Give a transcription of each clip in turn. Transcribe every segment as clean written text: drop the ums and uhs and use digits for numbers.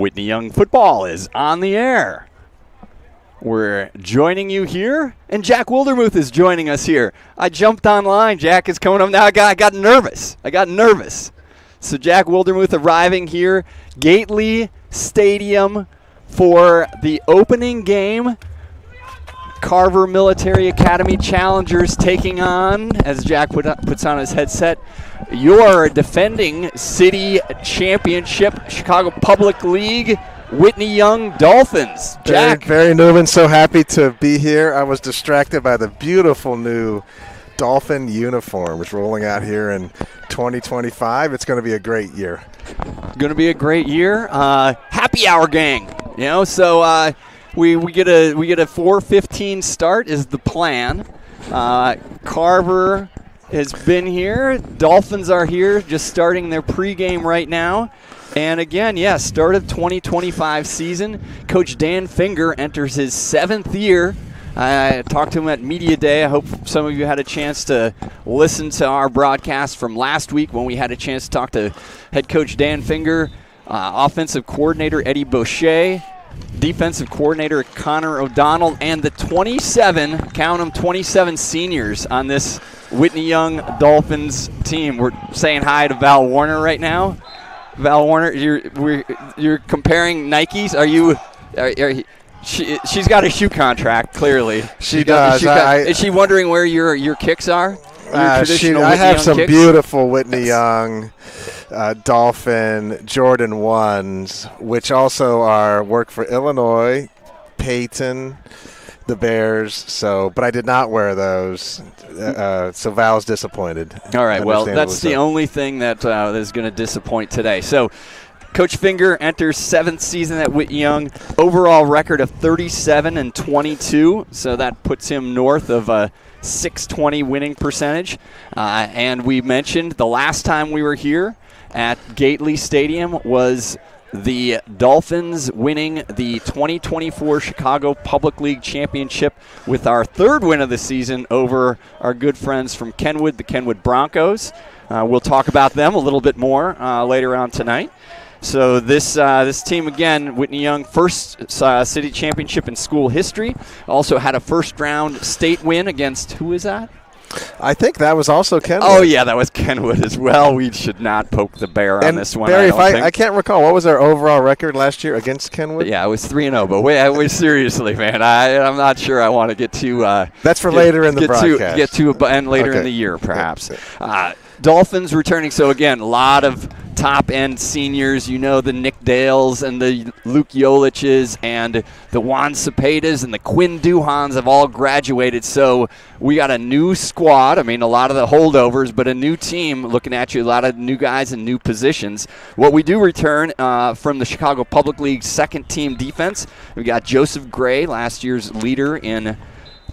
Whitney Young football is on the air. We're joining you here, and Jack Wildermuth is joining us here. I jumped online. Jack is coming up now. I got nervous. So Jack Wildermuth arriving here, Gately Stadium for the opening game. Carver Military Academy Challengers taking on, as Jack puts on his headset, your defending city championship, Chicago Public League, Whitney Young Dolphins. Jack. Very new and so happy to be here. I was distracted by the beautiful new Dolphin uniforms rolling out here in 2025. It's going to be a great year. Happy hour gang. So we get a 4:15 start is the plan. Carver has been here. Dolphins are here, just starting their pregame right now. And again, start of 2025 season. Coach Dan Finger enters his 7th year. I talked to him at Media Day. I hope some of you had a chance to listen to our broadcast from last week when we had a chance to talk to head coach Dan Finger, offensive coordinator Eddie Boucher, defensive coordinator Connor O'Donnell, and the 27 seniors on this Whitney Young Dolphins team. We're saying hi to Val Warner right now. Val Warner, you're comparing Nikes. She's got a shoe contract, clearly. She does. Is she wondering where your kicks are? I have some kicks? Beautiful Whitney Young Dolphin Jordan 1s, which also work for Illinois, Peyton, the Bears. But I did not wear those. So Val's disappointed. All right. Well, that's the only thing that is going to disappoint today. So Coach Finger enters 7th season at Whitney Young. Overall record of 37-22. So that puts him north of a .620 winning percentage. And we mentioned the last time we were here at Gately Stadium was the Dolphins winning the 2024 Chicago Public League Championship with our 3rd win of the season over our good friends from Kenwood, the Kenwood Broncos. We'll talk about them a little bit more later on tonight. So this team, again, Whitney Young, first city championship in school history. Also had a first-round state win against, who is that? I think that was also Kenwood. Oh, yeah, that was Kenwood as well. We should not poke the bear on this one. Barry, I can't recall. What was our overall record last year against Kenwood? Yeah, it was 3-0. But wait, seriously, man, I'm not sure I want to get too. That's for later in the broadcast. Get to and later in the year, perhaps. Dolphins returning. So, again, a lot of top-end seniors. The Nick Dales and the Luke Yoliches and the Juan Cepedas and the Quinn Duhans have all graduated. So we got a new squad. I mean, a lot of the holdovers, but a new team looking at you, a lot of new guys in new positions. What we do return from the Chicago Public League second-team defense, we got Joseph Gray, last year's leader in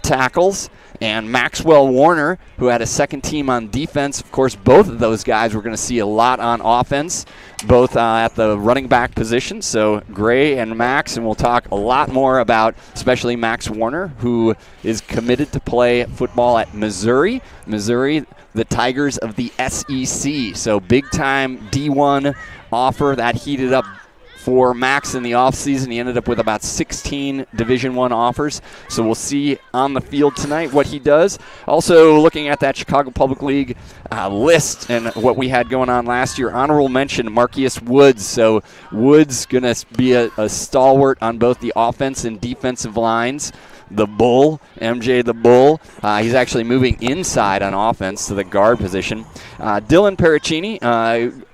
tackles, and Maxwell Warner, who had a second team on defense. Of course, both of those guys we're going to see a lot on offense, both at the running back position. So Gray and Max, and we'll talk a lot more about especially Max Warner, who is committed to play football at Missouri. Missouri, the Tigers of the SEC. So big-time D1 offer that heated up for Max in the offseason. He ended up with about 16 Division I offers. So we'll see on the field tonight what he does. Also looking at that Chicago Public League list and what we had going on last year, honorable mention Marquise Woods. So Woods going to be a stalwart on both the offense and defensive lines. The Bull, MJ the Bull. He's actually moving inside on offense to the guard position. Dylan Pericini,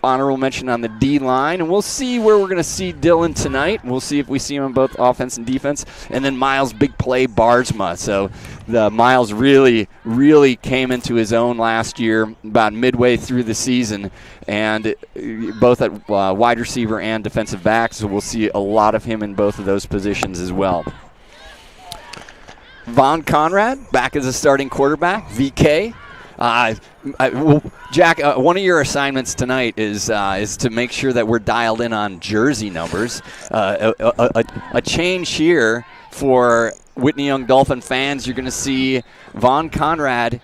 honorable mention on the D-line. And we'll see where we're going to see Dylan tonight. We'll see if we see him on both offense and defense. And then Miles Big Play Barsma. So the Miles really came into his own last year, about midway through the season. And both at wide receiver and defensive back. So we'll see a lot of him in both of those positions as well. Von Conrad back as a starting quarterback. VK. Jack, one of your assignments tonight is to make sure that we're dialed in on jersey numbers. A change here for Whitney Young Dolphin fans. You're going to see Von Conrad.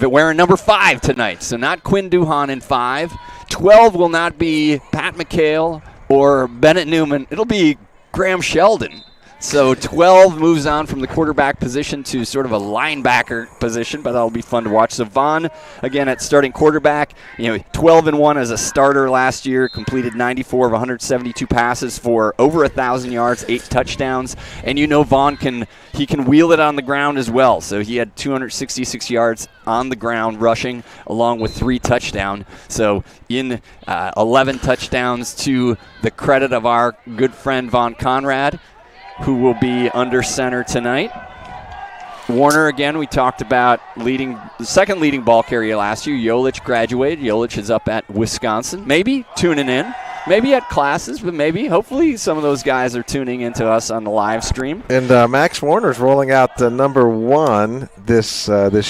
wearing number 5 tonight. So not Quinn Duhan in 5. 12 will not be Pat McHale or Bennett Newman. It'll be Graham Sheldon. So 12 moves on from the quarterback position to sort of a linebacker position, but that'll be fun to watch. So Vaughn, again, at starting quarterback, 12-1 as a starter last year, completed 94 of 172 passes for over 1,000 yards, 8 touchdowns. And Vaughn can wheel it on the ground as well. So he had 266 yards on the ground rushing, along with 3 touchdowns. So in 11 touchdowns to the credit of our good friend Vaughn Conrad, who will be under center tonight. Warner, again, we talked about the second leading ball carrier last year. Yolich graduated. Yolich is up at Wisconsin. Maybe tuning in. Maybe at classes, but hopefully some of those guys are tuning into us on the live stream. And Max Warner's rolling out the number 1 this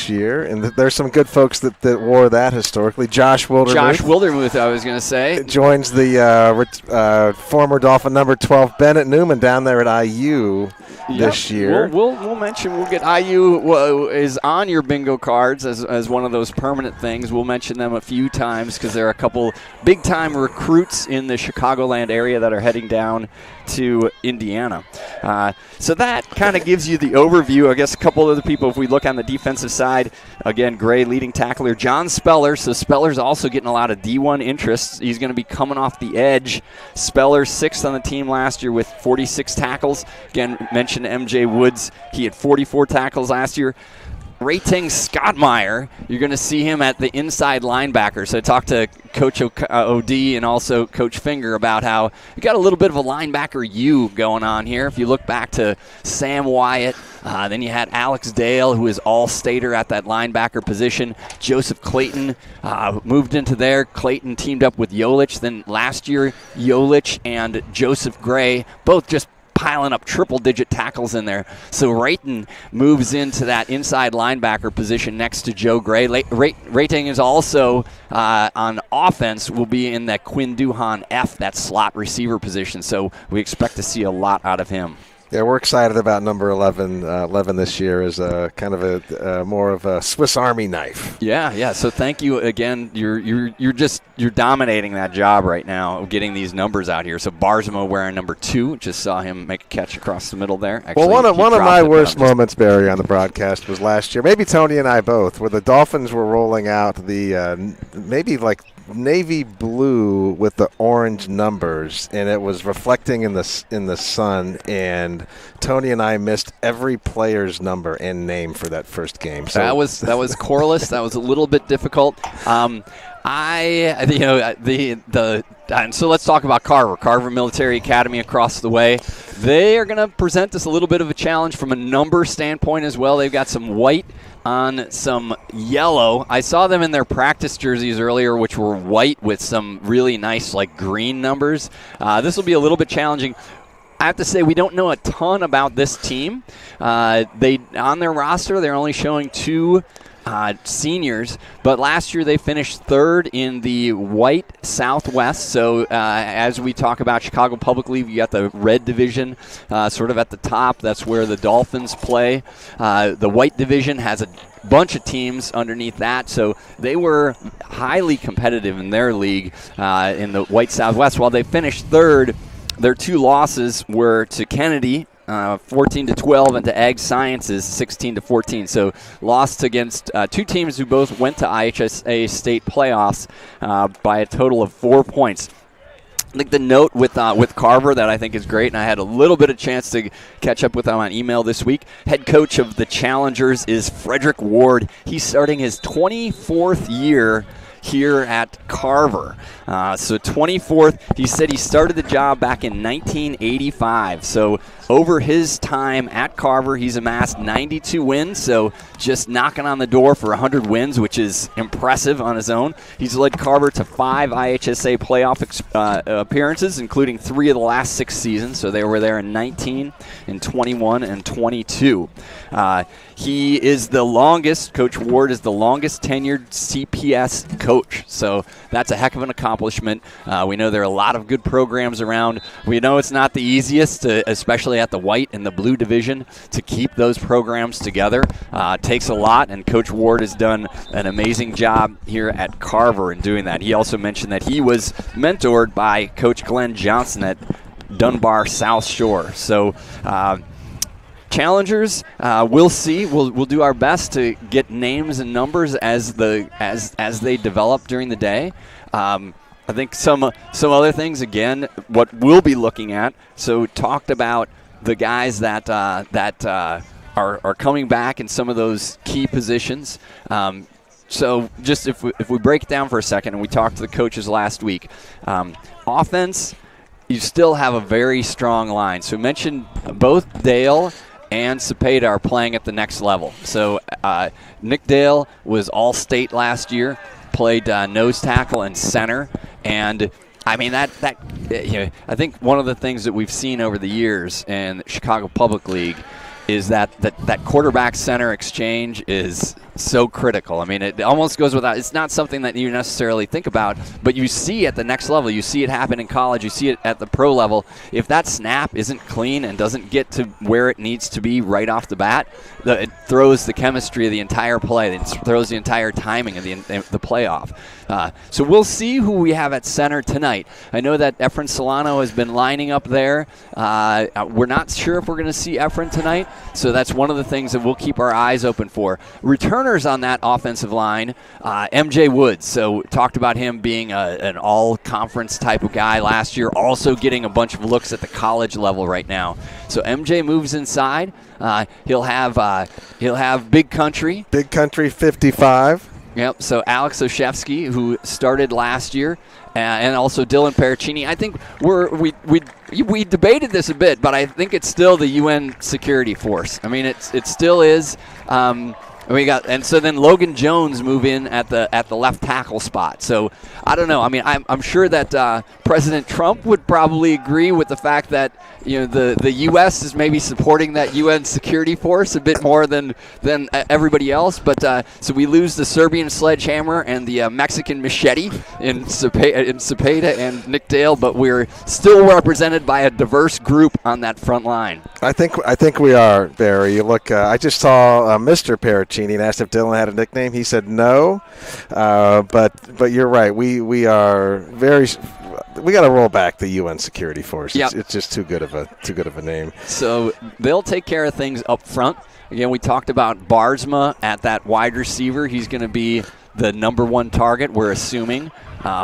year, and there's some good folks that wore that historically. Josh Wildermuth, I was going to say. Joins the former Dolphin number 12, Bennett Newman, down there at IU this year. We'll mention, we'll get IU is on your bingo cards as one of those permanent things. We'll mention them a few times because there are a couple big-time recruits in the Chicagoland area that are heading down to Indiana. So that kind of gives you the overview. I guess a couple of the people, if we look on the defensive side, again, Gray leading tackler, John Speller. So Speller's also getting a lot of D1 interest. He's going to be coming off the edge. Speller 6th on the team last year with 46 tackles. Again, mentioned MJ Woods. He had 44 tackles last year. Rating Scottmeyer, you're going to see him at the inside linebacker. So I talked to Coach OD and also Coach Finger about how you got a little bit of a linebacker U going on here. If you look back to Sam Wyatt, then you had Alex Dale, who is all-stater at that linebacker position. Joseph Clayton moved into there. Clayton teamed up with Yolich. Then last year, Yolich and Joseph Gray both just piling up triple-digit tackles in there. So Rayton moves into that inside linebacker position next to Joe Gray. Rayton is also on offense, will be in that Quinn Duhan F, that slot receiver position. So we expect to see a lot out of him. Yeah, we're excited about number 11 this year as a kind of a more of a Swiss Army knife. Yeah. So thank you again. You're dominating that job right now of getting these numbers out here. So Barzamo wearing number 2. Just saw him make a catch across the middle there. Actually, one of my worst moments, Barry, on the broadcast was last year. Maybe Tony and I both, where the Dolphins were rolling out the maybe like navy blue with the orange numbers, and it was reflecting in the sun, and Tony and I missed every player's number and name for that first game. So that was coreless. That was a little bit difficult. And so let's talk about Carver Military Academy across the way. They are going to present us a little bit of a challenge from a number standpoint as well. They've got some white on some yellow. I saw them in their practice jerseys earlier, which were white with some really nice like green numbers. This will be a little bit challenging. I have to say we don't know a ton about this team. They on their roster, they're only showing 2 seniors, but last year they finished 3rd in the white Southwest. So as we talk about Chicago Public League, you got the red division sort of at the top. That's where the Dolphins play. The white division has a bunch of teams underneath that, so they were highly competitive in their league in the white Southwest. While they finished 3rd, their 2 losses were to Kennedy, 14-12, and to Ag Sciences, 16-14. So lost against 2 teams who both went to IHSA state playoffs by a total of 4 points. I think the note with Carver that I think is great, and I had a little bit of chance to catch up with him on email this week. Head coach of the Challengers is Frederick Ward. He's starting his 24th year here at Carver. So 24th, he said he started the job back in 1985. So over his time at Carver, he's amassed 92 wins, so just knocking on the door for 100 wins, which is impressive on his own. He's led Carver to 5 IHSA playoff appearances, including 3 of the last 6 seasons. So they were there in 19, in 21, and 22. He is the longest, Coach Ward is the longest tenured CPS coach. So that's a heck of an accomplishment. We know there are a lot of good programs around. We know it's not the easiest, especially at the white and the blue division, to keep those programs together. It takes a lot, and Coach Ward has done an amazing job here at Carver in doing that. He also mentioned that he was mentored by Coach Glenn Johnson at Dunbar South Shore. So Challengers, we'll see. We'll do our best to get names and numbers as they develop during the day. I think some other things, again, what we'll be looking at. So talked about the guys that are coming back in some of those key positions. So just if we break it down for a second, and we talked to the coaches last week, offense, you still have a very strong line. So we mentioned both Dale and Cepeda are playing at the next level. So Nick Dale was All-State last year, played nose tackle and center, and I mean I think one of the things that we've seen over the years in the Chicago Public League is that quarterback-center exchange is so critical. I mean, it almost goes without. It's not something that you necessarily think about, but you see at the next level. You see it happen in college. You see it at the pro level. If that snap isn't clean and doesn't get to where it needs to be right off the bat, it throws the chemistry of the entire play. It throws the entire timing of the playoff. So we'll see who we have at center tonight. I know that Efren Solano has been lining up there. We're not sure if we're going to see Efren tonight, so that's one of the things that we'll keep our eyes open for. Returners on that offensive line, MJ Woods. So talked about him being an all-conference type of guy last year, also getting a bunch of looks at the college level right now. So MJ moves inside. He'll have Big Country. Big Country 55. Yep, so Alex Oshevsky, who started last year, and also Dylan Pericini. I think we debated this a bit, but I think it's still the UN security force. I mean, it still is. So then Logan Jones move in at the left tackle spot. So I don't know. I mean, I'm sure that President Trump would probably agree with the fact that the U.S. is maybe supporting that UN security force a bit more than everybody else. But so we lose the Serbian sledgehammer and the Mexican machete in Cepeda and Nick Dale, but we're still represented by a diverse group on that front line. I think we are, Barry. You look. I just saw Mr. Pericini and asked if Dylan had a nickname. He said no, but you're right. We are very. We got to roll back the UN security force. Yep. It's just too good of a name. So they'll take care of things up front. Again, we talked about Barsma at that wide receiver. He's going to be the number one target, we're assuming,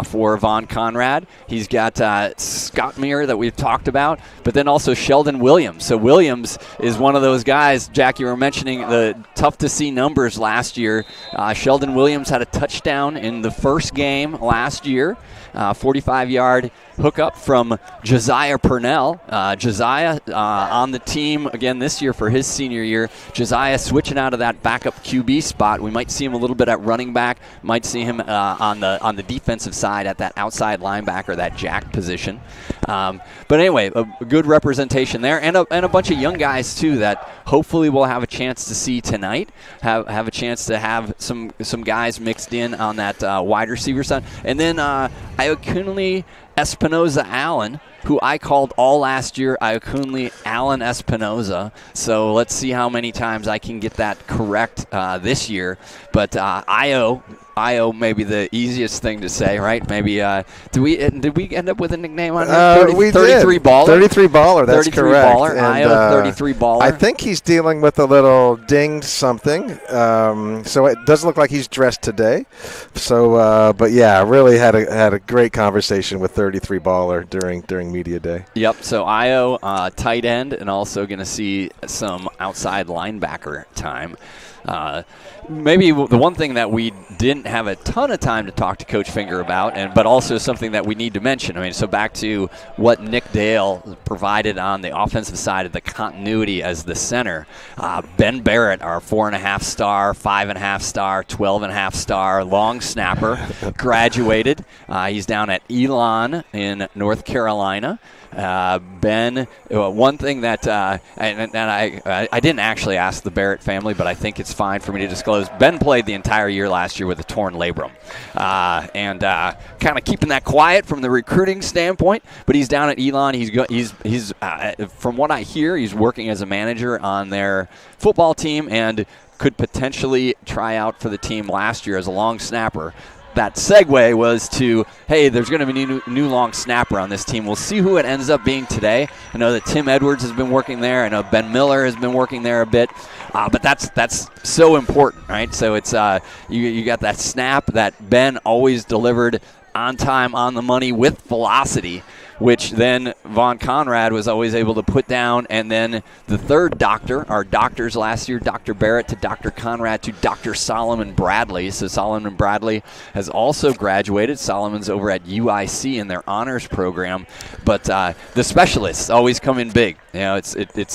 for Von Conrad. He's got Scott Muir that we've talked about, but then also Sheldon Williams. So Williams is one of those guys, Jack, you were mentioning the tough-to-see numbers last year. Sheldon Williams had a touchdown in the first game last year, 45-yard hookup from Josiah Purnell. Josiah on the team again this year for his senior year. Josiah switching out of that backup QB spot. We might see him a little bit at running back. Might see him on the defensive side at that outside linebacker, that jack position. But anyway, a good representation there, and a bunch of young guys too that hopefully we'll have a chance to see tonight. Have a chance to have some guys mixed in on that wide receiver side, and then Iokunle Espinoza Allen, who I called all last year Iokunle Allen Espinoza. So let's see how many times I can get that correct this year. But Io may be the easiest thing to say, right? Maybe did we end up with a nickname on it? We 33 did. Baller. 33 Baller. That's 33 correct. Baller. And, Io 33 Baller. I think he's dealing with a little dinged something. So it doesn't look like he's dressed today. So, but yeah, really had a great conversation with 33 Baller during media day. Yep. So Io tight end, and also going to see some outside linebacker time. Maybe the one thing that we didn't have a ton of time to talk to Coach Finger about, but also something that we need to mention. I mean, so back to what Nick Dale provided on the offensive side of the continuity as the center. Ben Barrett, our 4.5-star, 5.5-star, 12.5-star long snapper, graduated. He's down at Elon in North Carolina. Ben, one thing that, and I didn't actually ask the Barrett family, but I think it's fine for me to disclose. Ben played the entire year last year with a torn labrum, and kind of keeping that quiet from the recruiting standpoint. But he's down at Elon. He's from what I hear, he's working as a manager on their football team and could potentially try out for the team last year as a long snapper. That segue was to, hey, there's going to be a new long snapper on this team. We'll see who it ends up being today. I know that Tim Edwards has been working there. I know Ben Miller has been working there a bit. But that's so important, right? So it's you got that snap that Ben always delivered on time, on the money, with velocity, which then Von Conrad was always able to put down. And then the third doctor, our doctors last year, Dr. Barrett to Dr. Conrad to Dr. Solomon Bradley. So Solomon Bradley has also graduated. Solomon's over at UIC in their honors program. But the specialists always come in big. You know, it's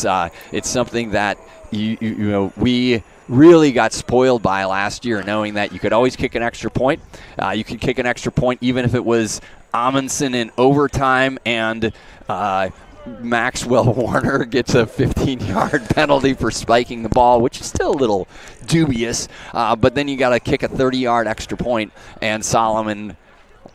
something that you know we really got spoiled by last year, knowing that you could always kick an extra point. You could kick an extra point even if it was Amundsen in overtime and Maxwell Warner gets a 15-yard penalty for spiking the ball, which is still a little dubious. But then you got to kick a 30-yard extra point, and Solomon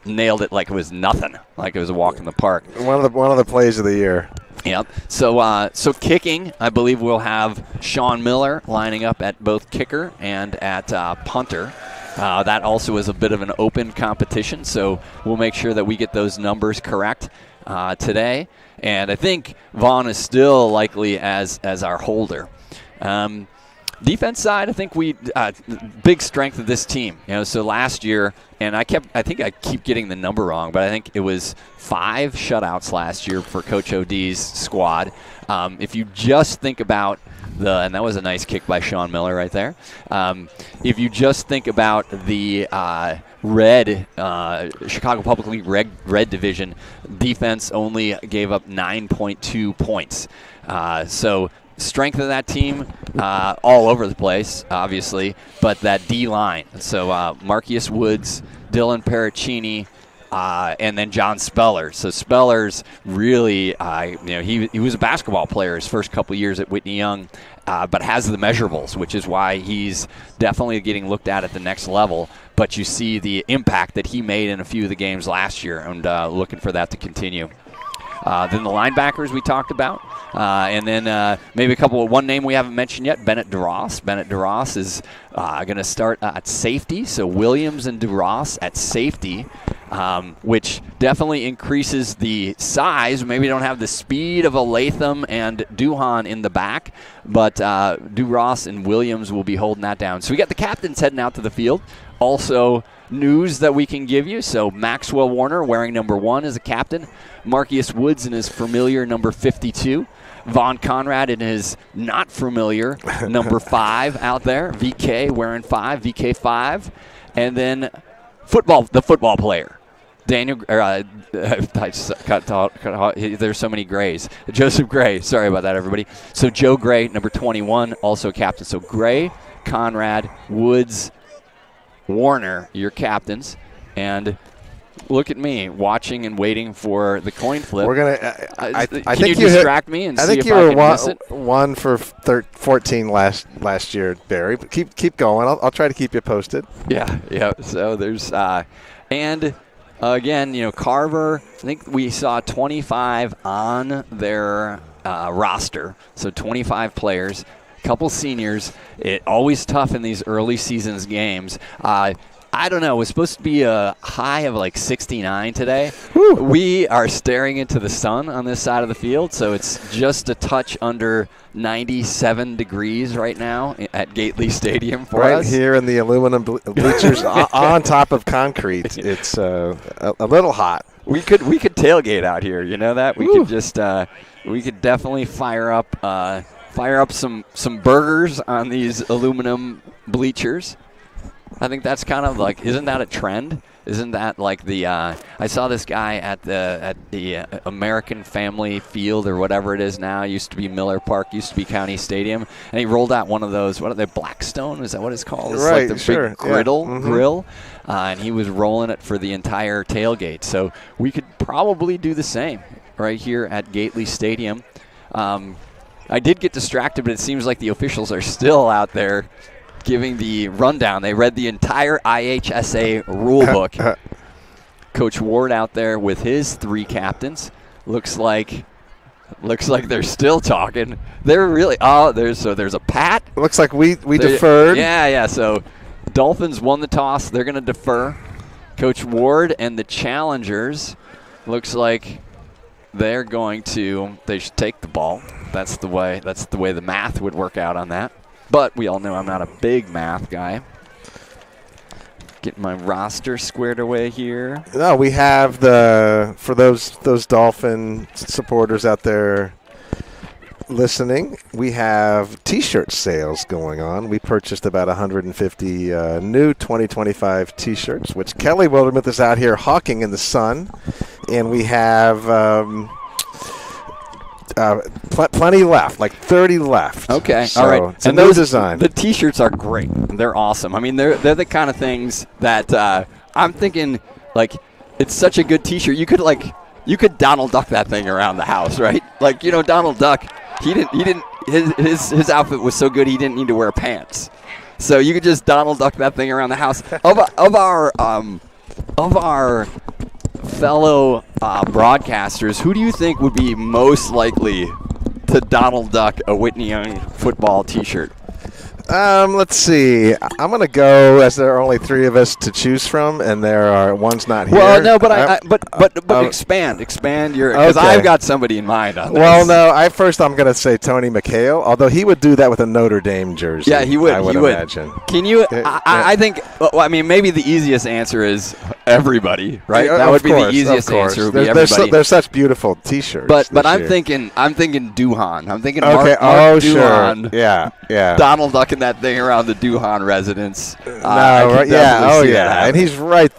nailed it like it was nothing, like it was a walk in the park. One of the plays of the year. Yep. So kicking, I believe we'll have Sean Miller lining up at both kicker and at punter. That also is a bit of an open competition, so we'll make sure that we get those numbers correct today. And I think Vaughn is still likely as our holder. Defense side, I think big strength of this team. You know, so last year, and I think I keep getting the number wrong, but I think it was 5 shutouts last year for Coach OD's squad. If you just think about and that was a nice kick by Sean Miller right there. If you just think about the Chicago Public League red division, defense only gave up 9.2 points. So strength of that team all over the place, obviously, but that D-line. So Marcus Woods, Dylan Paracchini, and then John Speller. So Speller's really, he was a basketball player his first couple years at Whitney Young, but has the measurables, which is why he's definitely getting looked at the next level. But you see the impact that he made in a few of the games last year, and looking for that to continue. Then the linebackers we talked about. And then maybe one name we haven't mentioned yet, Bennett DeRoss. Bennett DeRoss is going to start at safety. So Williams and DeRoss at safety, which definitely increases the size. Maybe don't have the speed of a Latham and Duhan in the back, but DeRoss and Williams will be holding that down. So we got the captains heading out to the field. Also, news that we can give you. So Maxwell Warner wearing number 1 as a captain. Marcus Woods in his familiar number 52. Von Conrad in his not familiar number 5 out there. VK wearing 5, VK 5. And then the football player. Daniel, I just there's so many Grays. Joseph Gray, sorry about that, everybody. So Joe Gray, number 21, also captain. So Gray, Conrad, Woods, Warner, your captains, and look at me watching and waiting for the coin flip. We're gonna. I can think you distract me and see if I can miss it? I think you were 1 for 14 last year, Barry. But keep going. I'll try to keep you posted. Yeah. So there's and again, Carver. I think we saw 25 on their roster, so 25 players. Couple seniors. It always tough in these early seasons games. I don't know. It was supposed to be a high of like 69 today. Whew. We are staring into the sun on this side of the field, so it's just a touch under 97 degrees right now at Gately Stadium for us. Right here in the aluminum bleachers on top of concrete. It's a little hot. We could tailgate out here. You know that? We could just we could definitely fire up fire up some burgers on these aluminum bleachers. I think that's kind of like, isn't that a trend? Isn't that like the? I saw this guy at the American Family Field or whatever it is now. Used to be Miller Park. Used to be County Stadium, and he rolled out one of those. What are they? Blackstone? Is that what it's called? It's right. like the sure. big griddle Yeah. grill, and he was rolling it for the entire tailgate. So we could probably do the same right here at Gately Stadium. I did get distracted, but it seems like the officials are still out there giving the rundown. They read the entire IHSA rule book. Coach Ward out there with his 3 captains. Looks like they're still talking. They're really there's a pat. Looks like we deferred. Yeah. So Dolphins won the toss. They're going to defer. Coach Ward and the Challengers looks like they should take the ball. That's the way the math would work out on that. But we all know I'm not a big math guy. Getting my roster squared away here. No, we have for those Dolphin supporters out there listening, we have T-shirt sales going on. We purchased about 150 new 2025 T-shirts, which Kelly Wildermuth is out here hawking in the sun. And we have plenty left, like 30 left. Okay, so all right. It's a new design. The T-shirts are great. They're awesome. I mean, they're the kind of things that I'm thinking, like, it's such a good T-shirt. You could Donald Duck that thing around the house, right? Like, Donald Duck, his outfit was so good he didn't need to wear pants. So you could just Donald Duck that thing around the house. Of our fellow broadcasters, who do you think would be most likely to Donald Duck a Whitney Young football T-shirt? Let's see. I'm going to go, as there are only 3 of us to choose from, and there are one's not here. Well, no, but expand your, because okay. I've got somebody in mind on this. Well, no, I'm going to say Tony McHale, although he would do that with a Notre Dame jersey. Yeah, he would. I would imagine. Can you? I think. Well, I mean, maybe the easiest answer is everybody, right? Yeah, that would be course, the easiest answer. Would be everybody. There's such beautiful T-shirts. But I'm thinking Duhan. I'm thinking okay. Mark Duhan. Sure. Yeah. Donald Duck that thing around the Duhan residence. And he's right.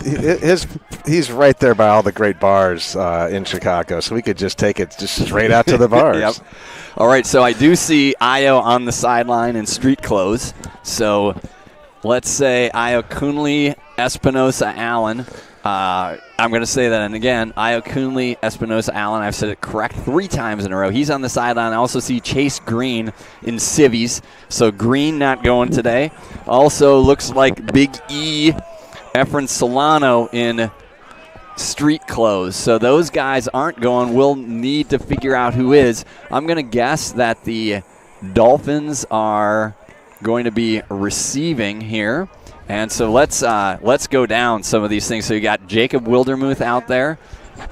He's right there by all the great bars in Chicago, so we could just take it just straight out to the bars. Yep. All right, so I do see Io on the sideline in street clothes. So let's say Io Coonley, Espinosa Allen. I'm going to say that, and again, Io Coonley, Espinosa Allen. I've said it correct 3 times in a row. He's on the sideline. I also see Chase Green in civvies. So Green not going today. Also looks like Big E, Efren Solano in street clothes. So those guys aren't going. We'll need to figure out who is. I'm going to guess that the Dolphins are going to be receiving here. And so let's go down some of these things. So you got Jacob Wildermuth out there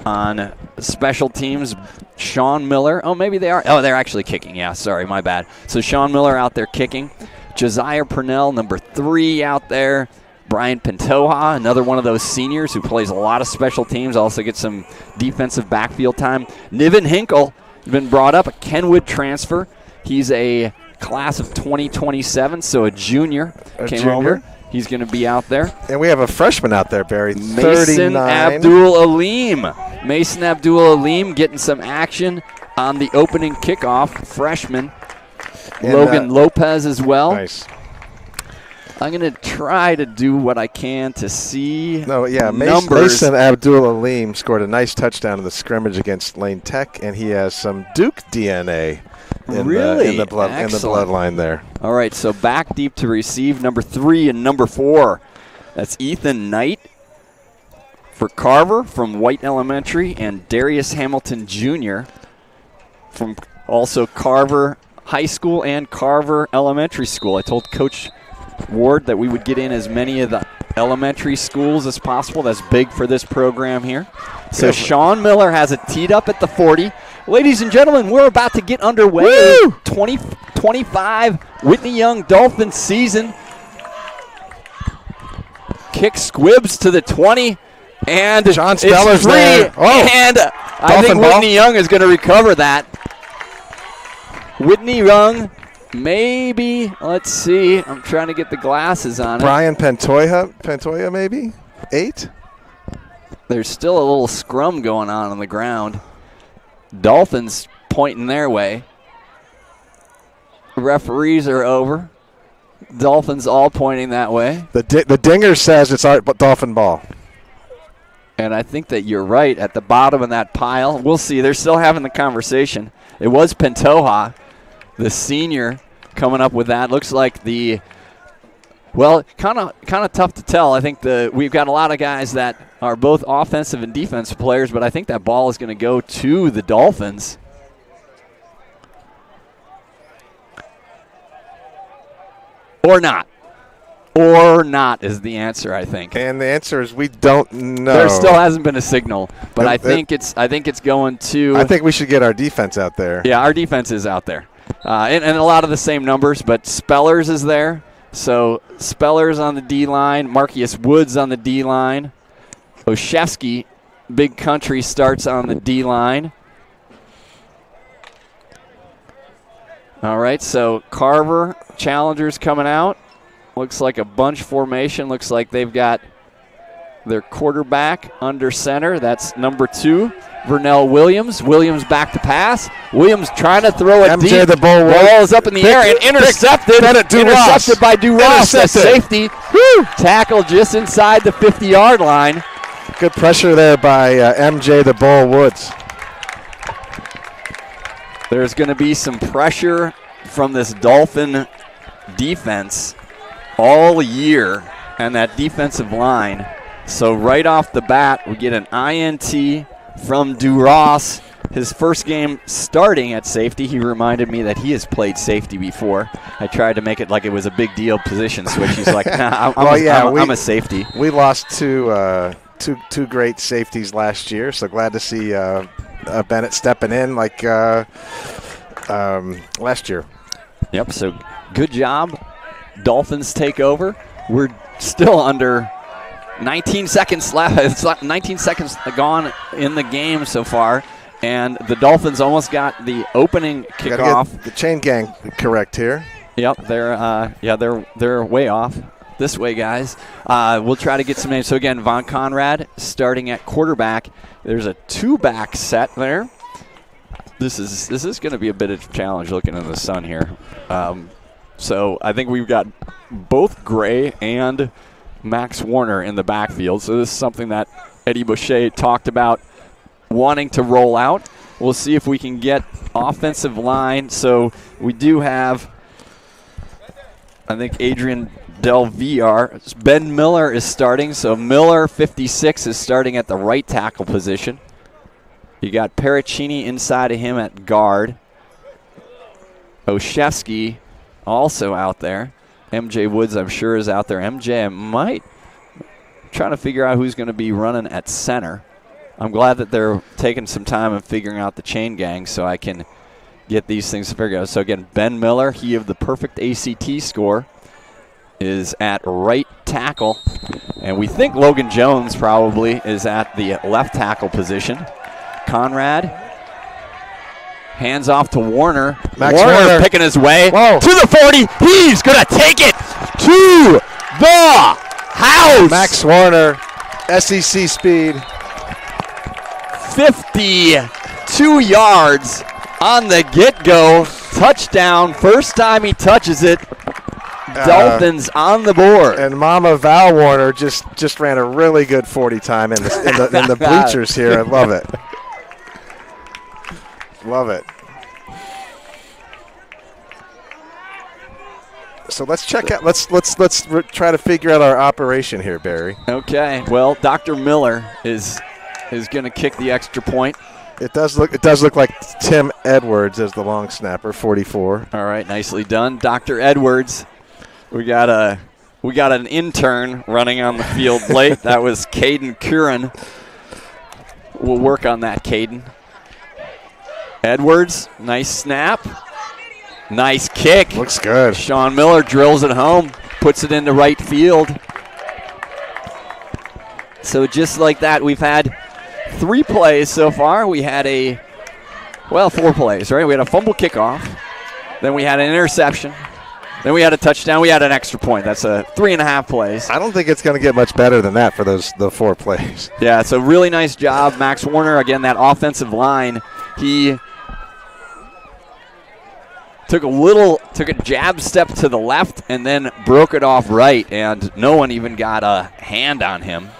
on special teams. Sean Miller. Oh, maybe they are. Oh, they're actually kicking. Yeah, sorry, my bad. So Sean Miller out there kicking. Josiah Purnell, number 3 out there. Brian Pantoja, another one of those seniors who plays a lot of special teams, also gets some defensive backfield time. Niven Hinkle has been brought up, a Kenwood transfer. He's a class of 2027, so a junior. Over. He's going to be out there. And we have a freshman out there, Barry, Mason 39. Abdul-Alim. Mason Abdul-Alim getting some action on the opening kickoff. Freshman. And Logan Lopez as well. Nice. I'm going to try to do what I can to see numbers. Mason Abdul-Alim scored a nice touchdown in the scrimmage against Lane Tech, and he has some Duke DNA in the bloodline there. All right, so back deep to receive, number 3 and number 4. That's Ethan Knight for Carver from White Elementary, and Darius Hamilton Jr. from also Carver High School and Carver Elementary School. I told Coach Ward that we would get in as many of the elementary schools as possible. That's big for this program here. So yeah. Sean Miller has it teed up at the 40. Ladies and gentlemen, we're about to get underway. 2025 Whitney Young Dolphins season. Kick squibs to the 20, and John Speller's there. Oh. And I think Whitney Young is going to recover that. Whitney Young, maybe. Let's see. I'm trying to get the glasses on it. Brian Pantoja maybe? 8? There's still a little scrum going on the ground. Dolphins pointing their way. Referees are over. Dolphins all pointing that way. The dinger says it's our Dolphin ball. And I think that you're right at the bottom of that pile. We'll see. They're still having the conversation. It was Pantoja, the senior, coming up with that. Looks like kind of tough to tell. I think we've got a lot of guys that are both offensive and defensive players, but I think that ball is going to go to the Dolphins. Or not. Or not is the answer, I think. And the answer is we don't know. There still hasn't been a signal, but I think it's going to. I think we should get our defense out there. Yeah, our defense is out there, and a lot of the same numbers. But Spellers is there, so Spellers on the D line, Marcus Woods on the D line, Oshevsky, Big Country starts on the D line. All right, so Carver Challengers coming out. Looks like a bunch formation. Looks like they've got their quarterback under center. That's number 2, Vernell Williams. Williams back to pass. Williams trying to throw it deep. The ball is up in the air and intercepted. Intercepted by Duras. A safety. Woo! Tackle just inside the 50-yard line. Good pressure there by MJ the Bull Woods. There's going to be some pressure from this Dolphin defense all year and that defensive line. So right off the bat, we get an INT from Duras. His first game starting at safety. He reminded me that he has played safety before. I tried to make it like it was a big deal position switch. He's like, nah, I'm a safety. We lost two great safeties last year, so glad to see Bennett stepping in like last year. Yep, so good job. Dolphins take over. We're still under 19 seconds left. It's 19 seconds gone in the game so far, and the Dolphins almost got the opening kickoff. Get the chain gang correct here. Yep, they're way off. This way, guys. We'll try to get some names. So again, Von Conrad starting at quarterback. There's a 2-back set there. This is going to be a bit of a challenge looking in the sun here. So I think we've got both Gray and Max Warner in the backfield. So this is something that Eddie Boucher talked about wanting to roll out. We'll see if we can get offensive line. So we do have, I think, Adrian Del Villar. Ben Miller is starting. So Miller, 56, is starting at the right tackle position. You got Pericini inside of him at guard. Oshevsky also out there. MJ Woods, I'm sure, is out there. MJ might trying to figure out who's going to be running at center. I'm glad that they're taking some time and figuring out the chain gang so I can get these things figured out. So, again, Ben Miller, he of the perfect ACT score, is at right tackle. And we think Logan Jones probably is at the left tackle position. Conrad hands off to Warner. Warner picking his way to the 40. He's going to take it to the house. Max Warner, SEC speed. 52 yards on the get-go. Touchdown. First time he touches it. Dolphins on the board. And Mama Val Warner just ran a really good 40 time in the bleachers here. I love it. Love it. So let's check out. Let's try to figure out our operation here, Barry. Okay. Well, Dr. Miller is going to kick the extra point. It does look like Tim Edwards as the long snapper, 44. All right, nicely done, Dr. Edwards. We got an intern running on the field late. That was Caden Curran. We'll work on that, Caden. Edwards, nice snap. Nice kick. Looks good. Sean Miller drills it home, puts it into right field. So just like that, we've had 3 plays so far. We had 4 plays, right? We had a fumble kickoff. Then we had an interception. Then we had a touchdown. We had an extra point. That's a 3.5 plays. I don't think it's going to get much better than that for the 4 plays. Yeah, it's a really nice job. Max Warner, again, that offensive line, he took a jab step to the left and then broke it off right, and no one even got a hand on him.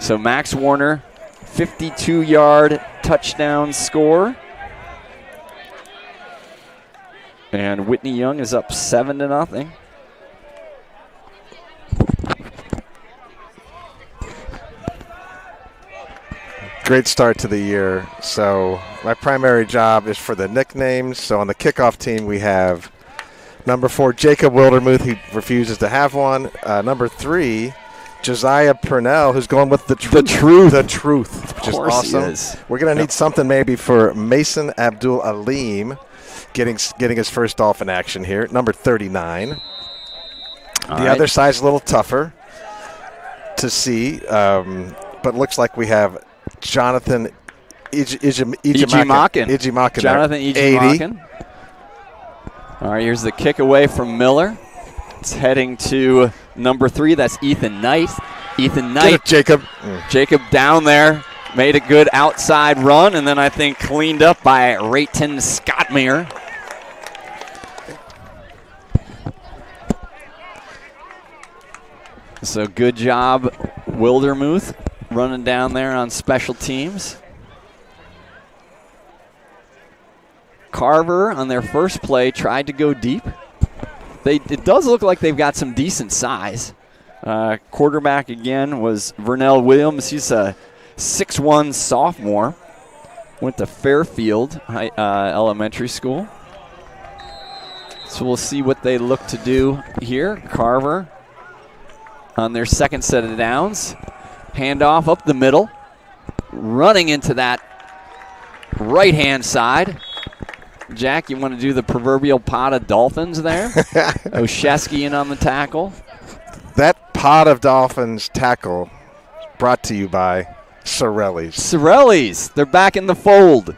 So Max Warner, 52-yard touchdown score. And Whitney Young is up 7-0. Great start to the year. So my primary job is for the nicknames. So on the kickoff team, we have number 4, Jacob Wildermuth, who refuses to have one. Number 3, Josiah Purnell, who's going with the truth. The truth, which is awesome. We're going to need something maybe for Mason Abdul Alim, getting his first Dolphin action here. Number 39. The other side's a little tougher to see, but looks like we have Jonathan Ijimakin. Jonathan Ijimakin. All right, here's the kick away from Miller. It's heading to number 3. That's Ethan Knight. Ethan Knight. Jacob. Jacob down there. Made a good outside run, and then I think cleaned up by Rayton Scottmere. So good job, Wildermuth, running down there on special teams. Carver, on their first play, tried to go deep. It does look like they've got some decent size. Quarterback, again, was Vernell Williams. He's a 6'1 sophomore. Went to Fairfield Elementary School. So we'll see what they look to do here. Carver on their second set of downs. Handoff up the middle. Running into that right-hand side. Jack, you want to do the proverbial pot of Dolphins there? Oshesky in on the tackle. That pot of Dolphins tackle brought to you by Sorelli's. Sorelli's. They're back in the fold.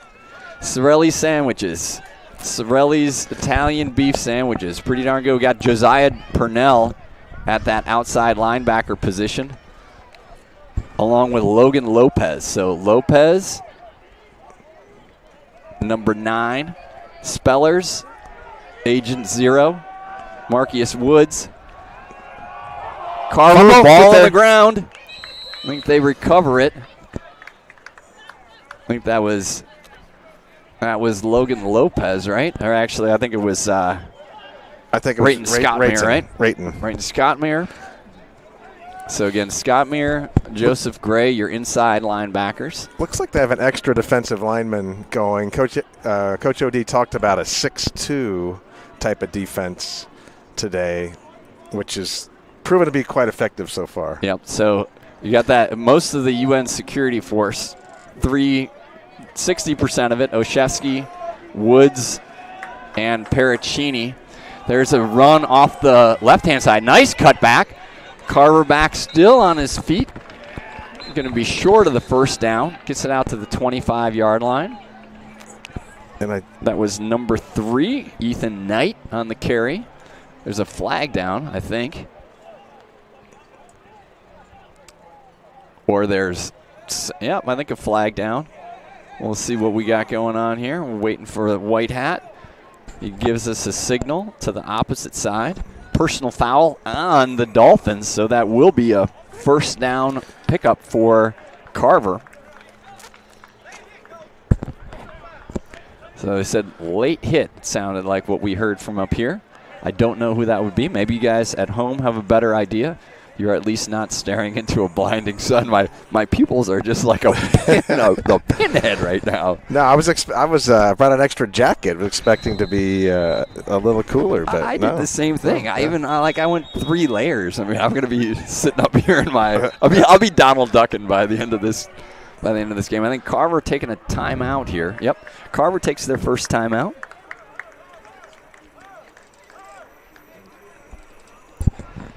Sorelli's sandwiches. Sorelli's Italian beef sandwiches. Pretty darn good. We got Josiah Purnell at that outside linebacker position, along with Logan Lopez. So Lopez, number 9. Spellers, Agent 0. Marcus Woods. Carver, ball on the ground. I think they recover it. I think that was Logan Lopez, right? Or actually, I think it was Rayton Scottmere, right? Rayton Scottmere. So again, Scottmere, Joseph Gray, your inside linebackers. Looks like they have an extra defensive lineman going. Coach OD talked about a 6'2 type of defense today, which is proven to be quite effective so far. Yep. So you got that. Most of the UN security force, 60% of it, Oshesky, Woods, and Paracchini. There's a run off the left-hand side. Nice cutback. Carver back still on his feet. Going to be short of the first down. Gets it out to the 25-yard line. And that was number 3, Ethan Knight, on the carry. There's a flag down, I think. Or there's, yeah, I think a flag down. We'll see what we got going on here. We're waiting for the white hat. He gives us a signal to the opposite side. Personal foul on the Dolphins, so that will be a first down pickup for Carver. So they said late hit, it sounded like what we heard from up here. I don't know who that would be. Maybe you guys at home have a better idea. You're at least not staring into a blinding sun. My pupils are just like a pinhead right now. No, I was brought an extra jacket, was expecting to be a little cooler, but I did the same thing. I went 3 layers. I mean, I'm going to be sitting up here in my. I'll be Donald Ducking by the end of this. By the end of this game, I think Carver taking a timeout here. Yep, Carver takes their first timeout.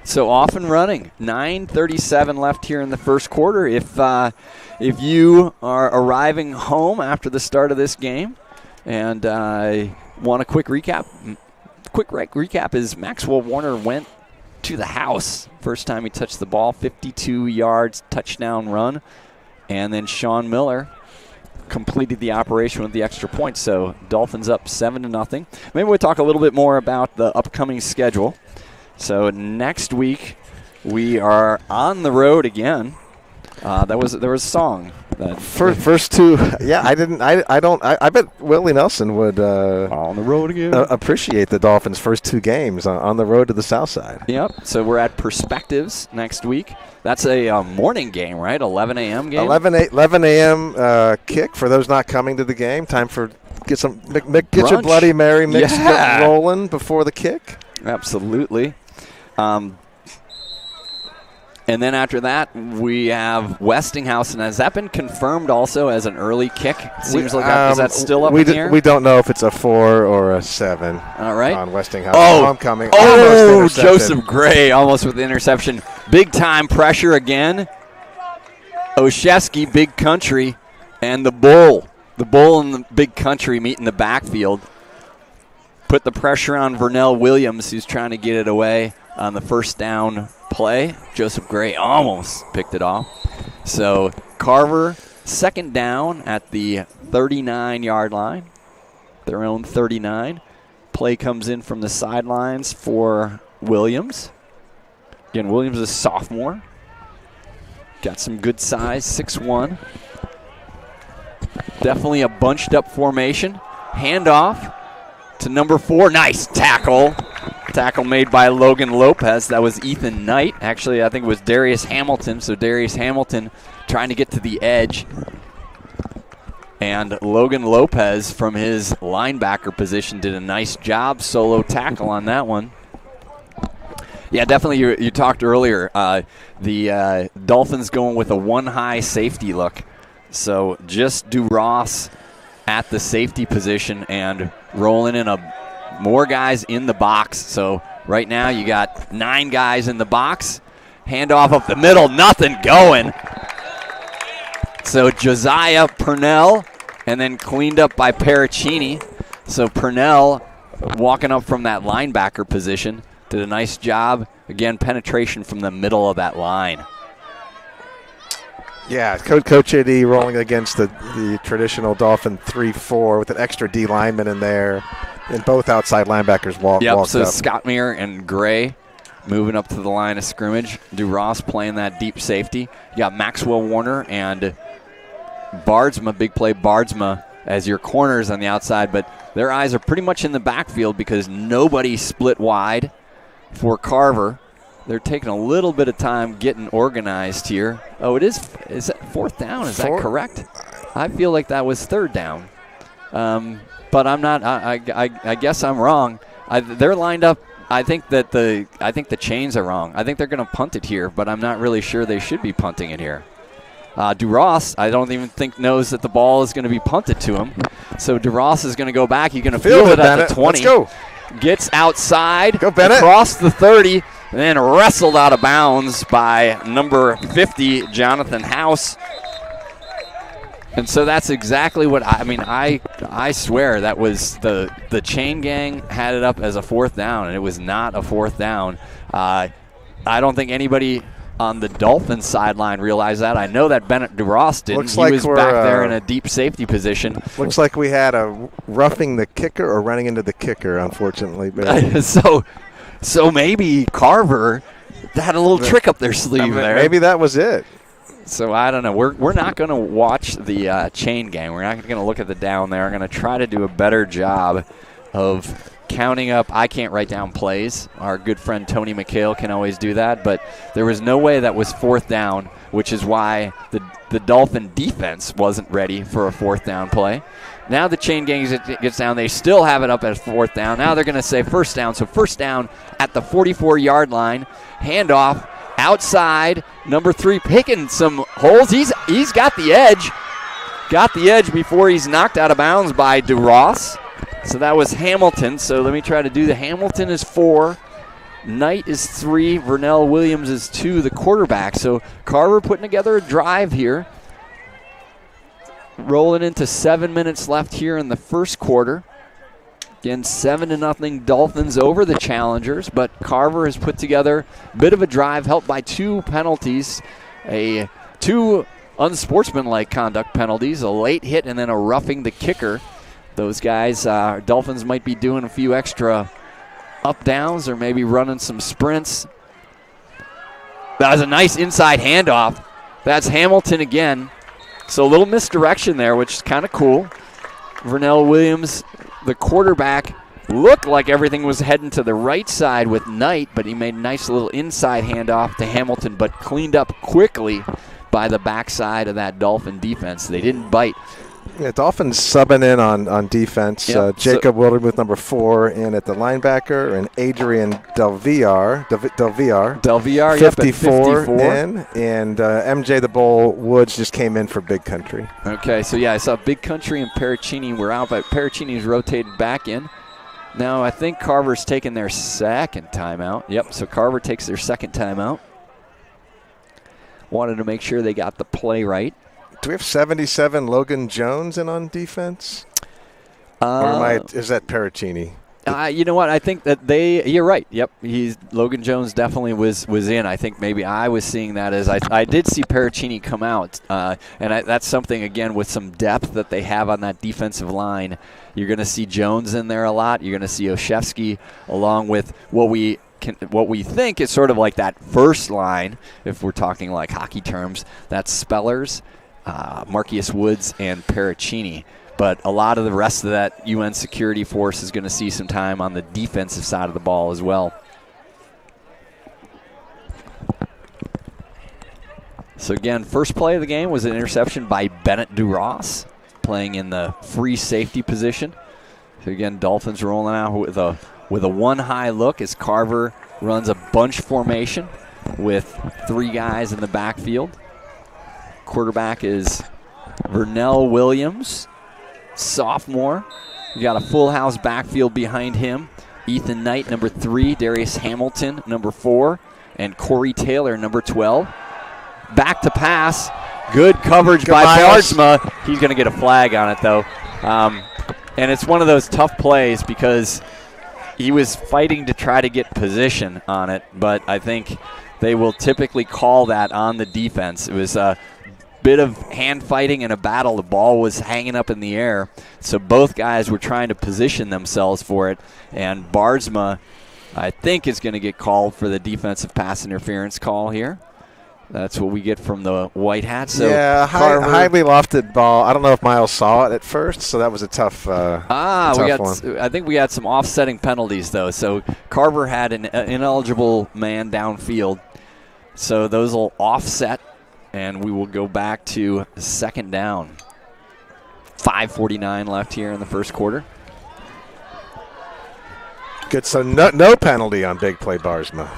So off and running. 9:37 left here in the first quarter. If you are arriving home after the start of this game and Want a quick recap? Quick recap is Maxwell Warner went to the house. First time he touched the ball, 52 yards, touchdown run. And then Sean Miller completed the operation with the extra point. So Dolphins up 7-0. Maybe we'll talk a little bit more about the upcoming schedule. So next week we are on the road again. There was a song. First two, yeah. I bet Willie Nelson would on the road again. Appreciate the Dolphins' first two games on the road to the South Side. Yep. So we're at Perspectives next week. That's a morning game, right? 11 a.m. game. 11 a.m. Kick for those not coming to the game. Time for get your Bloody Mary mix rolling before the kick. Absolutely. And then after that, we have Westinghouse. And has that been confirmed also as an early kick? Seems like that, is that still up in the air? We don't know if it's a 4 or a 7. All right. On Westinghouse. Homecoming. Oh, Joseph Gray almost with the interception. Big time pressure again. Olszewski, Big Country, and the Bull. The Bull and the Big Country meet in the backfield. Put the pressure on Vernell Williams, who's trying to get it away on the first down play. Joseph Gray almost picked it off. So Carver, second down at the 39-yard line, their own 39. Play comes in from the sidelines for Williams. Again, Williams is a sophomore. Got some good size, 6'1". Definitely a bunched-up formation. Handoff to number 4. Nice tackle. Tackle made by Logan Lopez. That was Ethan Knight. Actually, I think it was Darius Hamilton. So Darius Hamilton trying to get to the edge. And Logan Lopez from his linebacker position did a nice job. Solo tackle on that one. Yeah, definitely. You talked earlier. The Dolphins going with a one-high safety look. So just DuRoss at the safety position and rolling in more guys in the box. So right now you got 9 guys in the box. Handoff up the middle, nothing going. So Josiah Purnell, and then cleaned up by Paracchini. So Purnell walking up from that linebacker position did a nice job. Again, penetration from the middle of that line. Yeah, Coach A.D. rolling against the traditional Dolphin 3-4 with an extra D lineman in there, and both outside linebackers walked so up. Scott Meir and Gray moving up to the line of scrimmage. DuRoss playing that deep safety. You got Maxwell Warner and Bardsma, big play Bardsma, as your corners on the outside, but their eyes are pretty much in the backfield because nobody split wide for Carver. They're taking a little bit of time getting organized here. Oh, is that 4th down? Is that correct? I feel like that was 3rd down. But I'm not. I guess I'm wrong. They're lined up. I think the chains are wrong. I think they're going to punt it here, but I'm not really sure they should be punting it here. DuRoss, I don't even think knows that the ball is going to be punted to him. So DuRoss is going to go back. He's going to field it at the 20. Let's go. Gets outside. Go, Bennett. Across the 30. And then wrestled out of bounds by number 50, Jonathan House. And so that's exactly what I swear that was the chain gang had it up as a 4th down, and it was not a 4th down. I don't think anybody on the Dolphins sideline realized that. I know that Bennett DuRoss didn't. He was back there in a deep safety position. Looks like we had a roughing the kicker or running into the kicker, unfortunately. So maybe Carver had a little trick up their sleeve there. Maybe that was it. So I don't know. We're not going to watch the chain gang. We're not going to look at the down there. We're going to try to do a better job of counting up. I can't write down plays. Our good friend Tony McHale can always do that. But there was no way that was 4th down, which is why the Dolphin defense wasn't ready for a 4th down play. Now the chain gang gets down. They still have it up as 4th down. Now they're going to say 1st down. So 1st down at the 44-yard line. Handoff outside. Number 3 picking some holes. He's got the edge. Got the edge before he's knocked out of bounds by DuRoss. So that was Hamilton. So let me try to do the Hamilton is 4. Knight is 3. Vernell Williams is 2, the quarterback. So Carver putting together a drive here. Rolling into 7 minutes left here in the first quarter. Again, 7-0 Dolphins over the Challengers, but Carver has put together a bit of a drive, helped by 2 penalties, two unsportsmanlike conduct penalties, a late hit and then a roughing the kicker. Those guys, Dolphins might be doing a few extra up-downs or maybe running some sprints. That was a nice inside handoff. That's Hamilton again. So a little misdirection there, which is kind of cool. Vernell Williams, the quarterback, looked like everything was heading to the right side with Knight, but he made a nice little inside handoff to Hamilton, but cleaned up quickly by the backside of that Dolphin defense. They didn't bite. Yeah, Dolphins subbing in on defense. Yep. Jacob Wildermuth, number 4, in at the linebacker, and Adrian Delviar, 54 in, and MJ the Bull Woods just came in for Big Country. Okay, so yeah, I saw Big Country and Paracchini were out, but Paracchini's rotated back in. Now I think Carver's taking their second timeout. Yep, so Carver takes their second timeout. Wanted to make sure they got the play right. Do we have 77 Logan Jones in on defense? Or is that Paracchini? You know what? I think that you're right. Yep. Logan Jones definitely was in. I think maybe I was seeing that as I did see Paracchini come out. That's something, again, with some depth that they have on that defensive line. You're going to see Jones in there a lot. You're going to see Oshevsky along with what we think is sort of like that first line, if we're talking like hockey terms. That's Spellers, Marcius Woods, and Paracchini. But a lot of the rest of that UN security force is going to see some time on the defensive side of the ball as well. So again, first play of the game was an interception by Bennett Duras, playing in the free safety position. So again, Dolphins rolling out with a one high look as Carver runs a bunch formation with 3 guys in the backfield. Quarterback is Vernell Williams, sophomore. You got a full house backfield behind him. Ethan Knight, number 3. Darius Hamilton, number 4. And Corey Taylor, number 12. Back to pass. Good coverage by Barsma. He's going to get a flag on it, though. And it's one of those tough plays because he was fighting to try to get position on it, but I think they will typically call that on the defense. It was a bit of hand fighting and a battle. The ball was hanging up in the air, so both guys were trying to position themselves for it, and Barsma, I think, is going to get called for the defensive pass interference call here. That's what we get from the White Hats. So yeah, highly lofted ball. I don't know if Miles saw it at first, so that was a tough one. I think we had some offsetting penalties, though. So Carver had an ineligible man downfield, so those will offset, and we will go back to second down. 5:49 left here in the first quarter. Good, so no penalty on big play Barsma.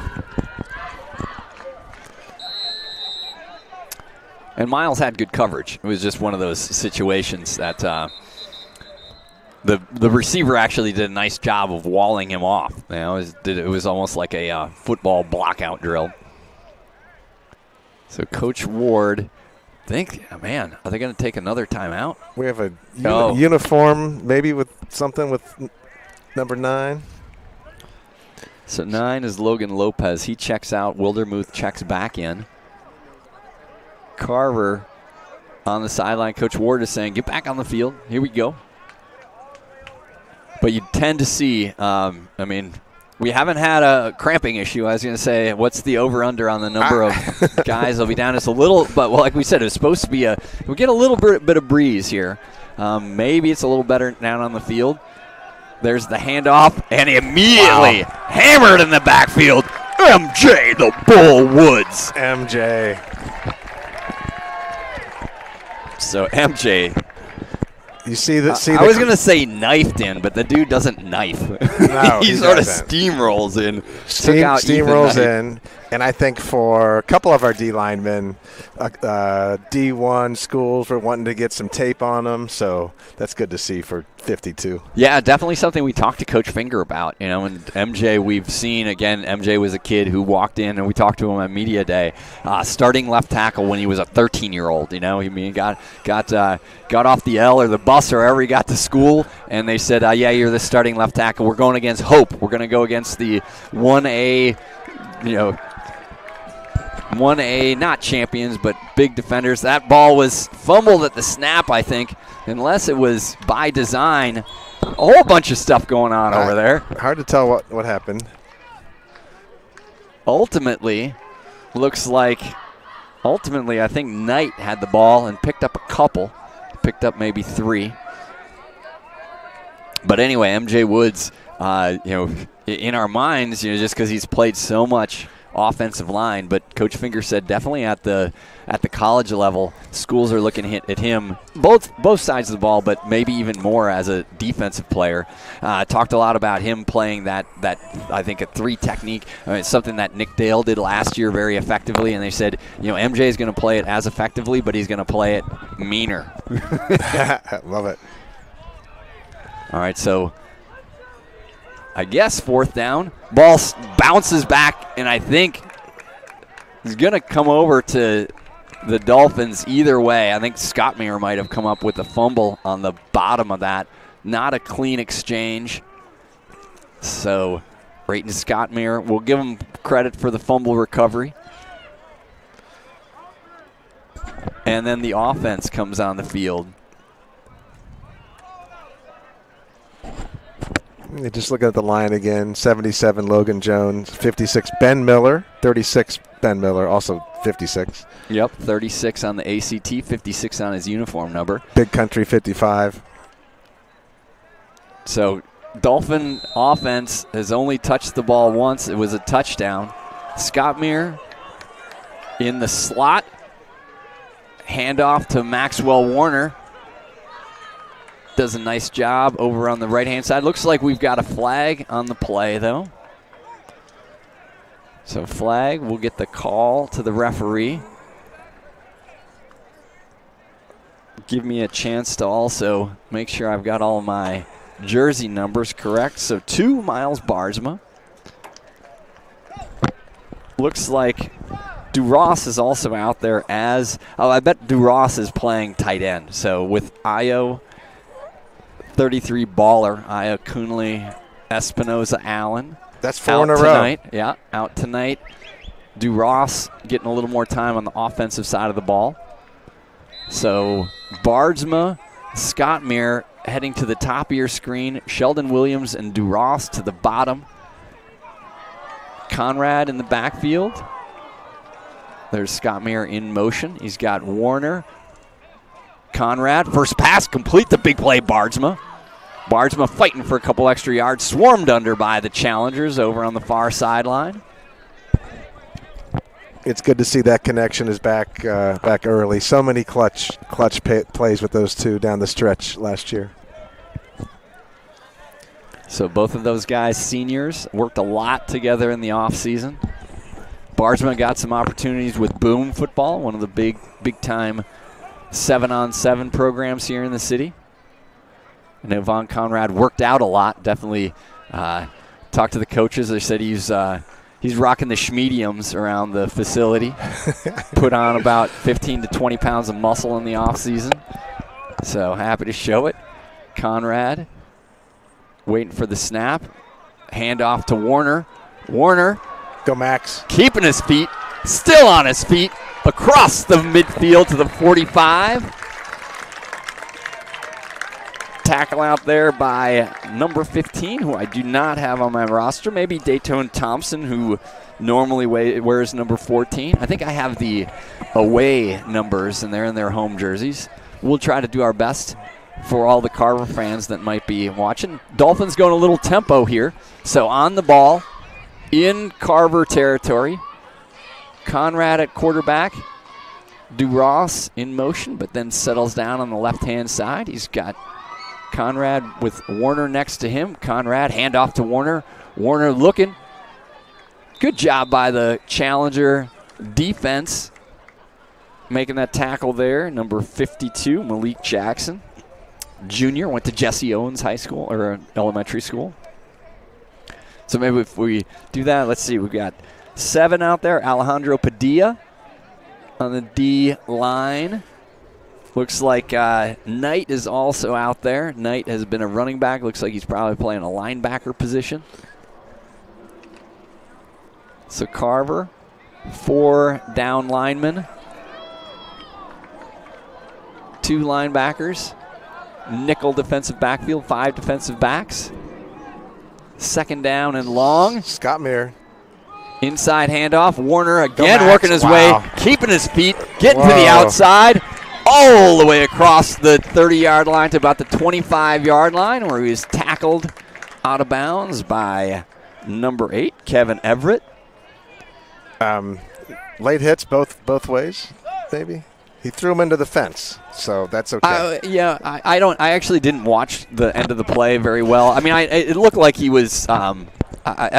And Miles had good coverage. It was just one of those situations that the receiver actually did a nice job of walling him off. You know, it was almost like a football blockout drill. So Coach Ward, are they going to take another timeout? We have a uniform, maybe with something with number 9. So 9 is Logan Lopez. He checks out. Wildermuth checks back in. Carver on the sideline. Coach Ward is saying, get back on the field. Here we go. But you tend to see, we haven't had a cramping issue. I was going to say, what's the over-under on the number of guys that'll be down? It's a little, but like we said, it was supposed to be we get a little bit of breeze here. Maybe it's a little better down on the field. There's the handoff, and immediately hammered in the backfield. MJ the Bull Woods. MJ. So MJ, you see that? I was gonna say knifed in, but the dude doesn't knife. No, he sort of steamrolls in. Steamrolls in, And I think for a couple of our D linemen, D1 schools were wanting to get some tape on them, so that's good to see for 52. Yeah, definitely something we talked to Coach Finger about. And MJ, we've seen, again, MJ was a kid who walked in, and we talked to him on media day, starting left tackle when he was a 13-year-old. He got off the L or the bus or wherever he got to school, and they said, yeah, you're the starting left tackle. We're going against Hope. We're going to go against the 1A, 1A, not champions, but big defenders. That ball was fumbled at the snap, I think, unless it was by design. A whole bunch of stuff going on over there. Hard to tell what happened. Ultimately, I think Knight had the ball and picked up a couple. Picked up maybe 3. But anyway, MJ Woods, in our minds, just because he's played so much offensive line, but Coach Finger said definitely at the college level, schools are looking at him both sides of the ball, but maybe even more as a defensive player. Talked a lot about him playing that I think a 3 technique. It's something that Nick Dale did last year very effectively, and they said MJ is going to play it as effectively, but he's going to play it meaner. Love it. All right, so I guess 4th down. Ball bounces back, and I think he's going to come over to the Dolphins either way. I think Scottmeyer might have come up with a fumble on the bottom of that. Not a clean exchange. So Brayton Scottmeyer, we'll give him credit for the fumble recovery. And then the offense comes on the field. Just looking at the line again, 77 Logan Jones, 56 Ben Miller, 36 Ben Miller, also 56. Yep, 36 on the ACT, 56 on his uniform number. Big Country 55. So Dolphin offense has only touched the ball once. It was a touchdown. Scottmeyer in the slot. Handoff to Maxwell Warner. Does a nice job over on the right-hand side. Looks like we've got a flag on the play, though. So flag, we'll get the call to the referee. Give me a chance to also make sure I've got all of my jersey numbers correct. So 2 Miles Barsma. Looks like DuRoss is also out there as, I bet DuRoss is playing tight end. So with Io, 33 baller, Aya Coonley, Espinoza Allen. That's 4 in a row. Yeah, out tonight. DuRoss getting a little more time on the offensive side of the ball. So Bardsma, Scottmeyer heading to the top of your screen. Sheldon Williams and DuRoss to the bottom. Conrad in the backfield. There's Scottmeyer in motion. He's got Warner. Conrad, first pass, complete the big play, Bardsma. Bardsma fighting for a couple extra yards, swarmed under by the Challengers over on the far sideline. It's good to see that connection is back early. So many clutch plays with those two down the stretch last year. So both of those guys, seniors, worked a lot together in the offseason. Bardsma got some opportunities with Boom football, one of the big-time 7-on-7 programs here in the city. And Yvonne Conrad worked out a lot. Definitely talked to the coaches. They said he's rocking the schmediums around the facility. Put on about 15 to 20 pounds of muscle in the offseason. So happy to show it. Conrad waiting for the snap. Handoff to Warner. Warner. Go Max. Keeping his feet. Still on his feet. Across the midfield to the 45. Tackle out there by number 15, who I do not have on my roster. Maybe Dayton Thompson, who normally wears number 14. I think I have the away numbers, and they're in their home jerseys. We'll try to do our best for all the Carver fans that might be watching. Dolphins going a little tempo here. So on the ball, in Carver territory. Conrad at quarterback. DuRoss in motion, but then settles down on the left-hand side. He's got Conrad with Warner next to him. Conrad, handoff to Warner. Warner looking. Good job by the Challenger defense making that tackle there. Number 52, Malik Jackson. Junior, went to Jesse Owens High School or elementary school. So maybe if we do that, let's see. We've got 7 out there. Alejandro Padilla on the D line. Looks like Knight is also out there. Knight has been a running back. Looks like he's probably playing a linebacker position. So Carver, 4 down linemen, 2 linebackers, nickel defensive backfield, 5 defensive backs. Second down and long. Scott Meir. Inside handoff. Warner again working his way, keeping his feet, getting to the outside, all the way across the 30-yard line to about the 25-yard line, where he was tackled out of bounds by number 8, Kevin Everett. Late hits both ways, maybe. He threw him into the fence, so that's okay. I actually didn't watch the end of the play very well. I mean, it looked like he was. I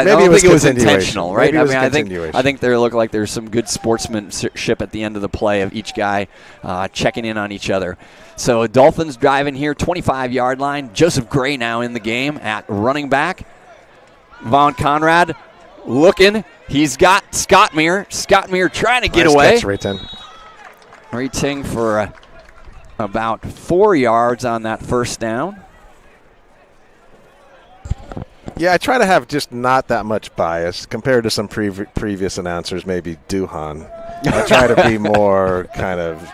don't think it was intentional, right? I think there looked like there's some good sportsmanship at the end of the play of each guy checking in on each other. So Dolphins driving here, 25-yard line. Joseph Gray now in the game at running back. Von Conrad looking. He's got Scott Meir. Scott Meir trying to get away. Catch, Ray-Ting for about 4 yards on that first down. Yeah, I try to have just not that much bias compared to some previous announcers, maybe Duhan. I try to be more kind of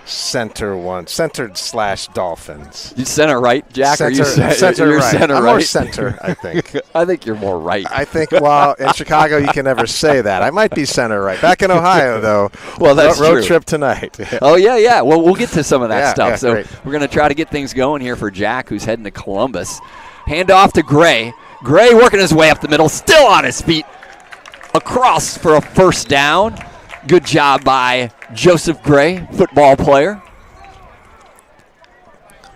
centered/Dolphins. You center right, Jack? Center, or you center right. Center I'm right? more center, I think. I think you're more right. I think, well, in Chicago, you can never say that. I might be center right. Back in Ohio, though, well, that's road true. Trip tonight. Oh, yeah. Well, we'll get to some of that stuff. So great. We're going to try to get things going here for Jack, who's heading to Columbus. Hand off to Gray. Gray working his way up the middle, still on his feet. Across for a first down. Good job by Joseph Gray, football player.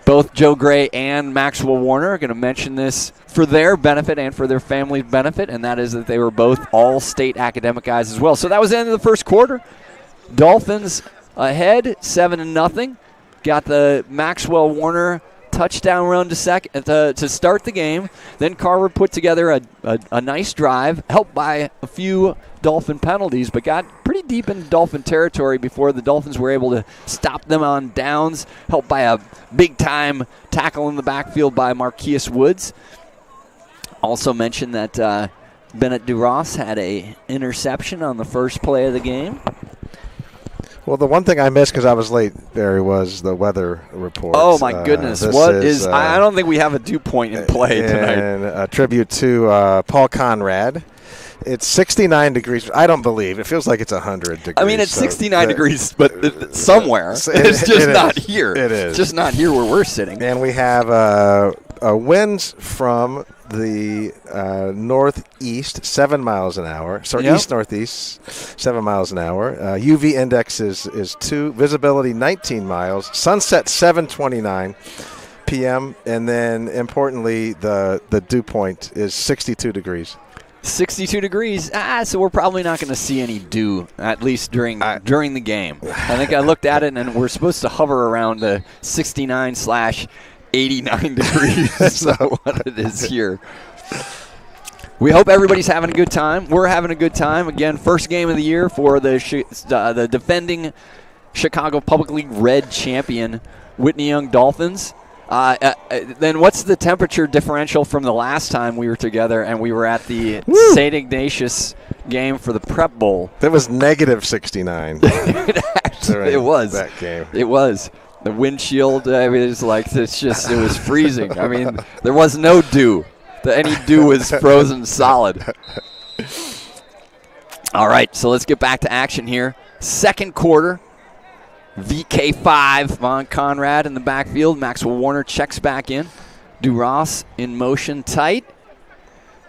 Both Joe Gray and Maxwell Warner are going to mention this for their benefit and for their family's benefit, and that is that they were both all-state academic guys as well. So that was the end of the first quarter. Dolphins ahead, 7-0. Got the Maxwell Warner touchdown run to start the game. Then Carver put together a nice drive, helped by a few Dolphin penalties, but got pretty deep in Dolphin territory before the Dolphins were able to stop them on downs, helped by a big-time tackle in the backfield by Marquise Woods. Also mentioned that Bennett DuRoss had an interception on the first play of the game. Well, the one thing I missed because I was late, Barry, was the weather report. Oh, my goodness. What is I don't think we have a dew point in play tonight. And a tribute to Paul Conrad. It's 69 degrees. I don't believe. It feels like it's 100 degrees. I mean, it's 69 degrees, but somewhere. It's just not here. It is. It's just not here where we're sitting. And we have winds from the northeast, 7 miles an hour. Sorry, east-northeast, 7 miles an hour. UV index is 2. Visibility, 19 miles. Sunset, 7:29 p.m. And then, importantly, the dew point is 62 degrees. 62 degrees. So we're probably not going to see any dew, at least during the game. I think I looked at it, and we're supposed to hover around the 69/89 degrees. That's what it is here. We hope everybody's having a good time. We're having a good time. Again, first game of the year for the defending Chicago Public League Red champion, Whitney Young Dolphins. Then what's the temperature differential from the last time we were together and we were at the St. Ignatius game for the Prep Bowl? That was negative 69. It was. That game. It was. The windshield, it was freezing. I mean, there was no dew. Any dew was frozen solid. All right, so let's get back to action here. Second quarter. VK5, Von Conrad in the backfield. Maxwell Warner checks back in. DuRoss in motion tight.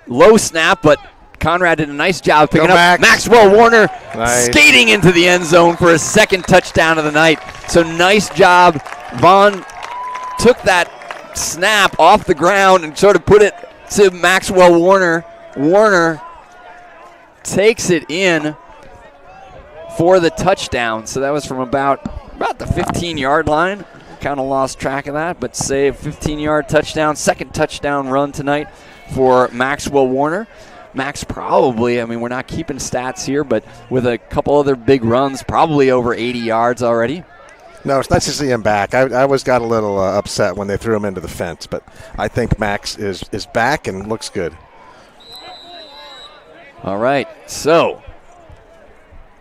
Low snap, but Conrad did a nice job picking up. Maxwell Warner skating into the end zone for his second touchdown of the night. So nice job. Von took that snap off the ground and sort of put it to Maxwell Warner. Warner takes it in for the touchdown. So that was from about the 15-yard line. Kind of lost track of that, but save 15-yard touchdown. Second touchdown run tonight for Maxwell Warner. Max probably, we're not keeping stats here, but with a couple other big runs, probably over 80 yards already. No, it's nice to see him back. I always got a little upset when they threw him into the fence, but I think Max is back and looks good. All right, so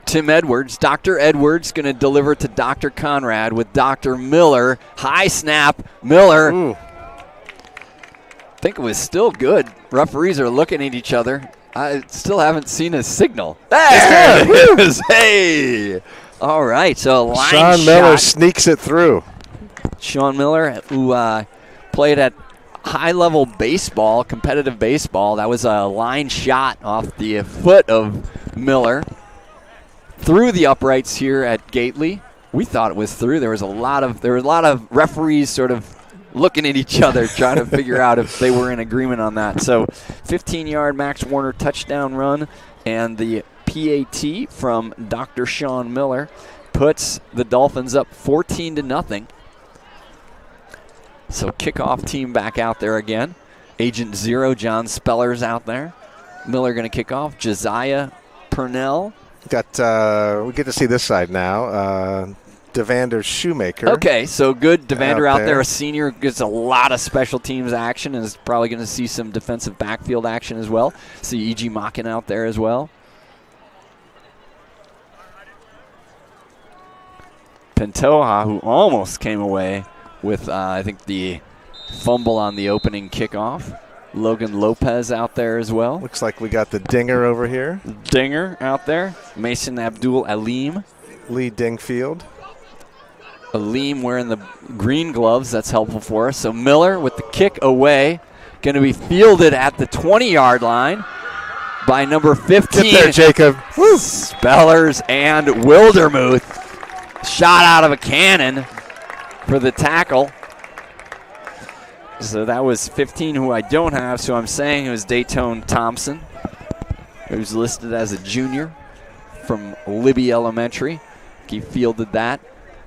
Tim Edwards, Dr. Edwards, going to deliver to Dr. Conrad with Dr. Miller. High snap, Miller. Ooh. I think it was still good. Referees are looking at each other. I still haven't seen a signal. There it is. Hey. All right, so line Sean shot. Miller sneaks it through. Sean Miller, who played at high-level baseball, competitive baseball. That was a line shot off the foot of Miller. Through the uprights here at Gately. We thought it was through. There was a lot of referees sort of looking at each other trying to figure out if they were in agreement on that. So 15-yard Max Warner touchdown run, and the PAT from Dr. Sean Miller puts the Dolphins up 14-0. So kickoff team back out there again. Agent Zero, John Speller's out there. Miller going to kick off. Josiah Purnell. We get to see this side now. Devander Shoemaker. Okay, so good. Devander out there, a senior, gets a lot of special teams action and is probably going to see some defensive backfield action as well. See E.G. Mockin out there as well. Pantoja, who almost came away with, I think, the fumble on the opening kickoff. Logan Lopez out there as well. Looks like we got the Dinger over here. Dinger out there. Mason Abdul Alim. Lee Dingfield. Alim wearing the green gloves. That's helpful for us. So Miller with the kick away. Going to be fielded at the 20-yard line by number 15. Get there, Jacob. Woo. Spellers and Wildermuth. Shot out of a cannon for the tackle. So that was 15, who I don't have, so I'm saying it was Dayton Thompson, who's listed as a junior from Libby Elementary. He fielded that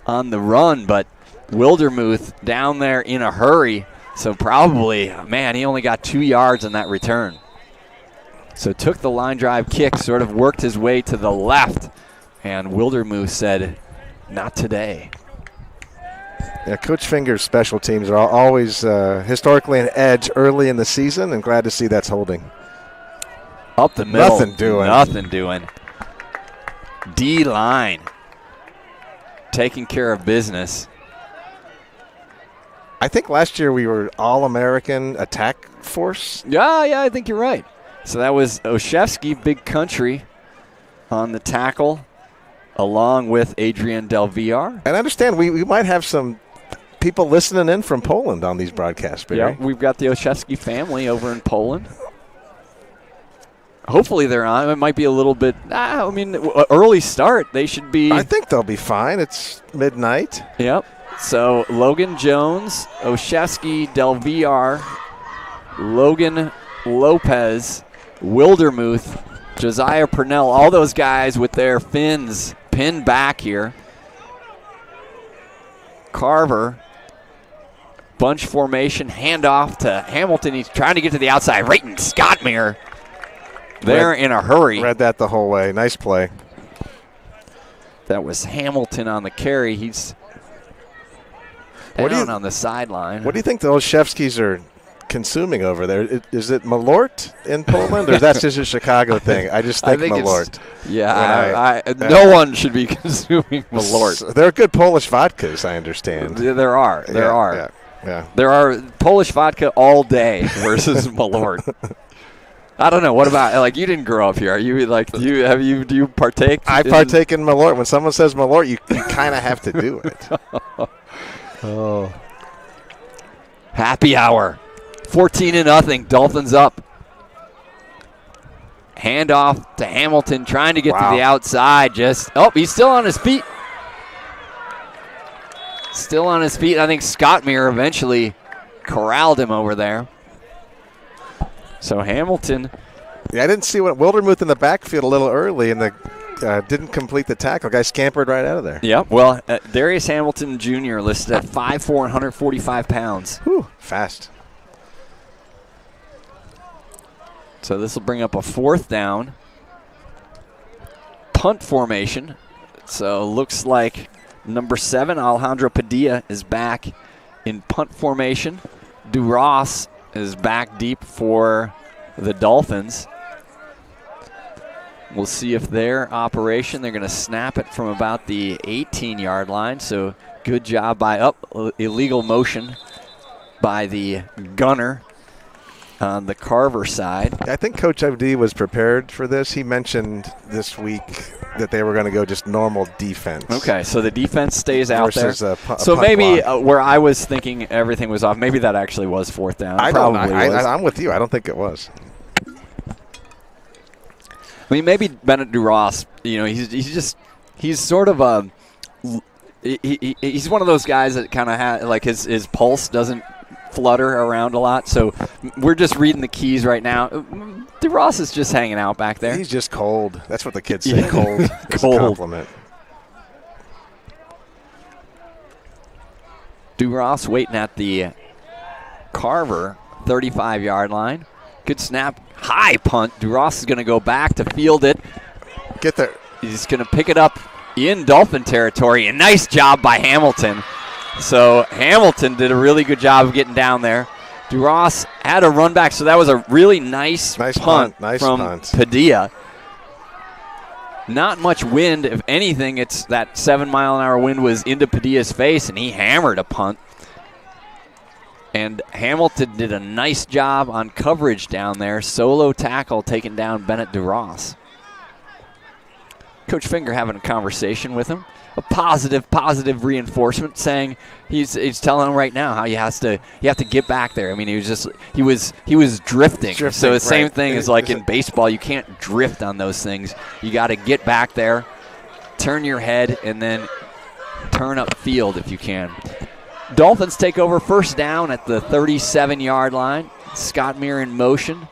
on the run, but Wildermuth down there in a hurry, so probably, man, he only got 2 yards on that return. So took the line drive kick, sort of worked his way to the left, and Wildermuth said, not today. Yeah, Coach Finger's special teams are always historically an edge early in the season, and glad to see that's holding. Up the middle. Nothing doing. D-line. Taking care of business. I think last year we were All-American attack force. Yeah, I think you're right. So that was Oshevsky, Big Country, on the tackle, along with Adrian Del Villar. And I understand we might have some people listening in from Poland on these broadcasts, Barry. Yeah, we've got the Oshevsky family over in Poland. Hopefully they're on. It might be a little bit, early start. They should be. I think they'll be fine. It's midnight. Yep. So Logan Jones, Oshevsky, Del Villar, Logan Lopez, Wildermuth, Josiah Purnell, all those guys with their fins pinned back here. Carver, bunch formation, handoff to Hamilton. He's trying to get to the outside. Right in Scottmere. They're in a hurry. Read that the whole way. Nice play. That was Hamilton on the carry. He's down on the sideline. What do you think the Olszewskis are consuming over there? Is it Malort in Poland, or is that just a Chicago thing? I just think Malort. No one should be consuming Malort. There are good Polish vodkas, I understand. There are. Yeah. There are Polish vodka all day versus Malort. I don't know. What about, you didn't grow up here. Are you do you partake? I partake in Malort. When someone says Malort, you kind of have to do it. Oh. Happy hour. 14-0. Dolphins up. Handoff to Hamilton, trying to get to the outside. He's still on his feet. Still on his feet. I think Scottmere eventually corralled him over there. So Hamilton Yeah, I didn't see what Wildermuth in the backfield a little early, and didn't complete the tackle. Guy scampered right out of there. Yep. Well, Darius Hamilton Jr. listed at 5'4", 145 pounds. Whew, fast. So this will bring up a 4th down. Punt formation. So looks like number 7, Alejandro Padilla, is back in punt formation. Duras is back deep for the Dolphins. We'll see if their operation, they're going to snap it from about the 18-yard line. So good job by illegal motion by the gunner on the Carver side. I think Coach FD was prepared for this. He mentioned this week that they were going to go just normal defense. Okay, so the defense stays out there. So maybe where I was thinking everything was off, maybe that actually was 4th down. I'm with you. I don't think it was. I mean, maybe Bennett Duras, he's sort of he's one of those guys that kind of like his pulse doesn't flutter around a lot. So we're just reading the keys right now. Duras is just hanging out back there. He's just cold. That's what the kids say. Yeah. Cold. Cold. Compliment. Duras waiting at the Carver 35-yard line. Good snap. High punt. Duras is going to go back to field it. Get there. He's going to pick it up in Dolphin territory. A nice job by Hamilton. So Hamilton did a really good job of getting down there. Duras had a run back, so that was a really nice punt from Padilla. Not much wind. If anything, it's that 7-mile-an-hour wind was into Padilla's face, and he hammered a punt. And Hamilton did a nice job on coverage down there. Solo tackle taking down Bennett Duras. Coach Finger having a conversation with him. A positive reinforcement, saying he's telling him right now how you have to get back there. I mean, he was drifting. So the same thing as like in baseball, you can't drift on those things. You got to get back there, turn your head, and then turn upfield if you can. Dolphins take over 1st down at the 37-yard line. Scott Meir in motion.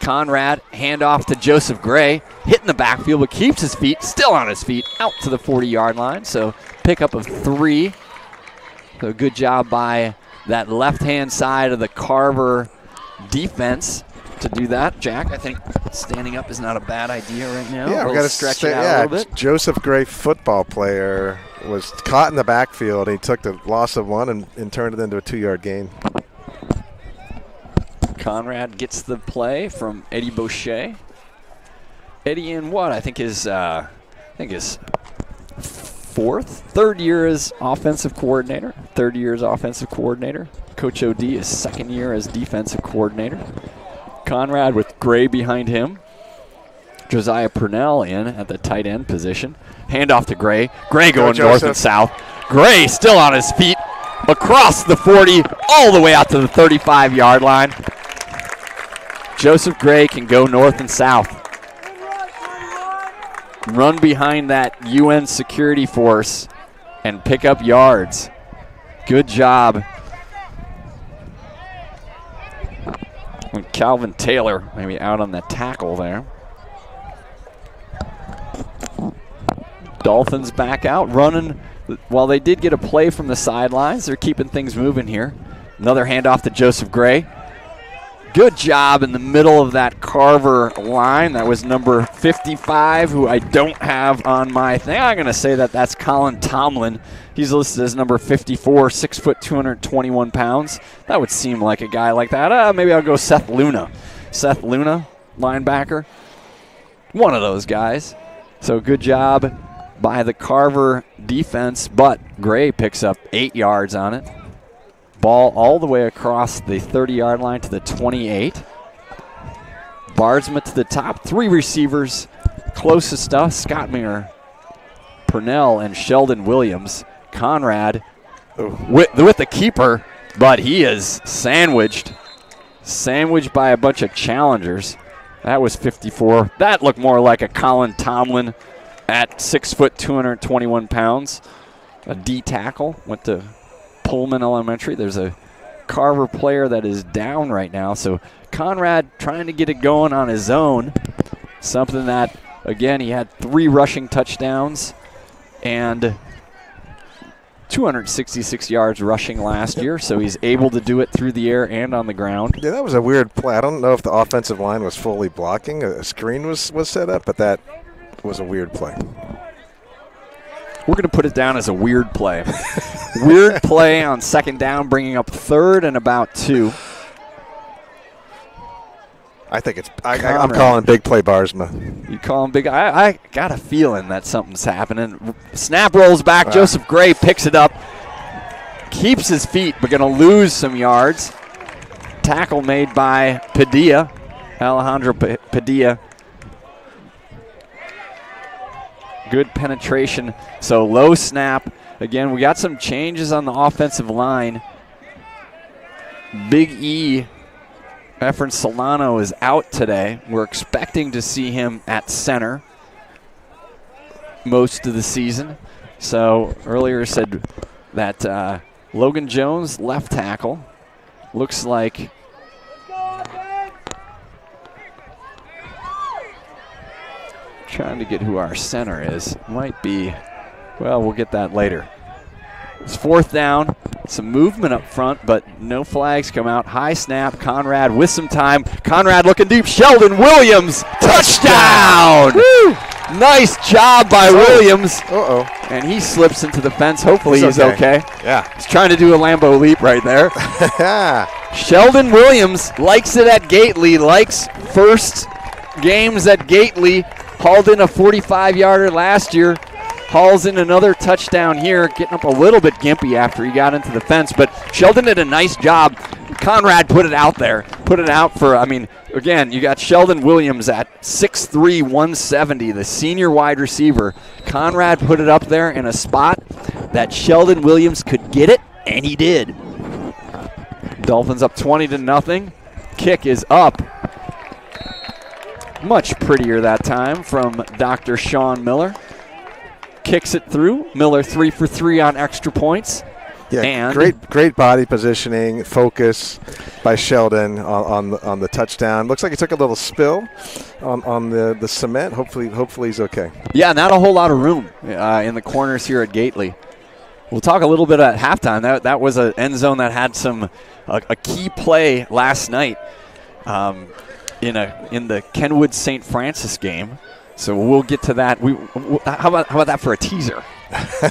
Conrad, handoff to Joseph Gray, hitting the backfield, but keeps his feet, still on his feet, out to the 40-yard line. So pickup of 3. So good job by that left-hand side of the Carver defense to do that. Jack, I think standing up is not a bad idea right now. Yeah, we've got to stretch it out a little bit. Joseph Gray, football player, was caught in the backfield. He took the loss of 1 and turned it into a 2-yard gain. Conrad gets the play from Eddie Boucher. Eddie in what? I think his third year as offensive coordinator. Coach OD is 2nd year as defensive coordinator. Conrad with Gray behind him. Josiah Purnell in at the tight end position. Handoff to Gray. Gray going north and south. Gray still on his feet across the 40 all the way out to the 35-yard line. Joseph Gray can go north and south. Run behind that UN security force and pick up yards. Good job. And Calvin Taylor maybe out on the tackle there. Dolphins back out, running. While they did get a play from the sidelines, they're keeping things moving here. Another handoff to Joseph Gray. Good job in the middle of that Carver line. That was number 55, who I don't have on my thing. I'm going to say that's Colin Tomlin. He's listed as number 54, 6 foot, 221 pounds. That would seem like a guy like that. Maybe I'll go Seth Luna. Seth Luna, linebacker. One of those guys. So good job by the Carver defense, but Gray picks up 8 yards on it. Ball all the way across the 30-yard line to the 28. Bardsma to the top. 3 receivers. Closest stuff, Scott Meir, Purnell, and Sheldon Williams. Conrad with the keeper, but he is sandwiched. Sandwiched by a bunch of challengers. That was 54. That looked more like a Colin Tomlin at 6 foot, 221 pounds. A D tackle. Went to Pullman Elementary. There's a Carver player that is down right now. So Conrad trying to get it going on his own. Something that, again, he had 3 rushing touchdowns and 266 yards rushing last year, so he's able to do it through the air and on the ground. Yeah, that was a weird play. I don't know if the offensive line was fully blocking. A screen was set up, but that was a weird play. We're going to put it down as a weird play. Weird play on second down, bringing up 3rd and about 2. I think it's I'm calling big play Barsma. You call him big? I got a feeling that something's happening. Snap rolls back. Joseph Gray picks it up. Keeps his feet, but going to lose some yards. Tackle made by Padilla. Alejandro Padilla. Good penetration. So low snap. Again, we got some changes on the offensive line. Big E, Efren Solano, is out today. We're expecting to see him at center most of the season. So earlier said that Logan Jones, left tackle, looks like trying to get who our center is. Might be, well, we'll get that later. It's 4th down. Some movement up front, but no flags come out. High snap. Conrad with some time. Conrad looking deep. Sheldon Williams. Touchdown! Woo! Nice job by Williams. Uh-oh. And he slips into the fence. Hopefully he's okay. Yeah. He's trying to do a Lambeau leap right there. Sheldon Williams likes it at Gately. Likes first games at Gately. Hauled in a 45-yarder last year. Hauls in another touchdown here, getting up a little bit gimpy after he got into the fence. But Sheldon did a nice job. Conrad put it out there. Put it out for, I mean, again, you got Sheldon Williams at 6'3", 170, the senior wide receiver. Conrad put it up there in a spot that Sheldon Williams could get it, and he did. Dolphins up 20-0. Kick is up. Much prettier that time from Dr. Sean Miller. Kicks it through. Miller 3 for 3 on extra points. Yeah, and great body positioning, focus by Sheldon on the touchdown. Looks like he took a little spill on the cement. Hopefully he's okay. Yeah, not a whole lot of room in the corners here at Gately. We'll talk a little bit at halftime. That was an end zone that had a key play last night in the Kenwood St. Francis game. So we'll get to that. How about that for a teaser?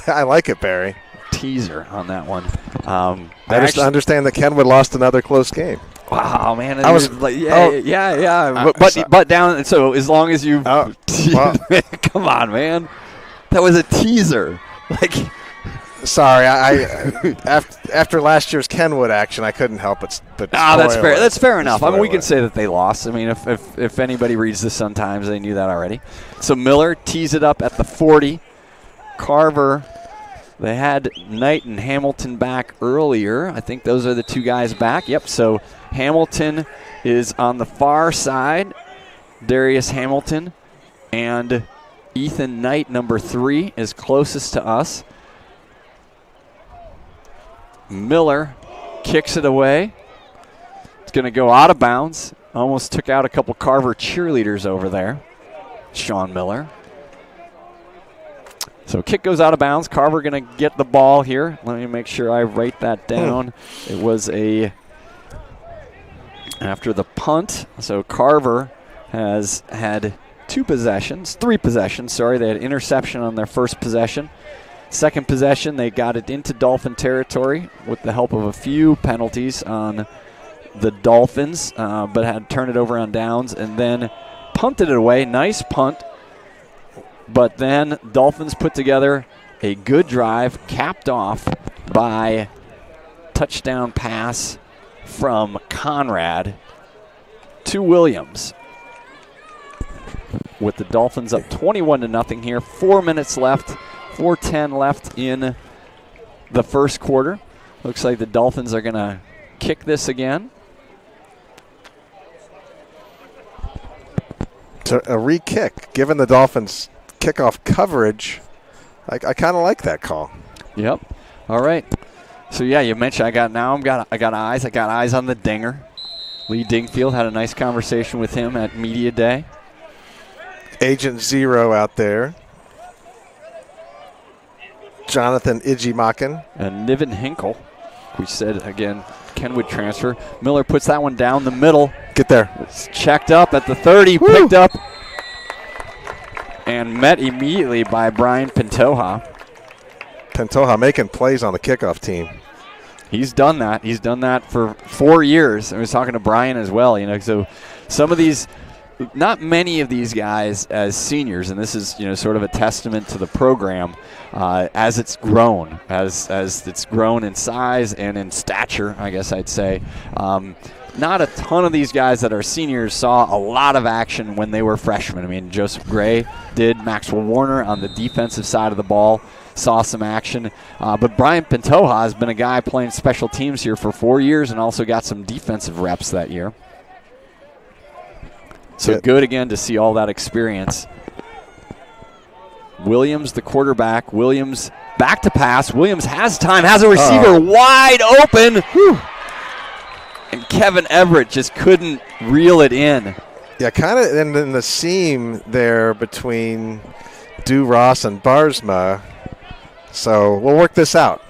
I like it, Barry. Teaser on that one. I just understand that Kenwood lost another close game. Wow, man! I was like, yeah. But down. So as long as you, come on, man, that was a teaser. Like, sorry, I after last year's Kenwood action, I couldn't help but that's fair. That's fair enough. I mean, we can say that they lost. I mean, if anybody reads the Sun Times, they knew that already. So Miller tees it up at the 40. Carver. They had Knight and Hamilton back earlier. I think those are the two guys back. Yep, so Hamilton is on the far side. Darius Hamilton and Ethan Knight, number 3, is closest to us. Miller kicks it away. It's going to go out of bounds. Almost took out a couple Carver cheerleaders over there. Sean Miller. So kick goes out of bounds. Carver going to get the ball here. Let me make sure I write that down. It was after the punt. So Carver has had 3 possessions. They had interception on their first possession. Second possession, they got it into Dolphin territory with the help of a few penalties on the Dolphins, but had turned it over on downs and then punted it away. Nice punt. But then Dolphins put together a good drive, capped off by touchdown pass from Conrad to Williams. With the Dolphins up 21-0 here, 4 minutes left, 4:10 left in the first quarter. Looks like the Dolphins are going to kick this again. To a re-kick, given the Dolphins' kickoff coverage, I kind of like that call. Yep. All right. So yeah, you mentioned I got eyes. I got eyes on the dinger. Lee Dingfield had a nice conversation with him at Media Day. Agent Zero out there. Jonathan Ijimakin. And Niven Hinkle. We said, again, Kenwood transfer. Miller puts that one down the middle. Get there. It's checked up at the 30, Woo! Picked up, and met immediately by Brian Pantoja. Pantoja making plays on the kickoff team. He's done that. He's done that for 4 years. I was talking to Brian as well. So some of these, not many of these guys as seniors, and this is sort of a testament to the program as it's grown, as it's grown in size and in stature, I guess I'd say. Not a ton of these guys that are seniors saw a lot of action when they were freshmen. I mean, Joseph Gray did. Maxwell Warner on the defensive side of the ball saw some action. But Brian Pantoja has been a guy playing special teams here for 4 years and also got some defensive reps that year. So good again to see all that experience. Williams, the quarterback. Williams back to pass. Williams has time, has a receiver wide open. Whew. And Kevin Everett just couldn't reel it in. Yeah, kind of in the seam there between Ross and Barsma. So we'll work this out.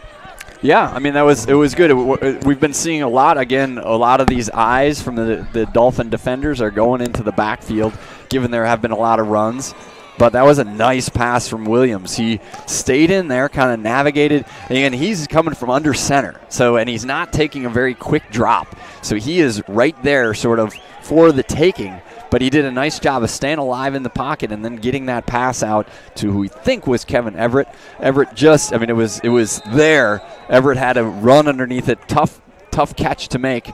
Yeah, I mean, it was good. We've been seeing a lot of these eyes from the Dolphin defenders are going into the backfield, given there have been a lot of runs. But that was a nice pass from Williams. He stayed in there, kind of navigated, and he's coming from under center. And he's not taking a very quick drop. So he is right there sort of for the taking. But he did a nice job of staying alive in the pocket and then getting that pass out to who we think was Kevin Everett. Everett it was there. Everett had to run underneath it. Tough catch to make.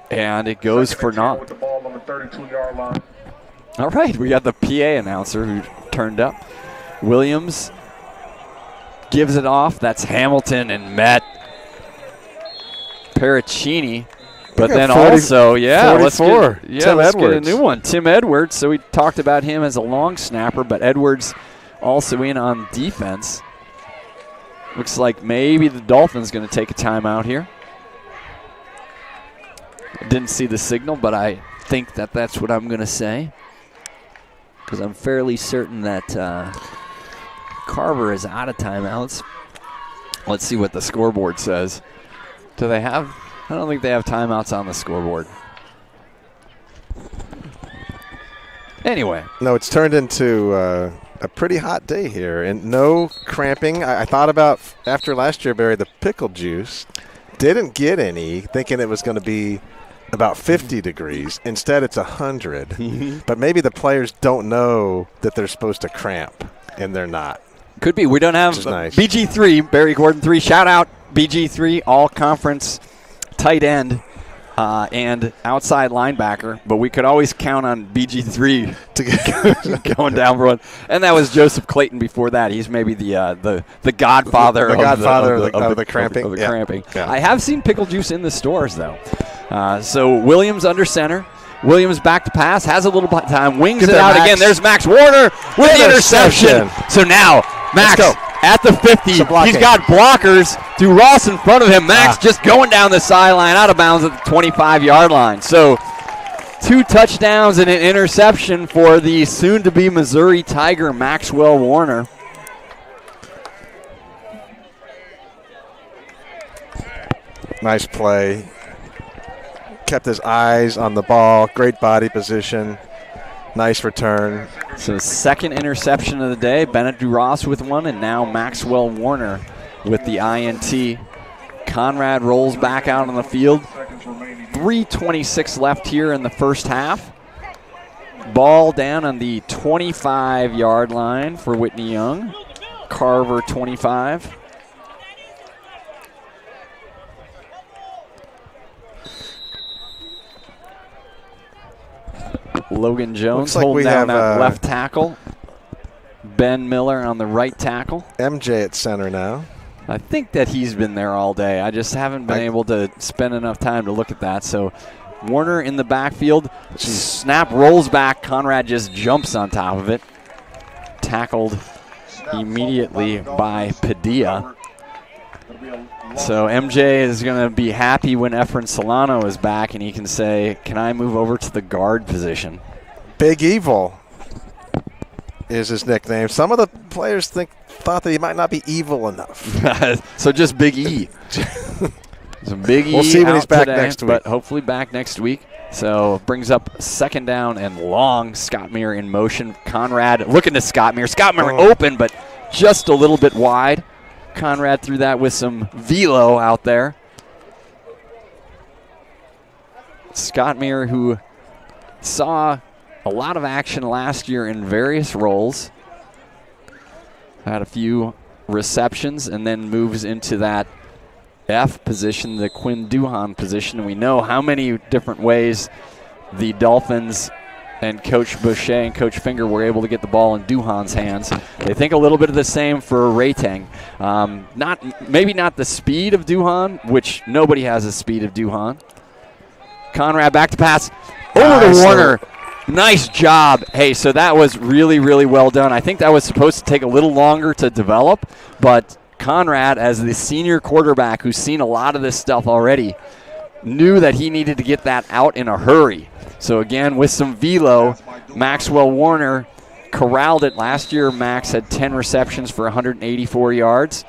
And it goes for naught. With the ball on the 32-yard line. All right, we got the PA announcer who turned up. Williams gives it off. That's Hamilton and Met. Paracchini. But then 44. let's Tim Edwards. get a new one. Tim Edwards. So we talked about him as a long snapper, but Edwards also in on defense. Looks like maybe the Dolphins going to take a timeout here. Didn't see the signal, but I think that's what I'm going to say, because I'm fairly certain that Carver is out of timeouts. Let's see what the scoreboard says. Do they have? I don't think they have timeouts on the scoreboard. Anyway. No, it's turned into a pretty hot day here, and no cramping. I thought about after last year, Barry, the pickle juice. Didn't get any, thinking it was going to be about 50 degrees. Instead, it's 100. But maybe the players don't know that they're supposed to cramp, and they're not. Could be. We don't have nice. BG3, Barry Gordon 3. Shout out BG3, all-conference tight end and outside linebacker. But we could always count on BG3 to get going down for one. And that was Joseph Clayton before that. He's maybe the godfather of the cramping. Of the cramping. Yeah. I have seen pickle juice in the stores, though. So Williams under center. Williams back to pass, has a little time, wings it out again. There's Max Warner with the interception. So now Max at the 50. He's got blockers to Ross in front of him. Max just going down the sideline, out of bounds at the 25-yard line. So 2 touchdowns and an interception for the soon-to-be Missouri Tiger, Maxwell Warner. Nice play. Kept his eyes on the ball. Great body position. Nice return. So second interception of the day. Bennett Duras with one, and now Maxwell Warner with the INT. Conrad rolls back out on the field. 3:26 left here in the first half. Ball down on the 25-yard line for Whitney Young. Carver 25. Logan Jones holding down that left tackle. Ben Miller on the right tackle. MJ at center now. I think that he's been there all day. I just haven't been able to spend enough time to look at that. So Warner in the backfield. Snap rolls back. Conrad just jumps on top of it. Tackled immediately by Padilla. So MJ is going to be happy when Efren Solano is back and he can say, can I move over to the guard position? Big Evil is his nickname. Some of the players thought that he might not be evil enough. So just Big E. So Big E. We'll see when he's back today, next week. But hopefully back next week. So brings up second down and long. Scott Meir in motion. Conrad looking to Scott Meir. Scott Meir open, but just a little bit wide. Conrad threw that with some velo out there. Scott Meir, who saw a lot of action last year in various roles, had a few receptions and then moves into that F position, the Quinn Duhan position. We know how many different ways the Dolphins and Coach Boucher and Coach Finger were able to get the ball in Duhan's hands. They think a little bit of the same for Raytang. Maybe not the speed of Duhan, which nobody has the speed of Duhan. Conrad back to pass over to Warner. Nice job. Hey, so that was really, really well done. I think that was supposed to take a little longer to develop, but Conrad, as the senior quarterback who's seen a lot of this stuff already, knew that he needed to get that out in a hurry. So again, with some velo, Maxwell Warner corralled it. Last year, Max had 10 receptions for 184 yards.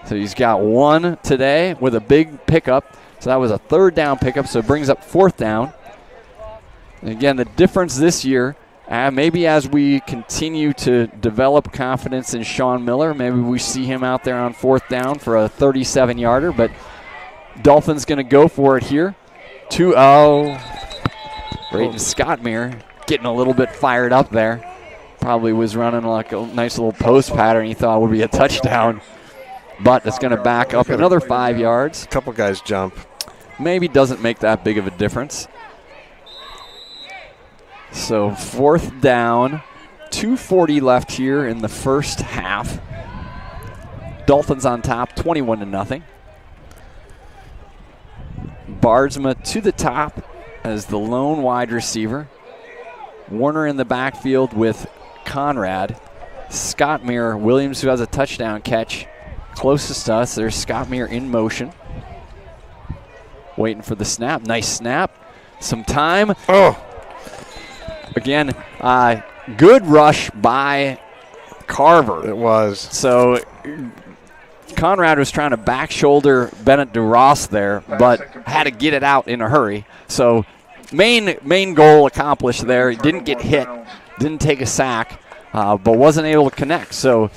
So he's got one today with a big pickup. So that was a third down pickup, so it brings up fourth down. And again, the difference this year, maybe as we continue to develop confidence in Sean Miller, maybe we see him out there on fourth down for a 37-yarder, but Dolphins going to go for it here. 2-0. Brayton Scott Meir getting a little bit fired up there. Probably was running like a nice little post pattern he thought would be a touchdown. But it's going to back up another 5 yards. A couple guys jump. Maybe doesn't make that big of a difference. So fourth down, 2:40 left here in the first half. Dolphins on top, 21-0. Bardsma to the top as the lone wide receiver. Warner in the backfield with Conrad. Scott Meir, Williams, who has a touchdown catch closest to us. There's Scott Meir in motion. Waiting for the snap. Nice snap. Some time. Again, good rush by Carver. It was. So Conrad was trying to back shoulder Bennett DeRoss there, but had to get it out in a hurry. So main goal accomplished there. He didn't get hit, didn't take a sack, but wasn't able to connect. So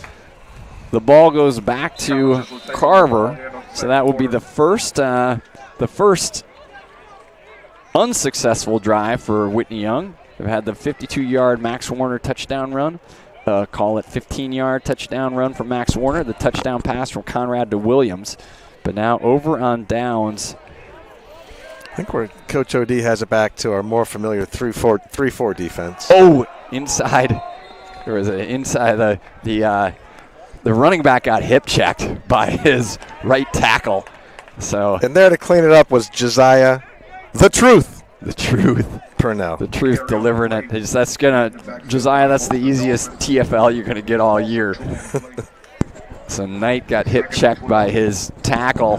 the ball goes back to Carver. So that will be the first unsuccessful drive for Whitney Young. They've had the 52-yard Max Warner touchdown run. Call it 15-yard touchdown run from Max Warner. The touchdown pass from Conrad to Williams. But now over on downs. I think where Coach OD has it back to our more familiar 3-4 defense. Oh, inside. There was inside the running back got hip checked by his right tackle. So and there to clean it up was Josiah, the truth. The truth. Purnell. The truth delivering it. Josiah, that's the easiest TFL you're going to get all year. So Knight got hip checked by his tackle.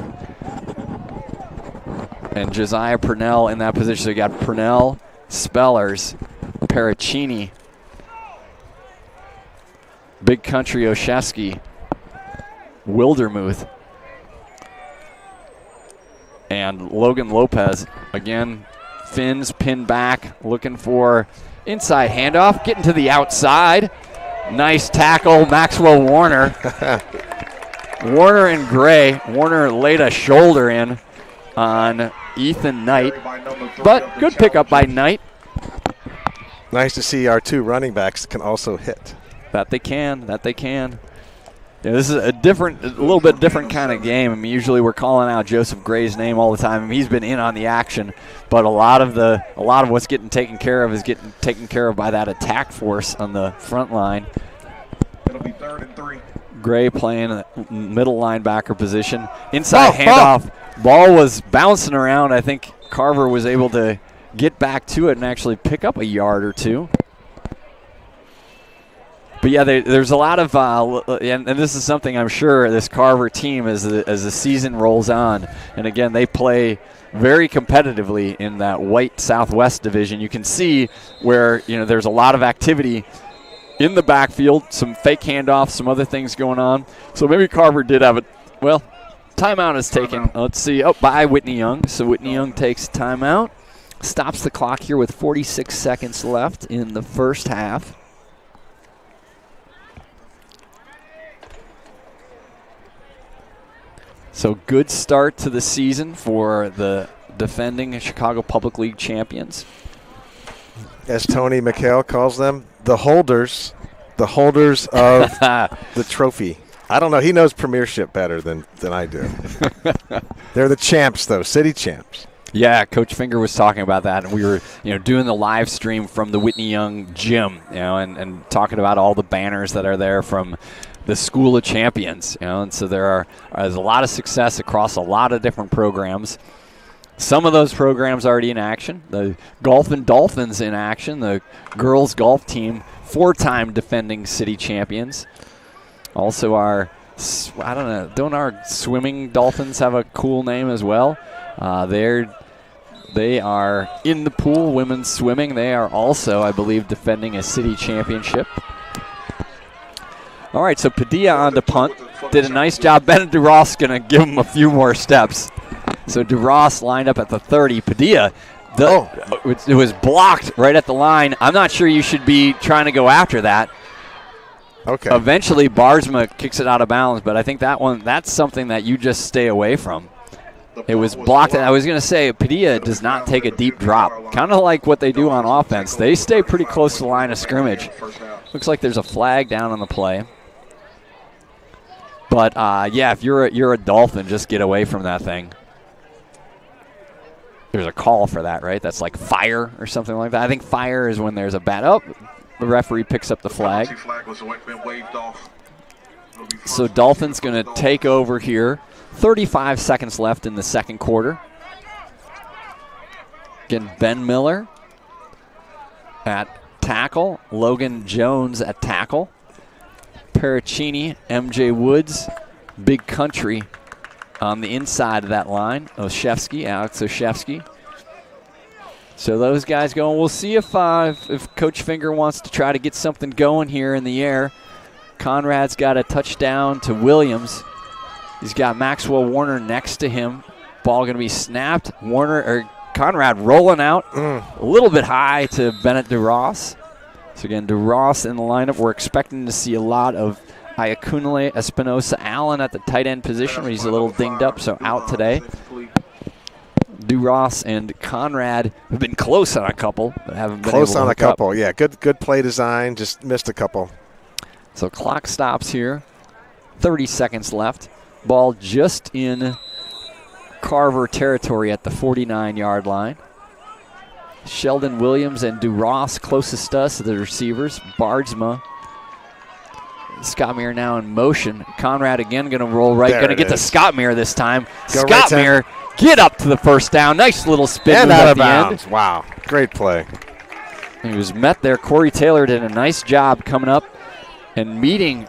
And Josiah Purnell in that position. So you got Purnell, Spellers, Paracchini, Big Country Oshesky, Wildermuth, and Logan Lopez. Again, Fins pinned back, looking for inside handoff, getting to the outside. Nice tackle, Maxwell Warner. Warner and Gray. Warner laid a shoulder in on Ethan Knight, but good pickup by Knight. Nice to see our two running backs can also hit. That they can. Yeah, this is a little bit different kind of game. I mean, usually we're calling out Joseph Gray's name all the time. I mean, he's been in on the action, but a lot of what's getting taken care of is getting taken care of by that attack force on the front line. It'll be 3rd and 3. Gray playing middle linebacker position. Inside handoff. Ball was bouncing around. I think Carver was able to get back to it and actually pick up a yard or two. But yeah, there's a lot of, and this is something I'm sure this Carver team, as the season rolls on, and again, they play very competitively in that white Southwest division. You can see where, there's a lot of activity in the backfield, some fake handoffs, some other things going on. So maybe Carver did have it. Well, timeout is taken, let's see, by Whitney Young. So Whitney Young takes timeout, stops the clock here with 46 seconds left in the first half. So good start to the season for the defending Chicago Public League champions. As Tony McHale calls them, the holders of the trophy. I don't know. He knows premiership better than I do. They're the champs, though, city champs. Yeah, Coach Finger was talking about that, and we were, doing the live stream from the Whitney Young gym, and talking about all the banners that are there from the School of Champions, and so there's a lot of success across a lot of different programs. Some of those programs already in action. The Golfin' Dolphins in action, the girls golf team, 4-time defending city champions. Also don't our swimming Dolphins have a cool name as well? They are in the pool, women's swimming. They are also, I believe, defending a city championship. All right, so Padilla on to punt. Did a nice job. Bennett DeRoss going to give him a few more steps. So DeRoss lined up at the 30. Padilla, it was blocked right at the line. I'm not sure you should be trying to go after that. Okay. Eventually, Barsma kicks it out of bounds, but I think that's something that you just stay away from. It was blocked. I was going to say, Padilla does not take a deep drop. Kind of like what they do on offense. They stay pretty close to the line of scrimmage. Looks like there's a flag down on the play. But, yeah, if you're a Dolphin, just get away from that thing. There's a call for that, right? That's like fire or something like that. I think fire is when there's a bat. Oh, the referee picks up the flag. So Dolphins going to take over here. 35 seconds left in the second quarter. Again, Ben Miller at tackle. Logan Jones at tackle. Paracchini, MJ Woods, Big Country on the inside of that line. Alex Oshevsky. So those guys going. We'll see if Coach Finger wants to try to get something going here in the air. Conrad's got a touchdown to Williams. He's got Maxwell Warner next to him. Ball going to be snapped. Conrad rolling out a little bit high to Bennett DeRoss. So again, DeRoss in the lineup. We're expecting to see a lot of Iakunle Espinosa Allen at the tight end position, but he's a little dinged up, so out today. DeRoss and Conrad have been close on a couple, but haven't been able to hook up. Yeah, good play design, just missed a couple. So clock stops here. 30 seconds left. Ball just in Carver territory at the 49-yard line. Sheldon Williams and DeRoss closest to us, the receivers. Bardsma. Scottmere now in motion. Conrad again going to roll right. Going to get to Scottmere this time. Scottmere, get up to the first down. Nice little spin and out of at the bounds. end. Wow, great play. He was met there. Corey Taylor did a nice job coming up and meeting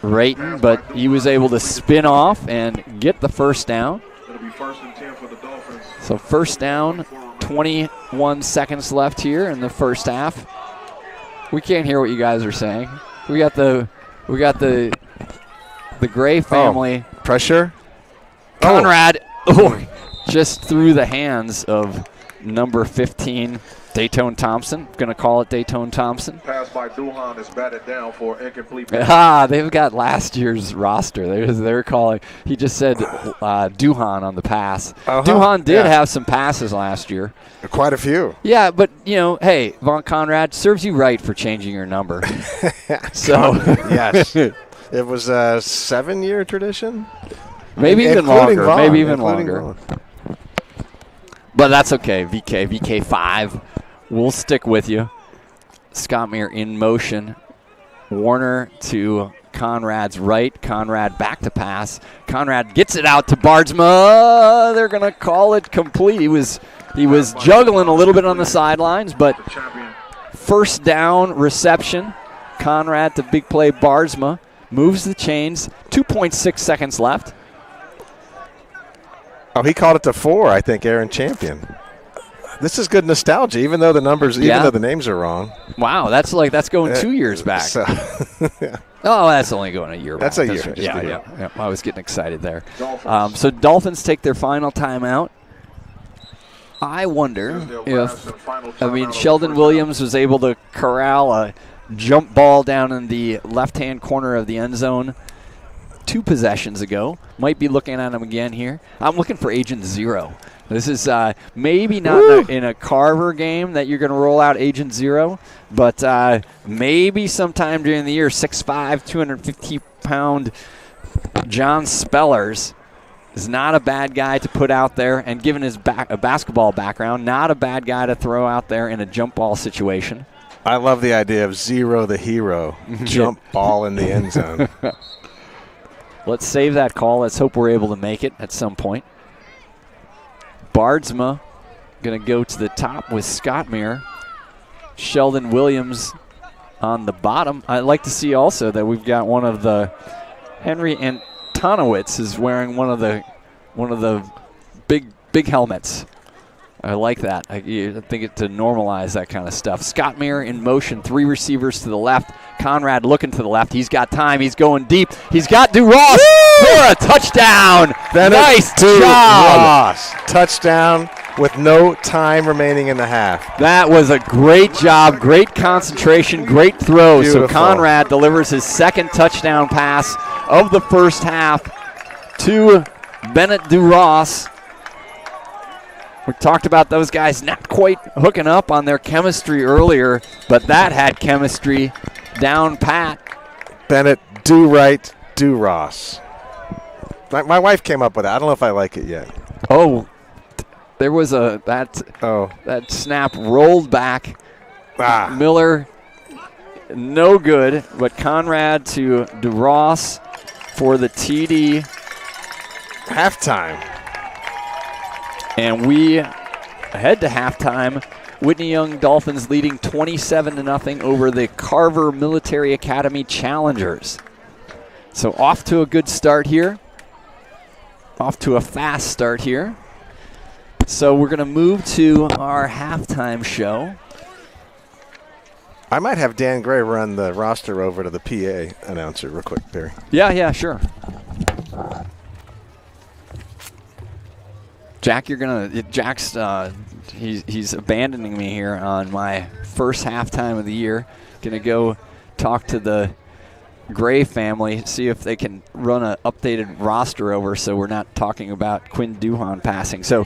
Rayton, but he was able to spin off and get the first down. It'll be 1st and 10 for the Dolphins. So first down, 21 seconds left here in the first half. We can't hear what you guys are saying. We got the Gray family. Pressure. Conrad just through the hands of number 15, Dayton Thompson. Going to call it Dayton Thompson. Pass by Duhan is batted down for incomplete. They've got last year's roster. They're calling. He just said Duhan on the pass. Duhan did have some passes last year. Quite a few. Yeah, but, hey, Von Conrad, serves you right for changing your number. So yes. It was a 7-year tradition? Maybe even longer. But that's okay. VK 5. We'll stick with you. Scottmere in motion. Warner to Conrad's right. Conrad back to pass. Conrad gets it out to Bardsma. They're going to call it complete. He was juggling a little bit on the sidelines, but first down reception. Conrad to big play Barsma. Moves the chains. 2.6 seconds left. Oh, he called it to 4, I think, Aaron Champion. This is good nostalgia, even though the numbers, even though the names are wrong. Wow, that's going 2 years back. So, Oh, that's only going a year back. That's a year. Right. Yeah. I was getting excited there. So Dolphins take their final timeout. I wonder if, Sheldon Williams was able to corral a jump ball down in the left-hand corner of the end zone 2 possessions ago. Might be looking at him again here. I'm looking for Agent Zero. This is maybe not in a Carver game that you're going to roll out Agent Zero, but maybe sometime during the year, 6'5", 250-pound John Spellers is not a bad guy to put out there, and given his a basketball background, not a bad guy to throw out there in a jump ball situation. I love the idea of Zero the hero, jump ball in the end zone. Let's save that call. Let's hope we're able to make it at some point. Bardsma going to go to the top with Scottmere. Sheldon Williams on the bottom. I'd like to see also that we've got one of the Henry Antonowitz is wearing one of the big helmets. I like that. I think it to normalize that kind of stuff. Scottmere in motion, 3 receivers to the left. Conrad looking to the left. He's got time. He's going deep. He's got DuRoss for a touchdown. Nice job. Touchdown with no time remaining in the half. That was a great job, great concentration, great throw. Beautiful. So Conrad delivers his second touchdown pass of the first half to Bennett DuRoss. We talked about those guys not quite hooking up on their chemistry earlier, but that had chemistry down pat. Bennett, do right, do Ross. My wife came up with that. I don't know if I like it yet. Oh, there was that snap rolled back. Miller, no good, but Conrad to DuRoss for the TD. Halftime. And we head to halftime. Whitney Young Dolphins leading 27-0 over the Carver Military Academy Challengers. So off to a good start here. Off to a fast start here. So we're going to move to our halftime show. I might have Dan Gray run the roster over to the PA announcer real quick, Barry. Yeah, sure. Jack, Jack's he's abandoning me here on my first halftime of the year. Gonna go talk to the Gray family, see if they can run an updated roster over so we're not talking about Quinn Duhon passing. So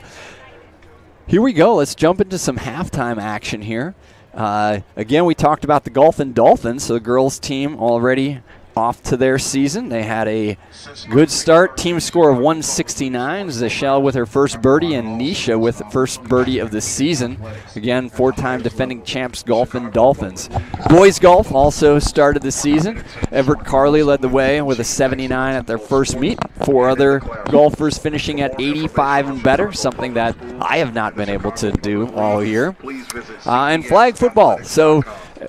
here we go. Let's jump into some halftime action here. Again, we talked about the Golfin' Dolphins, so the girls team already off to their season. They had a good start. Team score of 169. Zachelle with her first birdie and Nisha with the first birdie of the season. Again, 4-time defending champs Golfin' Dolphins. Boys golf also started the season. Everett Carley led the way with a 79 at their first meet. 4 other golfers finishing at 85 and better, something that I have not been able to do all year. And flag football. So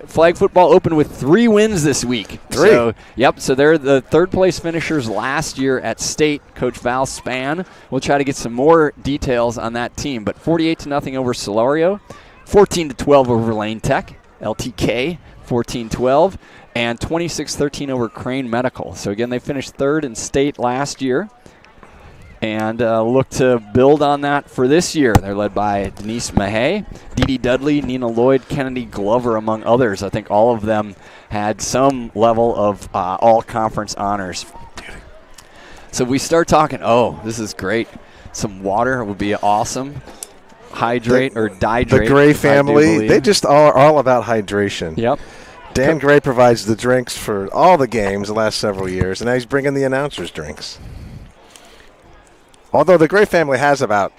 flag football opened with 3 wins this week. 3? So they're the third-place finishers last year at state. Coach Val Spann will try to get some more details on that team. But 48-0 over Solorio, 14-12 over Lane Tech, LTK 14-12, and 26-13 over Crane Medical. So, again, they finished third in state last year and look to build on that for this year. They're led by Denise Mahay, Dee Dee Dudley, Nina Lloyd, Kennedy Glover, among others. I think all of them had some level of all-conference honors. So we start talking, this is great. Some water would be awesome. Hydrate or dihydrate. The Gray family, they just are all about hydration. Yep. Dan Gray provides the drinks for all the games the last several years, and now he's bringing the announcers drinks. Although the Gray family has about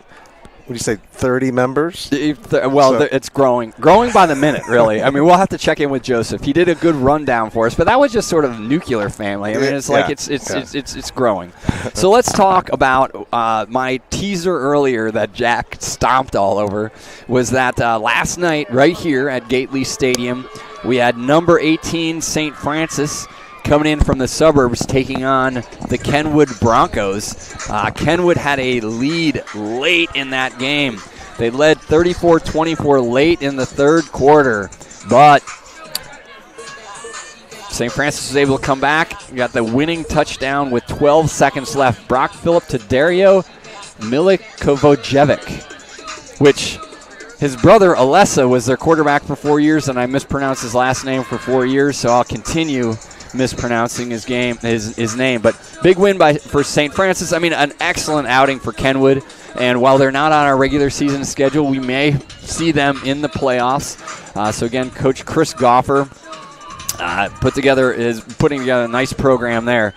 would you say 30 members? It's growing by the minute, really. I mean, we'll have to check in with Joseph. He did a good rundown for us, but that was just sort of nuclear family. I mean, it's like it's growing. So let's talk about my teaser earlier that Jack stomped all over. Was that last night right here at Gately Stadium, we had number 18 St. Francis coming in from the suburbs, taking on the Kenwood Broncos. Kenwood had a lead late in that game. They led 34-24 late in the third quarter, but St. Francis was able to come back. Got the winning touchdown with 12 seconds left. Brock Phillip to Dario Milikovojevic, which his brother Alessa was their quarterback for 4 years, and I mispronounced his last name for 4 years, so I'll continue mispronouncing his name. But big win for St. Francis. I mean, an excellent outing for Kenwood. And while they're not on our regular season schedule, we may see them in the playoffs. So again, Coach Chris Goffer putting together a nice program there.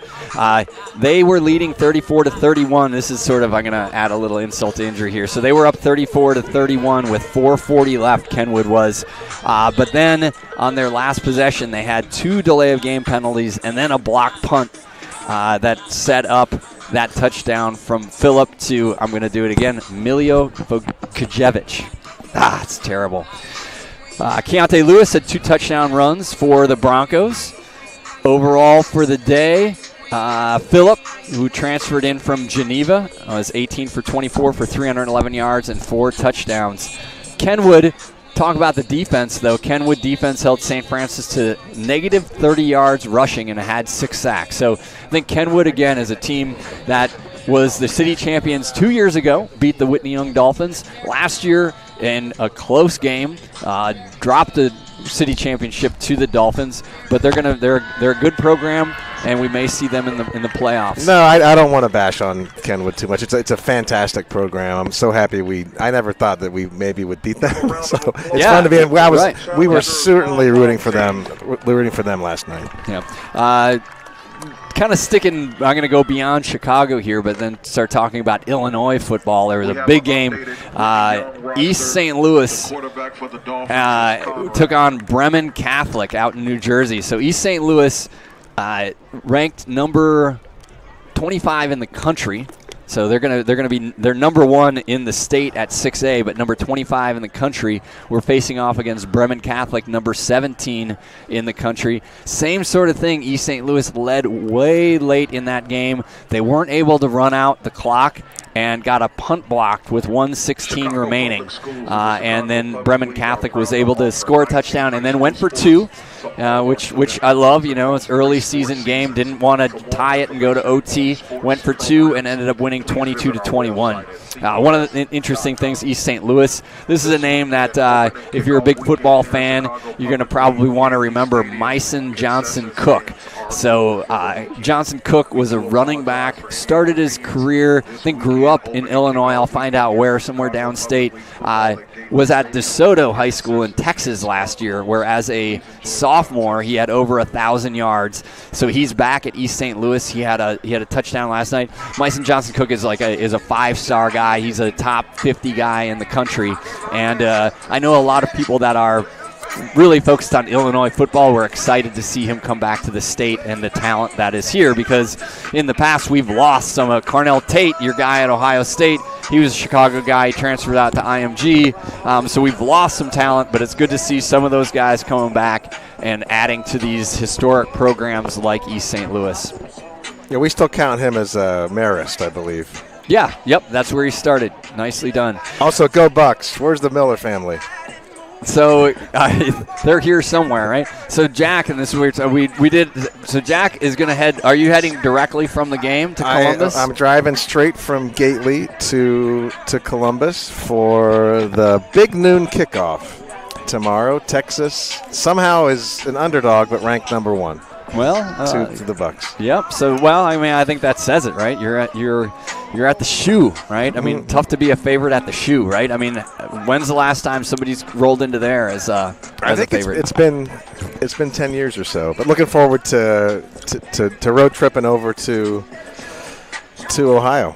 They were leading 34-31. This is sort of, I'm going to add a little insult to injury here. So they were up 34-31 with 4:40 left, Kenwood was. But then on their last possession, they had 2 delay of game penalties and then a block punt that set up that touchdown from Phillip to, I'm going to do it again, Milikovojevic. It's terrible. Keontae Lewis had 2 touchdown runs for the Broncos. Overall for the day, Phillip, who transferred in from Geneva, was 18 for 24 for 311 yards and 4 touchdowns. Kenwood, talk about the defense, though. Kenwood defense held St. Francis to negative 30 yards rushing and had 6 sacks. So I think Kenwood, again, is a team that was the city champions 2 years ago, beat the Whitney Young Dolphins. Last year, in a close game, dropped the city championship to the Dolphins, but they're a good program, and we may see them in the playoffs. No, I don't want to bash on Kenwood too much. It's a fantastic program. I'm so happy I never thought that we maybe would beat them. So it's fun to be. We were certainly rooting for them last night. Yeah. Kind of sticking, I'm going to go beyond Chicago here, but then start talking about Illinois football. There was a big game. East St. Louis took on Bremen Catholic out in New Jersey. So East St. Louis ranked number 25 in the country. So they're number 1 in the state at 6A, but number 25 in the country. We're facing off against Bremen Catholic, number 17 in the country. Same sort of thing. East St. Louis led way late in that game. They weren't able to run out the clock and got a punt blocked with 1:16 remaining. And then Bremen Catholic was able to score a touchdown and then went for 2, which I love. You know, it's early season game. Didn't want to tie it and go to OT. Went for 2 and ended up winning 22-21. One of the interesting things, East St. Louis, this is a name that if you're a big football fan, you're going to probably want to remember Myson Johnson Cook. So Johnson Cook was a running back, started his career, I think grew up in Illinois. I'll find out where, somewhere downstate. Was at DeSoto High School in Texas last year, where as a sophomore he had over 1,000 yards. So he's back at East St. Louis. He had a touchdown last night. Myson Johnson Cook is a 5-star guy. He's a top 50 guy in the country, and I know a lot of people that are really focused on Illinois football. We're excited to see him come back to the state and the talent that is here, because in the past we've lost some of Carnell Tate, your guy at Ohio State. He was a Chicago guy. He transferred out to IMG. So we've lost some talent, but it's good to see some of those guys coming back and adding to these historic programs like East St. Louis. Yeah, we still count him as a Marist, I believe. Yeah, yep, that's where he started. Nicely done. Also, go Bucks. Where's the Miller family? So they're here somewhere, right? So Jack, and this is weird. So we did. So Jack is going to head. Are you heading directly from the game to Columbus? I'm driving straight from Gately to Columbus for the big noon kickoff tomorrow. Texas somehow is an underdog, but ranked number 1. Well, to the Bucks. Yep. So, well, I mean, I think that says it, right? You're at the shoe, right? I mean, tough to be a favorite at the shoe, right? I mean, when's the last time somebody's rolled into there as a favorite? It's been 10 years or so. But looking forward to road tripping over to Ohio.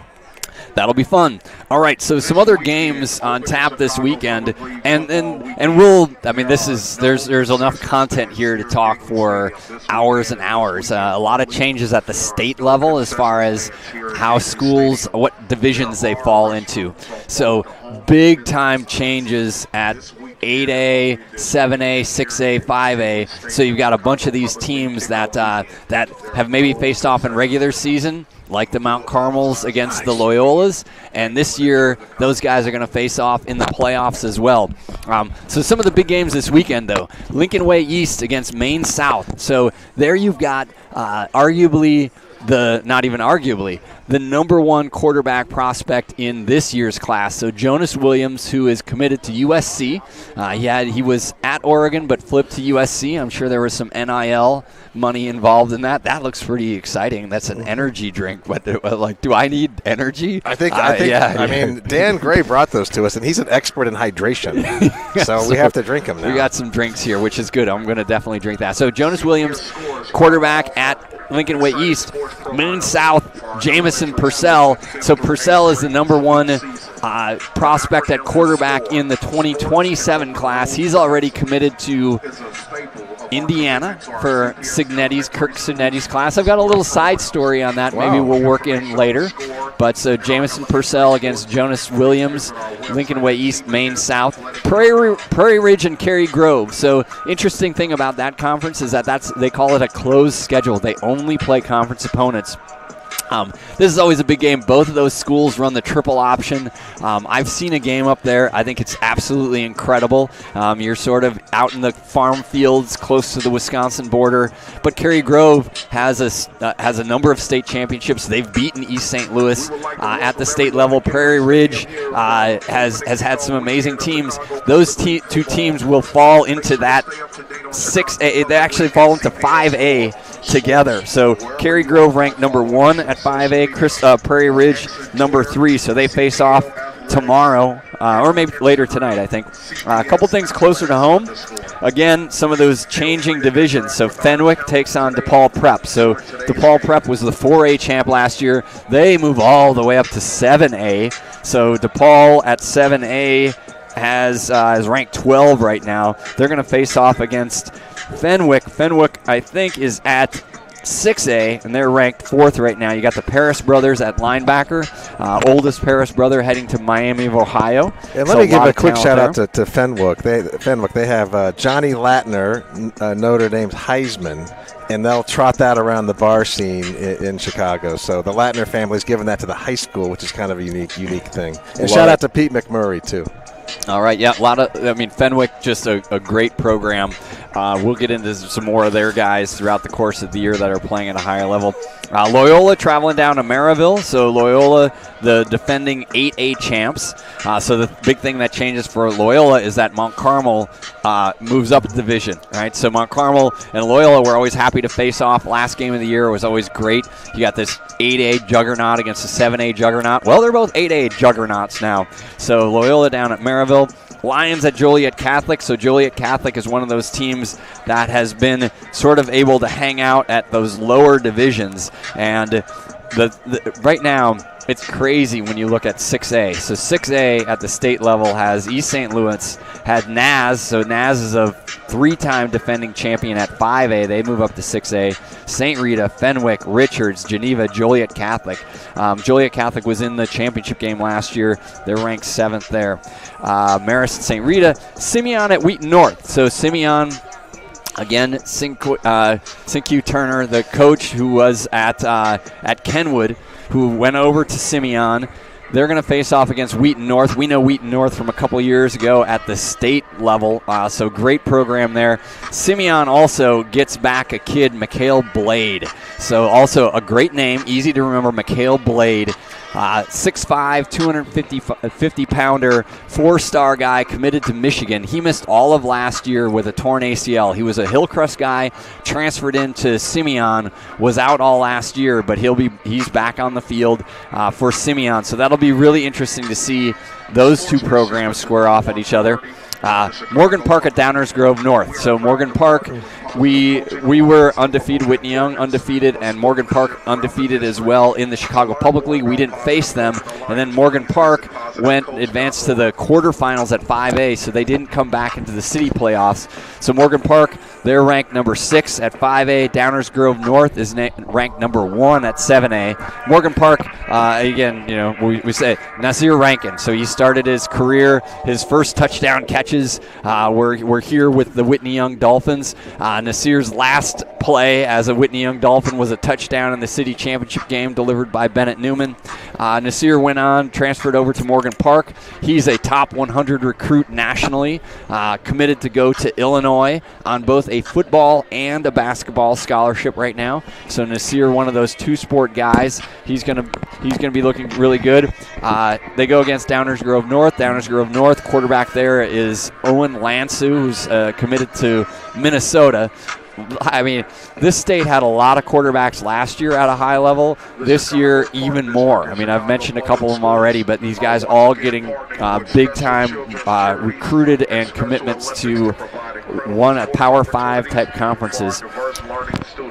That'll be fun. All right, so some other games on tap this weekend, and we'll. I mean, there's enough content here to talk for hours and hours. A lot of changes at the state level as far as how schools, what divisions they fall into. So big time changes at 8A, 7A, 6A, 5A. So you've got a bunch of these teams that have maybe faced off in regular season, like the Mount Carmels against the Loyolas, and this year those guys are going to face off in the playoffs as well. So some of the big games this weekend, though, Lincoln Way East against Maine South. So there you've got the number one quarterback prospect in this year's class. So Jonas Williams, who is committed to USC. He was at Oregon but flipped to USC. I'm sure there was some NIL money involved in that. That looks pretty exciting. That's an energy drink. But do I need energy? I mean, Dan Gray brought those to us, and he's an expert in hydration. so we have to drink them now. We got some drinks here, which is good. I'm going to definitely drink that. So Jonas Williams, quarterback at Lincoln Way East. Maine South, Jamison Purcell. So Purcell is the number one prospect at quarterback in the 2027 class. He's already committed to Indiana for Kirk Signetti's class. I've got a little side story on that. Maybe we'll work in later. But so Jamison Purcell against Jonas Williams, Lincoln Way East, Maine South, Prairie Ridge, and Cary Grove. So interesting thing about that conference is that they call it a closed schedule. They only play conference opponents. This is always a big game. Both of those schools run the triple option. I've seen a game up there. I think it's absolutely incredible. You're sort of out in the farm fields close to the Wisconsin border. But Cary Grove has a number of state championships. They've beaten East St. Louis at the state level. Prairie Ridge has had some amazing teams. Those two teams will fall into that 6A. They actually fall into 5A together. So Cary Grove ranked number 1 at 5A, Prairie Ridge number 3. So they face off tomorrow, or maybe later tonight, I think. A couple things closer to home. Again, some of those changing divisions. So Fenwick takes on DePaul Prep. So DePaul Prep was the 4A champ last year. They move all the way up to 7A. So DePaul at 7A is ranked 12 right now. They're going to face off against Fenwick. Fenwick, I think, is at 6A, and they're ranked 4th right now. You got the Paris brothers at linebacker, oldest Paris brother heading to Miami of Ohio. And let me give a quick shout out to Fenwick. They have Johnny Latner, Notre Dame's Heisman, and they'll trot that around the bar scene in Chicago. So the Latner family's given that to the high school, which is kind of a unique thing. And shout out to Pete McMurray, too. All right, yeah, Fenwick, just a great program. We'll get into some more of their guys throughout the course of the year that are playing at a higher level. Loyola traveling down to Maryville. So Loyola, the defending 8A champs. So the big thing that changes for Loyola is that Mount Carmel moves up the division. Right? So Mount Carmel and Loyola were always happy to face off. Last game of the year was always great. You got this 8A juggernaut against a 7A juggernaut. Well, they're both 8A juggernauts now. So Loyola down at Maryville. Lions at Joliet Catholic. So Joliet Catholic is one of those teams that has been sort of able to hang out at those lower divisions. And right now, it's crazy when you look at 6A. So 6A at the state level has East St. Louis, had Naz. So Naz is a 3-time defending champion at 5A. They move up to 6A. St. Rita, Fenwick, Richards, Geneva, Joliet Catholic. Joliet Catholic was in the championship game last year. They're ranked 7th there. Marist, St. Rita. Simeon at Wheaton North. So Simeon, again, Cinque Turner, the coach who was at Kenwood, who went over to Simeon. They're going to face off against Wheaton North. We know Wheaton North from a couple years ago at the state level, so great program there. Simeon also gets back a kid, Mikhail Blade. So also a great name, easy to remember, Mikhail Blade. 6'5", 250-pounder, 4-star guy committed to Michigan. He missed all of last year with a torn ACL. He was a Hillcrest guy, transferred into Simeon, was out all last year, but he's back on the field for Simeon. So that'll be really interesting to see those two programs square off at each other. Morgan Park at Downers Grove North. So Morgan Park we were undefeated, Whitney Young undefeated, and Morgan Park undefeated as well in the Chicago Public League. We didn't face them, and then Morgan Park advanced to the quarterfinals at 5A, so they didn't come back into the city playoffs. So Morgan Park, they're ranked number 6 at 5A. Downers Grove North is ranked number 1 at 7A. Morgan Park, again, we say Nasir Rankin. So he started his career, his first touchdown catches were here with the Whitney Young Dolphins. Nasir's last play as a Whitney Young Dolphin was a touchdown in the city championship game delivered by Bennett Newman. Nasir went on, transferred over to Morgan Park. He's a top 100 recruit nationally, committed to go to Illinois on both a football and a basketball scholarship right now. So Nasir, one of those two-sport guys, he's gonna be looking really good. They go against Downers Grove North. Downers Grove North, quarterback there is Owen Lansu, who's committed to Minnesota. I mean, this state had a lot of quarterbacks last year at a high level. This year, even more. I mean, I've mentioned a couple of them already, but these guys all getting big-time recruited and commitments to one at Power 5 type conferences.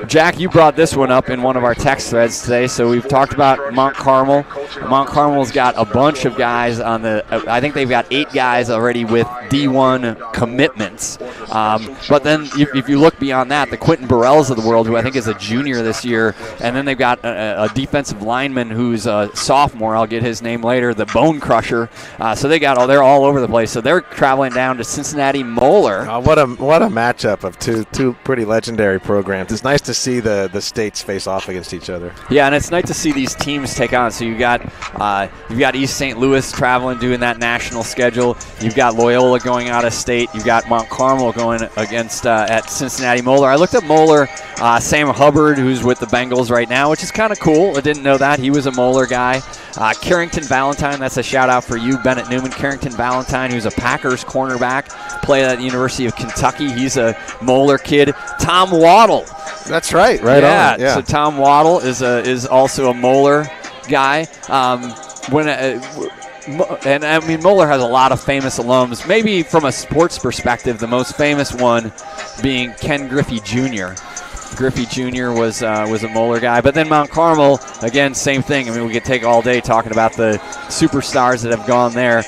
Jack, you brought this one up in one of our text threads today, so we've talked about Mount Carmel. Mount Carmel's got a bunch of guys on I think they've got 8 guys already with D1 commitments. But then if you look beyond that, the Quentin Burrells of the world, who I think is a junior this year, and then they've got a defensive lineman who's a sophomore, I'll get his name later, the Bone Crusher. So they're all over the place. So they're traveling down to Cincinnati Moeller. What a matchup of two pretty legendary programs. It's nice to see the states face off against each other. Yeah, and it's nice to see these teams take on. So you've got East St. Louis traveling, doing that national schedule. You've got Loyola going out of state. You've got Mount Carmel going against at Cincinnati Moeller. I looked at Moeller, Sam Hubbard, who's with the Bengals right now, which is kind of cool. I didn't know that. He was a Moeller guy. Carrington Valentine, that's a shout-out for you, Bennett Newman. Carrington Valentine, who's a Packers cornerback, played at the University of Kentucky. He's a Moeller kid. Tom Waddle. That's right. Right on. Yeah. So Tom Waddle is also a Moeller guy. And I mean, Moeller has a lot of famous alums. Maybe from a sports perspective, the most famous one being Ken Griffey Jr. Griffey Jr. was a Moeller guy. But then Mount Carmel, again, same thing. I mean, we could take all day talking about the superstars that have gone there.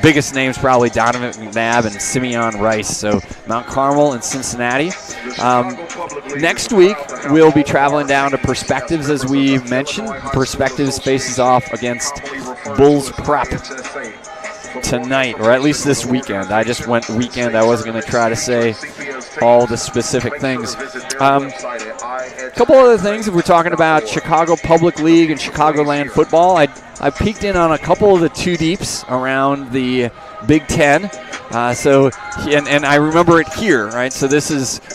Biggest names probably Donovan McNabb and Simeon Rice. So Mount Carmel and Cincinnati. Next week, we'll be traveling down to Perspectives, as we mentioned. Perspectives faces off against Bulls Prep tonight, or at least this weekend. I just went weekend. I wasn't going to try to say all the specific things. A couple other things, if we're talking about Chicago Public League and Chicagoland football, I peeked in on a couple of the two deeps around the Big Ten. And I remember it here, right? So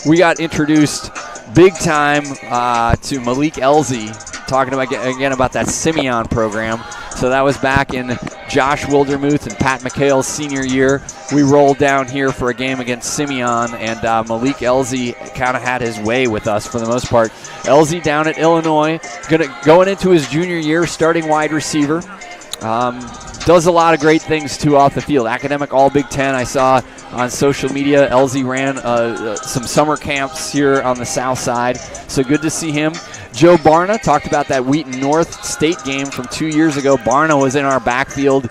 we got introduced big time to Malik Elzy, talking about that Simeon program. So that was back in Josh Wildermuth and Pat McHale's senior year. We rolled down here for a game against Simeon, and Malik Elzy kind of had his way with us for the most part. Elzy down at Illinois, going into his junior year, starting wide receiver. Does a lot of great things, too, off the field. Academic All-Big Ten, I saw on social media. Elzy ran some summer camps here on the south side, so good to see him. Joe Barna, talked about that Wheaton North State game from 2 years ago. Barna was in our backfield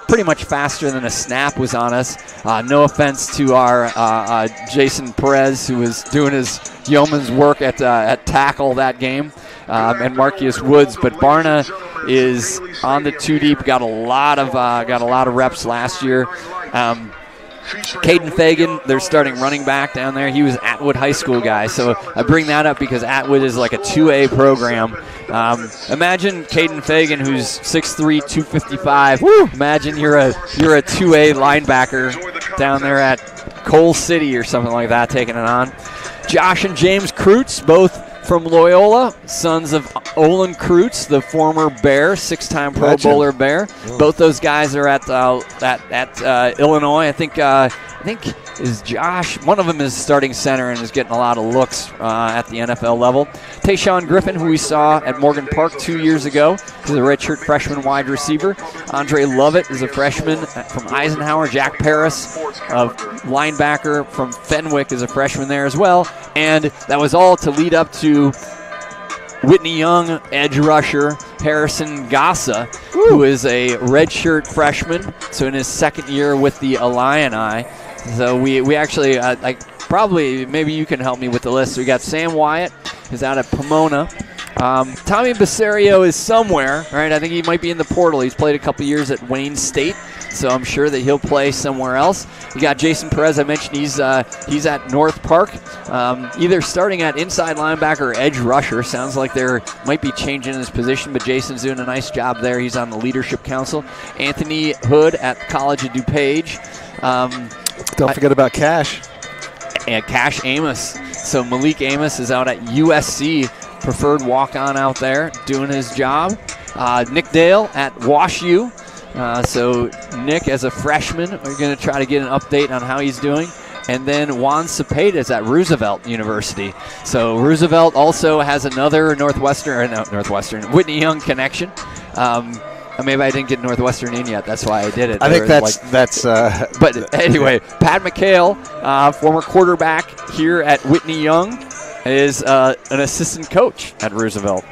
pretty much faster than a snap was on us. No offense to our Jason Perez, who was doing his yeoman's work at tackle that game, and Marcus Woods, but Barna is on the two deep. Got a lot of reps last year. Caden Fagan, their starting running back down there, he was Atwood High School guy. So I bring that up because Atwood is like a 2A program. Imagine Caden Fagan, who's 6'3", 255. Woo! Imagine you're a 2A linebacker down there at Coal City or something like that, taking it on. Josh and James Kreutz, both from Loyola, sons of Olin Kreutz, the former Bear, six-time Pro Bowler Bear. Both those guys are at Illinois. I think is Josh. One of them is starting center and is getting a lot of looks at the NFL level. Tayshawn Griffin, who we saw at Morgan Park 2 years ago, is a redshirt freshman wide receiver. Andre Lovett is a freshman from Eisenhower. Jack Paris, a linebacker from Fenwick, is a freshman there as well. And that was all to lead up to Whitney Young, edge rusher, Harrison Gassa, who is a redshirt freshman, so in his second year with the Illini. So we actually, probably, maybe you can help me with the list. So we got Sam Wyatt, who's out at Pomona. Tommy Basario is somewhere, right? I think he might be in the portal. He's played a couple years at Wayne State, so I'm sure that he'll play somewhere else. We got Jason Perez. I mentioned he's at North Park, either starting at inside linebacker or edge rusher. Sounds like there might be changing his position, but Jason's doing a nice job there. He's on the Leadership Council. Anthony Hood at College of DuPage. Don't forget about Cash. And Cash Amos. So Malik Amos is out at USC, preferred walk-on out there, doing his job. Nick Dale at WashU. So Nick, as a freshman, we're going to try to get an update on how he's doing. And then Juan Cepeda is at Roosevelt University. So Roosevelt also has another Whitney Young connection. Maybe I didn't get Northwestern in yet. That's why I did it. I think that's. But anyway, Pat McHale, former quarterback here at Whitney Young, is an assistant coach at Roosevelt.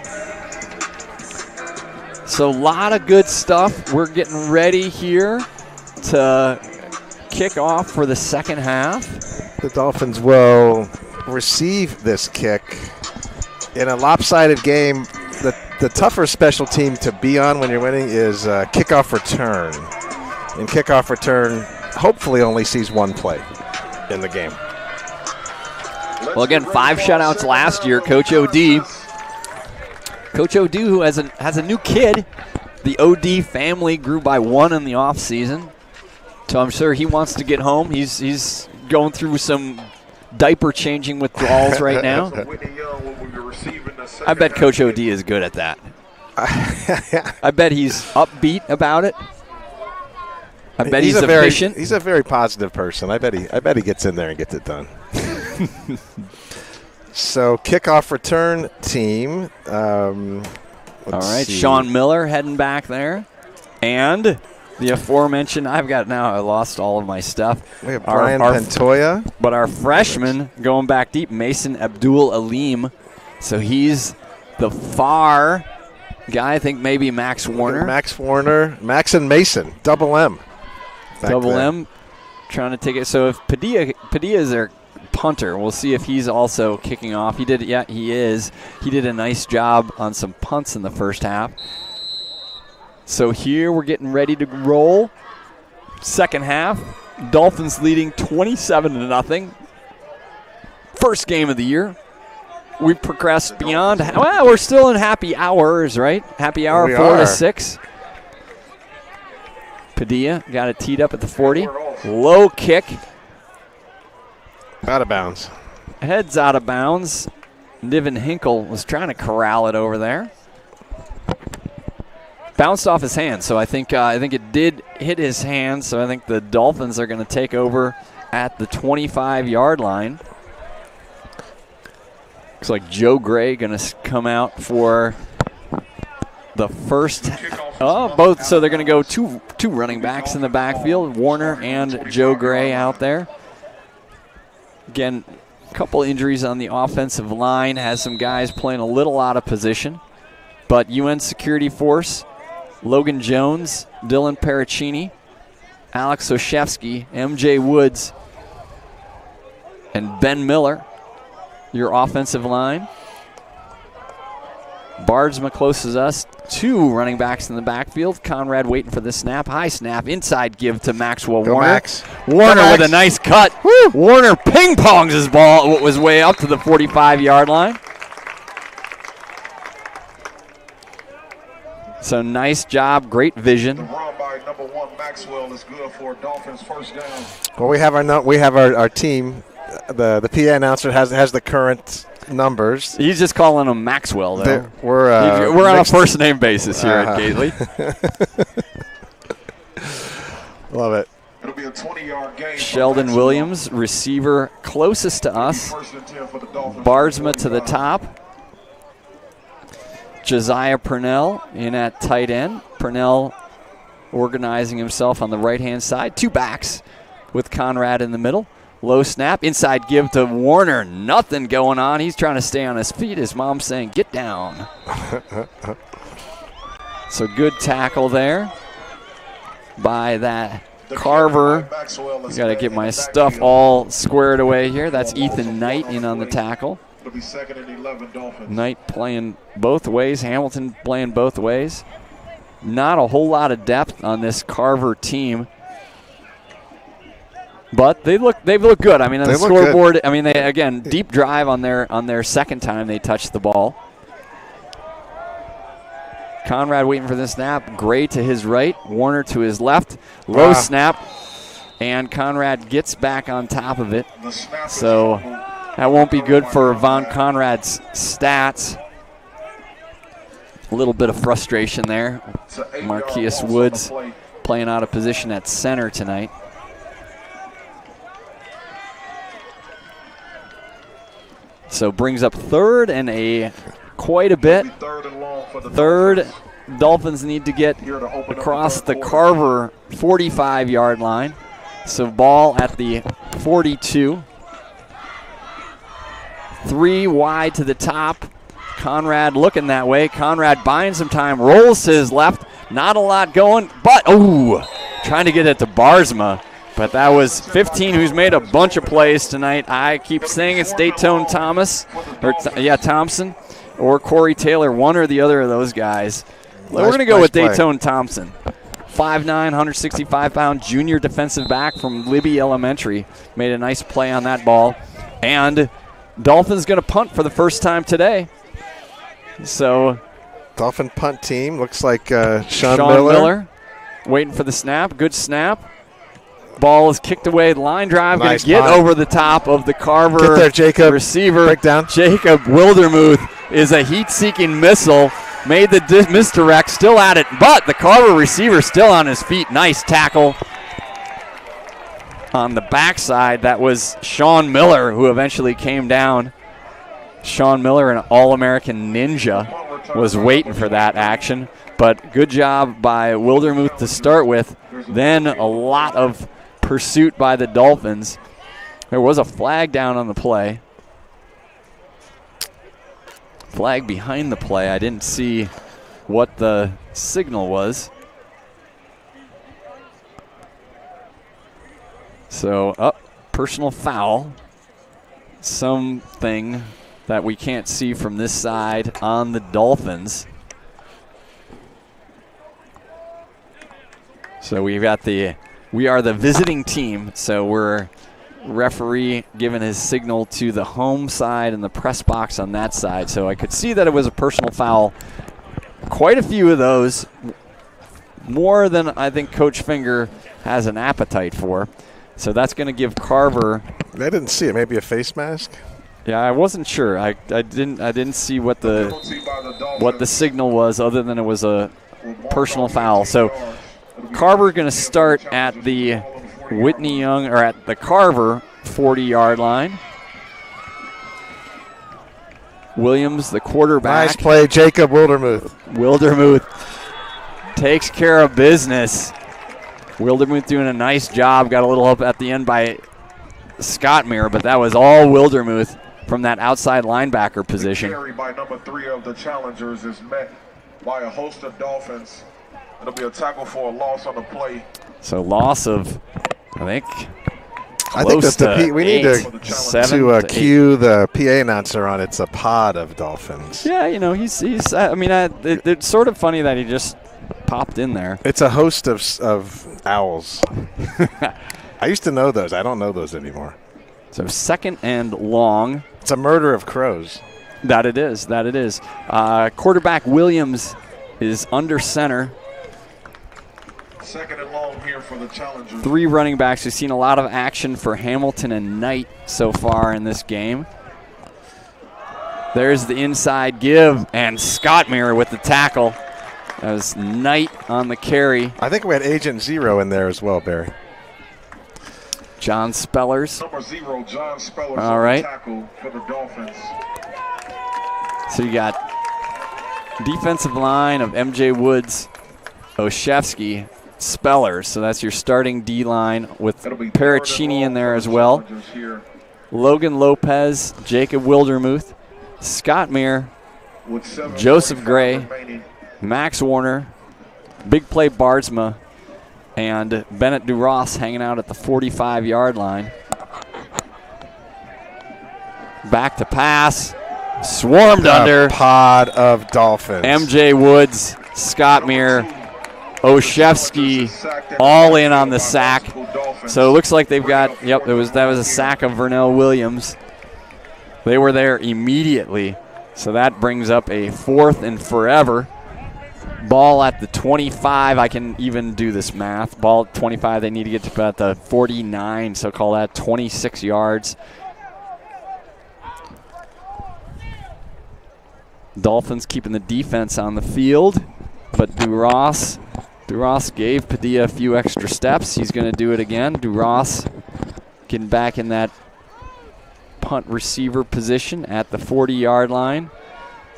So a lot of good stuff. We're getting ready here to kick off for the second half. The Dolphins will receive this kick in a lopsided game. The tougher special team to be on when you're winning is kickoff return. And kickoff return hopefully only sees one play in the game. Well, again, 5 shutouts last year. Coach O.D., who has a new kid. The O.D. family grew by 1 in the offseason. So I'm sure he wants to get home. He's going through some diaper changing withdrawals right now. I bet Coach O.D. is good at that. I bet he's upbeat about it. I bet he's efficient. He's a very positive person. I bet he gets in there and gets it done. So kickoff return team. All right, Sean Miller heading back there, and the aforementioned. I lost all of my stuff. We have Brian Pantoja, but our freshman going back deep, Mason Abdul Alim. So he's the far guy. I think maybe Max Warner. Max and Mason, double M. M, trying to take it. So if Padilla is their punter, we'll see if he's also kicking off. He is. He did a nice job on some punts in the first half. So here we're getting ready to roll. Second half, Dolphins leading 27-0. First game of the year. We've progressed beyond. Well, we're still in happy hours, right? Happy hour, 4 to 6. Padilla got it teed up at the 40. Low kick. Out of bounds. Heads out of bounds. Niven Hinkle was trying to corral it over there. Bounced off his hand, so I think it did hit his hand. So I think the Dolphins are going to take over at the 25-yard line. Looks like Joe Gray going to come out for the first. Both. So they're going to go two running backs in the backfield, Warner and Joe Gray out there. Again, a couple injuries on the offensive line. Has some guys playing a little out of position. But UN Security Force, Logan Jones, Dylan Paracchini, Alex Oshevsky, MJ Woods, and Ben Miller, your offensive line. Bardsma closes us. 2 running backs in the backfield. Conrad waiting for the snap. High snap. Inside give to Maxwell Warner. Max. Warner with a nice cut. Woo. Warner ping-pongs his ball. What was way up to the 45-yard line. So nice job. Great vision. The run by number 1 Maxwell is good for Dolphins first down. Well, we have our team. The PA announcer has the current numbers. He's just calling him Maxwell, though. We're on a first-name basis here at Gately. Love it. It'll be a 20-yard gain. Sheldon Williams, receiver closest to us. Barsma to the top. Josiah Purnell in at tight end. Purnell organizing himself on the right-hand side. 2 backs with Conrad in the middle. Low snap, inside give to Warner. Nothing going on. He's trying to stay on his feet. His mom's saying, get down. So good tackle there by that Carver. I got to get my stuff all squared away here. That's Ethan Knight in on the tackle. Knight playing both ways. Hamilton playing both ways. Not a whole lot of depth on this Carver team. But they've looked good. I mean, on the scoreboard, I mean, they again deep drive on their second time they touched the ball. Conrad waiting for the snap. Gray to his right, Warner to his left. Low snap, and Conrad gets back on top of it. So that won't be good for Von Conrad's stats. A little bit of frustration there. Marquise Woods playing out of position at center tonight. So brings up third and quite a bit. Third, Dolphins need to get across the Carver 45-yard line. So ball at the 42. 3 wide to the top. Conrad looking that way. Conrad buying some time, rolls to his left. Not a lot going, but trying to get it to Barsma. But that was 15, who's made a bunch of plays tonight. I keep saying it's Dayton Thompson or Corey Taylor, one or the other of those guys. We're going to go with Dayton Thompson. 5'9", 165-pound junior defensive back from Libby Elementary. Made a nice play on that ball. And Dolphins going to punt for the first time today. So Dolphin punt team looks like Sean Miller waiting for the snap. Good snap. Ball is kicked away. Line drive. Nice going to get over the top of the Carver Get there, Jacob. receiver. Break down. Jacob Wildermuth is a heat-seeking missile. Made the misdirect. Still at it. But the Carver receiver still on his feet. Nice tackle on the backside. That was Sean Miller who eventually came down. Sean Miller, an All-American ninja, was waiting for that action. But good job by Wildermuth to start with. Then a lot of pursuit by the Dolphins. There was a flag down on the play. Flag behind the play. I didn't see what the signal was. So, personal foul. Something that we can't see from this side on the Dolphins. So we are the visiting team, so we're referee giving his signal to the home side and the press box on that side. So I could see that it was a personal foul. Quite a few of those, more than I think Coach Finger has an appetite for. So that's going to give Carver. I didn't see it. Maybe a face mask. Yeah, I wasn't sure. I didn't see what the signal was, other than it was a personal foul. So Carver going to start at the Whitney Young, or at the Carver 40-yard line. Williams, the quarterback. Nice play, Jacob Wildermuth. Wildermuth takes care of business. Wildermuth doing a nice job. Got a little help at the end by Scottmere, but that was all Wildermuth from that outside linebacker position. The carry by number 3 of the Challengers is met by a host of Dolphins. It'll be a tackle for a loss on the play. So loss of, I think that we need to cue the PA announcer on. It's a pod of Dolphins. Yeah, he's I mean, it's sort of funny that he just popped in there. It's a host of owls. I used to know those. I don't know those anymore. So second and long. It's a murder of crows. That it is. Quarterback Williams is under center. Second and long here for the Challengers. 3 running backs. We've seen a lot of action for Hamilton and Knight so far in this game. There's the inside give, and Scottmere with the tackle. That was Knight on the carry. I think we had Agent Zero in there as well, Barry. John Spellers. Number 0, John Spellers. All right. Tackle for the Dolphins. So you got defensive line of MJ Woods, Oshevsky, Spellers. So that's your starting D-line with Paracchini in there as well. Logan Lopez, Jacob Wildermuth, Scott Meir, Joseph Gray, Max Warner, Big Play Bardsma, and Bennett DuRoss hanging out at the 45-yard line. Back to pass. Swarmed under. Pod of Dolphins. MJ Woods, Scott Meir, Oshevsky all in on the sack. So it looks like they've got, that was a sack of Vernell Williams. They were there immediately. So that brings up a 4th and forever. Ball at the 25. I can even do this math. Ball at 25. They need to get to about the 49, so call that 26 yards. Dolphins keeping the defense on the field, but DuRoss gave Padilla a few extra steps. He's going to do it again. DuRoss getting back in that punt receiver position at the 40-yard line.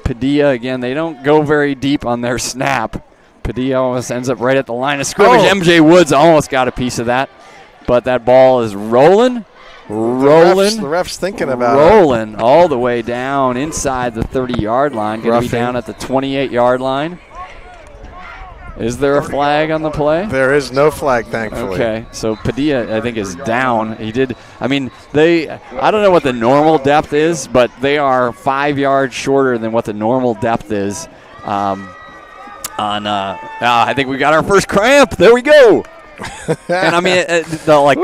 Padilla, again, they don't go very deep on their snap. Padilla almost ends up right at the line of scrimmage. MJ Woods almost got a piece of that, but that ball is rolling. The ref's thinking about rolling all the way down inside the 30-yard line. Going to be down at the 28-yard line. Is there a flag on the play? There is no flag, thankfully. Okay, so Padilla, I think, is down. I don't know what the normal depth is, but they are 5 yards shorter than what the normal depth is. I think we got our first cramp. There we go. And I mean,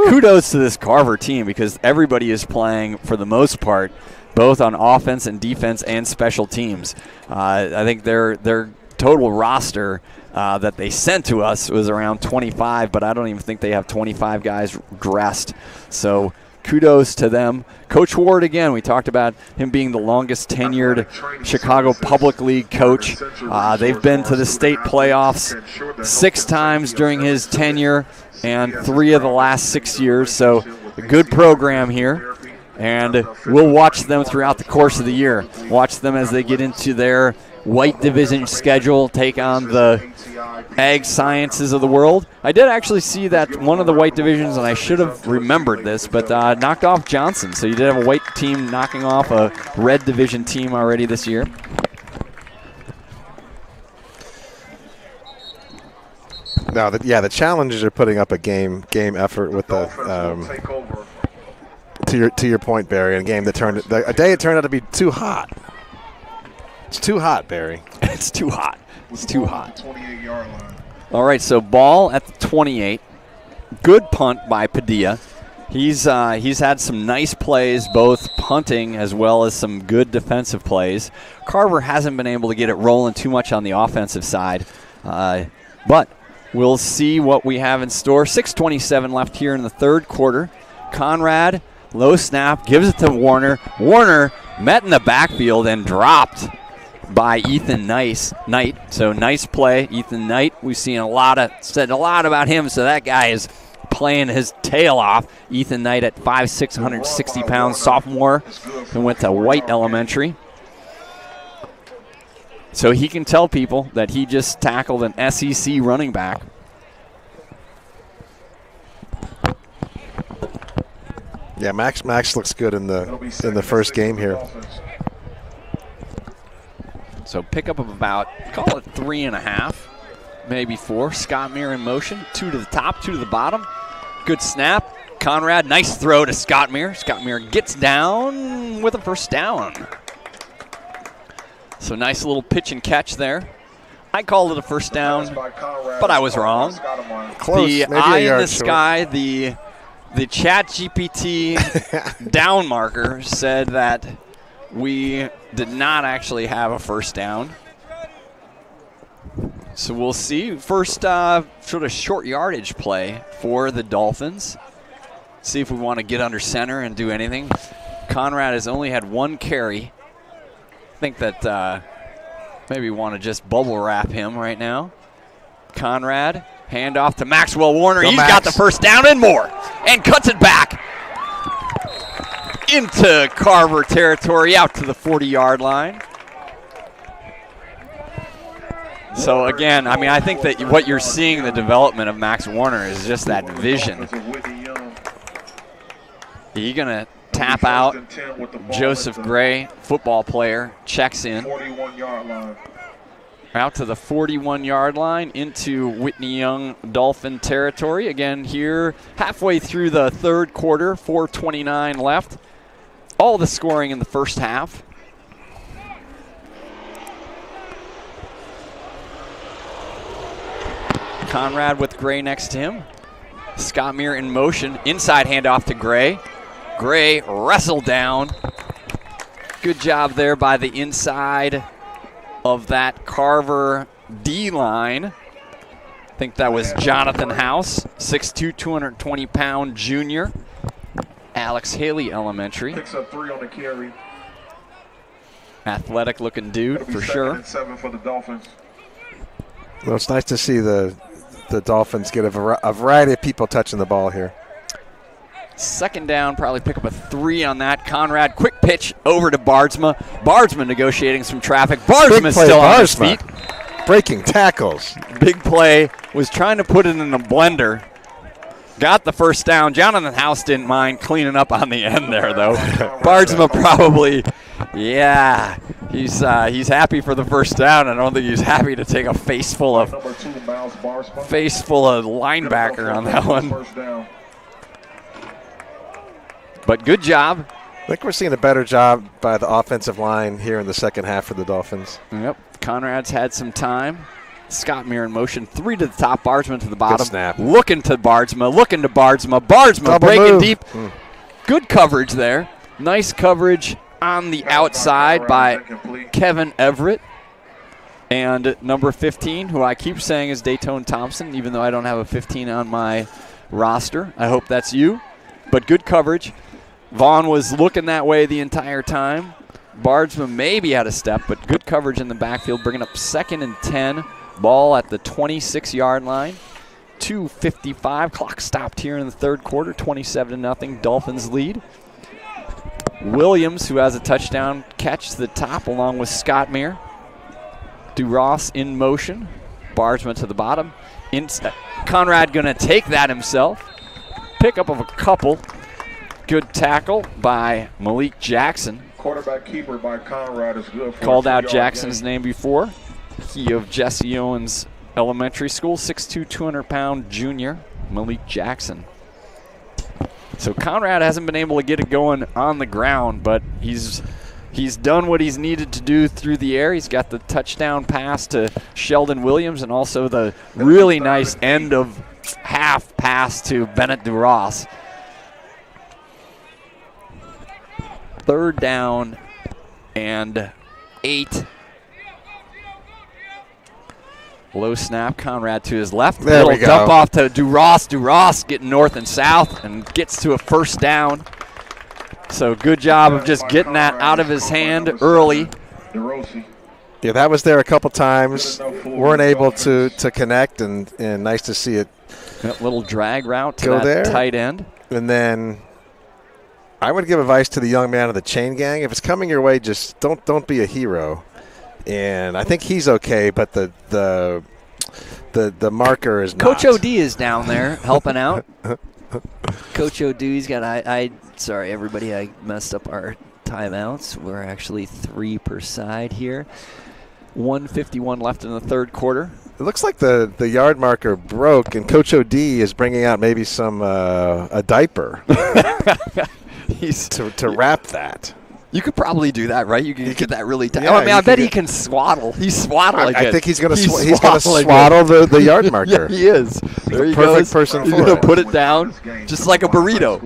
kudos to this Carver team, because everybody is playing for the most part, both on offense and defense and special teams. I think their total roster that they sent to us was around 25, but I don't even think they have 25 guys dressed. So kudos to them. Coach Ward, again, we talked about him being the longest tenured Chicago Public League coach. They've been to the state playoffs 6 times during his tenure and 3 of the last 6 years. So a good program here. And we'll watch them throughout the course of the year. Watch them as they get into their white division schedule, take on the ag sciences of the world. I did actually see that one of the white divisions, and I should have remembered this, but knocked off Johnson. So you did have a white team knocking off a red division team already this year. No, the Challengers are putting up a game effort with the to your point, Barry, a game that a day it turned out to be too hot. It's too hot, Barry. It's too hot. It's too hot. All right, so ball at the 28. Good punt by Padilla. He's had some nice plays, both punting as well as some good defensive plays. Carver hasn't been able to get it rolling too much on the offensive side, but we'll see what we have in store. 6:27 left here in the third quarter. Conrad, low snap, gives it to Warner. Warner met in the backfield and dropped by Ethan Knight. So nice play, Ethan Knight. We've said a lot about him, so that guy is playing his tail off. Ethan Knight at 5'6", 160 pounds, sophomore, and went to White Elementary. So he can tell people that he just tackled an SEC running back. Yeah, Max looks good in the first game here. So pickup of about, call it 3.5, maybe 4. Scott Meir in motion, 2 to the top, 2 to the bottom. Good snap. Conrad, nice throw to Scott Meir. Scott Meir gets down with a first down. So nice little pitch and catch there. I called it a first down, but I was wrong. Close, the maybe eye a yard in the short. sky, the ChatGPT down marker said that we did not actually have a first down. So we'll see. First sort of short yardage play for the Dolphins. See if we want to get under center and do anything. Conrad has only had 1 carry. I think that maybe want to just bubble wrap him right now. Conrad, hand off to Maxwell Warner. He's got the first down and more. and cuts it back into Carver territory, out to the 40-yard line. So again, I mean, I think that what you're seeing in the development of Max Warner is just that vision. He's gonna tap out. Joseph Gray, football player, checks in. Out to the 41-yard line into Whitney Young Dolphin territory. Again here, halfway through the third quarter, 4:29 left. All the scoring in the first half. Conrad with Gray next to him. Scott Muir in motion. Inside handoff to Gray. Gray wrestled down. Good job there by the inside of that Carver D-line. I think that was Jonathan House, 6'2", 220-pound junior. Alex Haley Elementary. Picks up 3 on the carry. Athletic-looking dude for sure. 7 for the Dolphins. Well, it's nice to see the Dolphins get a variety of people touching the ball here. Second down, probably pick up a 3 on that. Conrad, quick pitch over to Bardsma. Bardsma negotiating some traffic. Bardsma still on his feet. Breaking tackles. Big play. Was trying to put it in the blender. Got the first down. Jonathan House didn't mind cleaning up on the end there, though. Bardsma probably, yeah, he's happy for the first down. I don't think he's happy to take a face full of linebacker on that one. But good job. I think we're seeing a better job by the offensive line here in the second half for the Dolphins. Yep. Conrad's had some time. Scott Muir in motion. 3 to the top. Bardsma to the bottom. Good snap. Looking to Bardsma. Looking to Bardsma. Bardsma Double breaking move. deep. Good coverage there. Nice coverage on the outside by Kevin Everett. And number 15, who I keep saying is Dayton Thompson, even though I don't have a 15 on my roster. I hope that's you. But good coverage. Vaughn was looking that way the entire time. Bardsma maybe out of step, but good coverage in the backfield, bringing up 2nd and 10. Ball at the 26-yard line. 2:55. Clock stopped here in the third quarter. 27-0. Dolphins lead. Williams, who has a touchdown catch to the top along with Scott Muir. DuRoss in motion. Bardsma to the bottom. Conrad going to take that himself. Pickup of a couple. Good tackle by Malik Jackson. Quarterback keeper by Conrad is good for Called out Jackson's name before. He of Jesse Owens Elementary School, 6'2", 200-pound junior, Malik Jackson. So Conrad hasn't been able to get it going on the ground, but he's done what he's needed to do through the air. He's got the touchdown pass to Sheldon Williams and also the really nice end of half pass to Bennett DuRoss. 3rd down and 8. Low snap, Conrad to his left. There we Little go. dump off to DuRoss. DuRoss getting north and south and gets to a first down. So good job of just getting that out of his hand early. Yeah, that was there a couple times. Weren't able to connect, and nice to see it. That little drag route to Go that there. tight end. And then I would give advice to the young man of the chain gang. If it's coming your way, just don't be a hero. And I think he's okay, but the marker is not. Coach OD is down there helping out. Coach OD's got sorry everybody, I messed up our timeouts. We're actually 3 per side here. 1:51 left in the third quarter. It looks like the yard marker broke, and Coach OD is bringing out maybe some a diaper to wrap that. You could probably do that, right? You can get that really tight. Yeah, I bet he can swaddle. He's swaddling I it. think he's going to swaddling swaddle the yard marker. Yeah, he is. There he perfect goes. person He's for gonna it. put it down just like a burrito.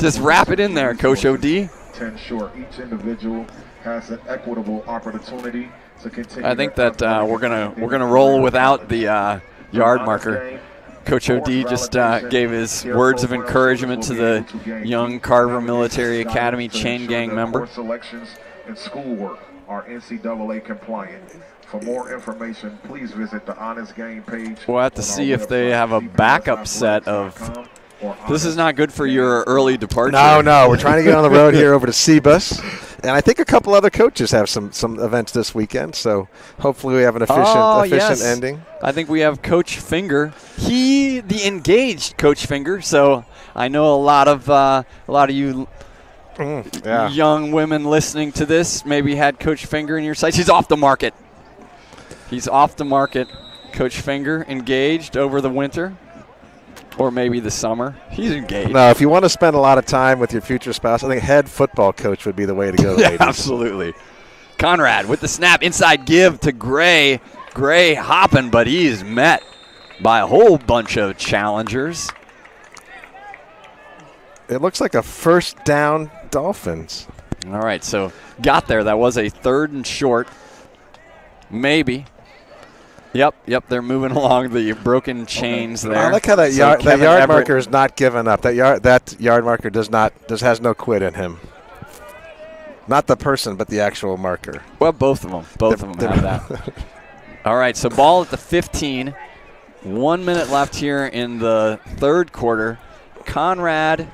Just wrap it in there, Coach OD. 10 short. Each individual has an equitable opportunity to continue. I think that we're gonna roll without the yard marker. Coach OD just gave his words of encouragement to the young Carver Military Academy chain gang member. Selections and schoolwork are NCAA compliant. For more information, please visit the Honest Game page. We'll have to see if they have a backup set of This is not good for your early departure. No. We're trying to get on the road here over to Cebus. And I think a couple other coaches have some events this weekend, so hopefully we have an efficient ending. I think we have Coach Finger. The engaged Coach Finger. So I know a lot of you young women listening to this maybe had Coach Finger in your sights. He's off the market. Coach Finger engaged over the winter. Or maybe the summer. He's engaged. No, if you want to spend a lot of time with your future spouse, I think head football coach would be the way to go, ladies. Absolutely. Conrad with the snap, inside give to Gray. Gray hopping, but he's met by a whole bunch of challengers. It looks like a first down Dolphins. All right, so got there. That was a 3rd and short. Maybe. Yep, they're moving along the broken chains there. I like how that yard marker is not giving up. That yard marker has no quit in him. Not the person, but the actual marker. Well, both of them have that. All right, so ball at the 15. 1 minute left here in the 3rd quarter. Conrad,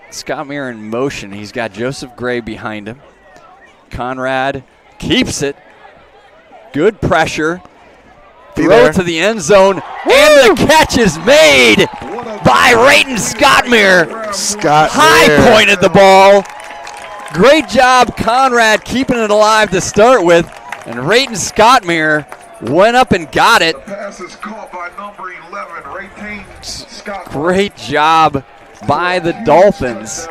Scott Muir in motion. He's got Joseph Gray behind him. Conrad keeps it. Good pressure. Throw it to the end zone, and the catch is made by Rayton Scottmere. High pointed the ball. Great job, Conrad, keeping it alive to start with. And Rayton Scottmere went up and got it. The pass is caught by number 11, Rayton Scott. Great job by the Dolphins.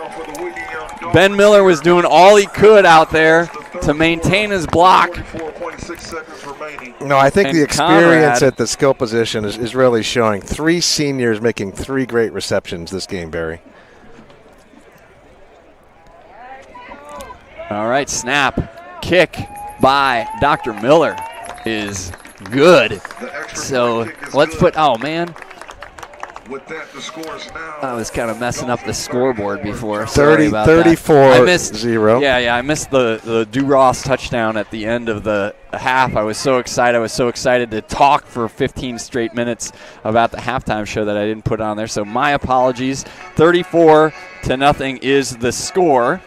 Ben Miller was doing all he could out there to maintain his block. No, I think the experience at the skill position is really showing. 3 seniors making 3 great receptions this game, Barry. All right, snap. Kick by Dr. Miller is good. So let's put, oh man. With that, the score is now. I was kind of messing up the scoreboard before. 34-0. Yeah, I missed the DeRoss touchdown at the end of the half. I was so excited. I was so excited to talk for 15 straight minutes about the halftime show that I didn't put on there. So my apologies. 34-0 is the score.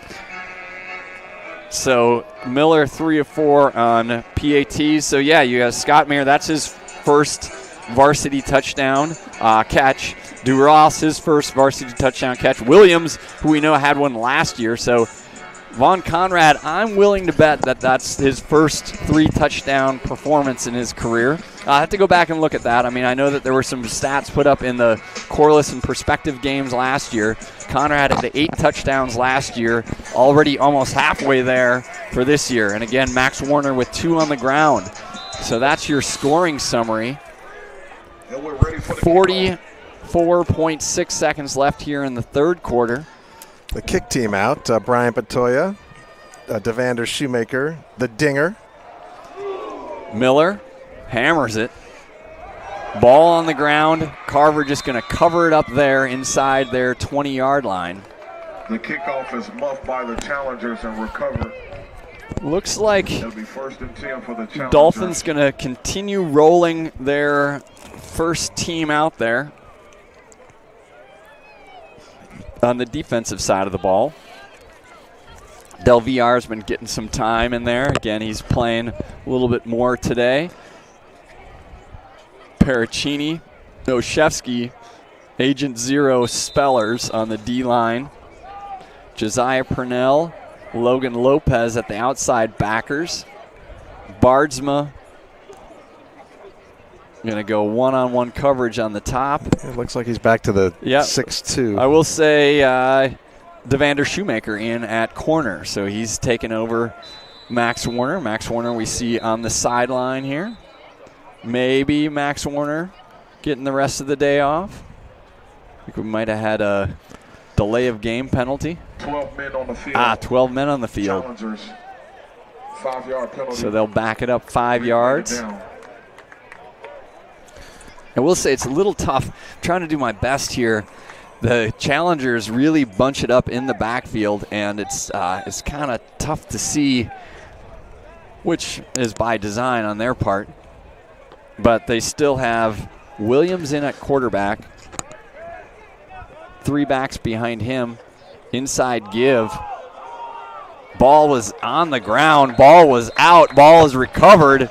So Miller 3 of 4 on PATs. So yeah, you have Scott Muir. That's his first varsity touchdown catch. DeRoss, his first varsity touchdown catch. Williams, who we know had one last year. So Vaughn Conrad, I'm willing to bet that that's his first 3 touchdown performance in his career. I have to go back and look at that. I mean, I know that there were some stats put up in the Corliss and Perspective games last year. Conrad had 8 touchdowns last year, already almost halfway there for this year. And again, Max Warner with 2 on the ground. So that's your scoring summary. 44.6 seconds left here in the 3rd quarter. The kick team out. Brian Patoya, Devander Shoemaker, the dinger. Miller hammers it. Ball on the ground. Carver just going to cover it up there inside their 20-yard line. The kickoff is muffed by the Challengers and recovered. Looks like It'll be 1st and 10 for the Challengers. Dolphins going to continue rolling their first team out there on the defensive side of the ball. Del Villar's been getting some time in there. Again, he's playing a little bit more today. Paracchini, Oshevsky, Agent Zero Spellers on the D-line. Josiah Purnell, Logan Lopez at the outside backers. Bardsma going to go one-on-one coverage on the top. It looks like he's back to the 6'2". I will say Devander Shoemaker in at corner. So he's taken over Max Warner. Max Warner we see on the sideline here. Maybe Max Warner getting the rest of the day off. I think we might have had a delay of game penalty. 12 men on the field. 12 men on the field. Challengers, 5-yard penalty. So they'll back it up 5 yards. I will say it's a little tough. I'm trying to do my best here. The Challengers really bunch it up in the backfield, and it's kind of tough to see, which is by design on their part. But they still have Williams in at quarterback. 3 backs behind him. Inside give. Ball was on the ground. Ball was out. Ball is recovered.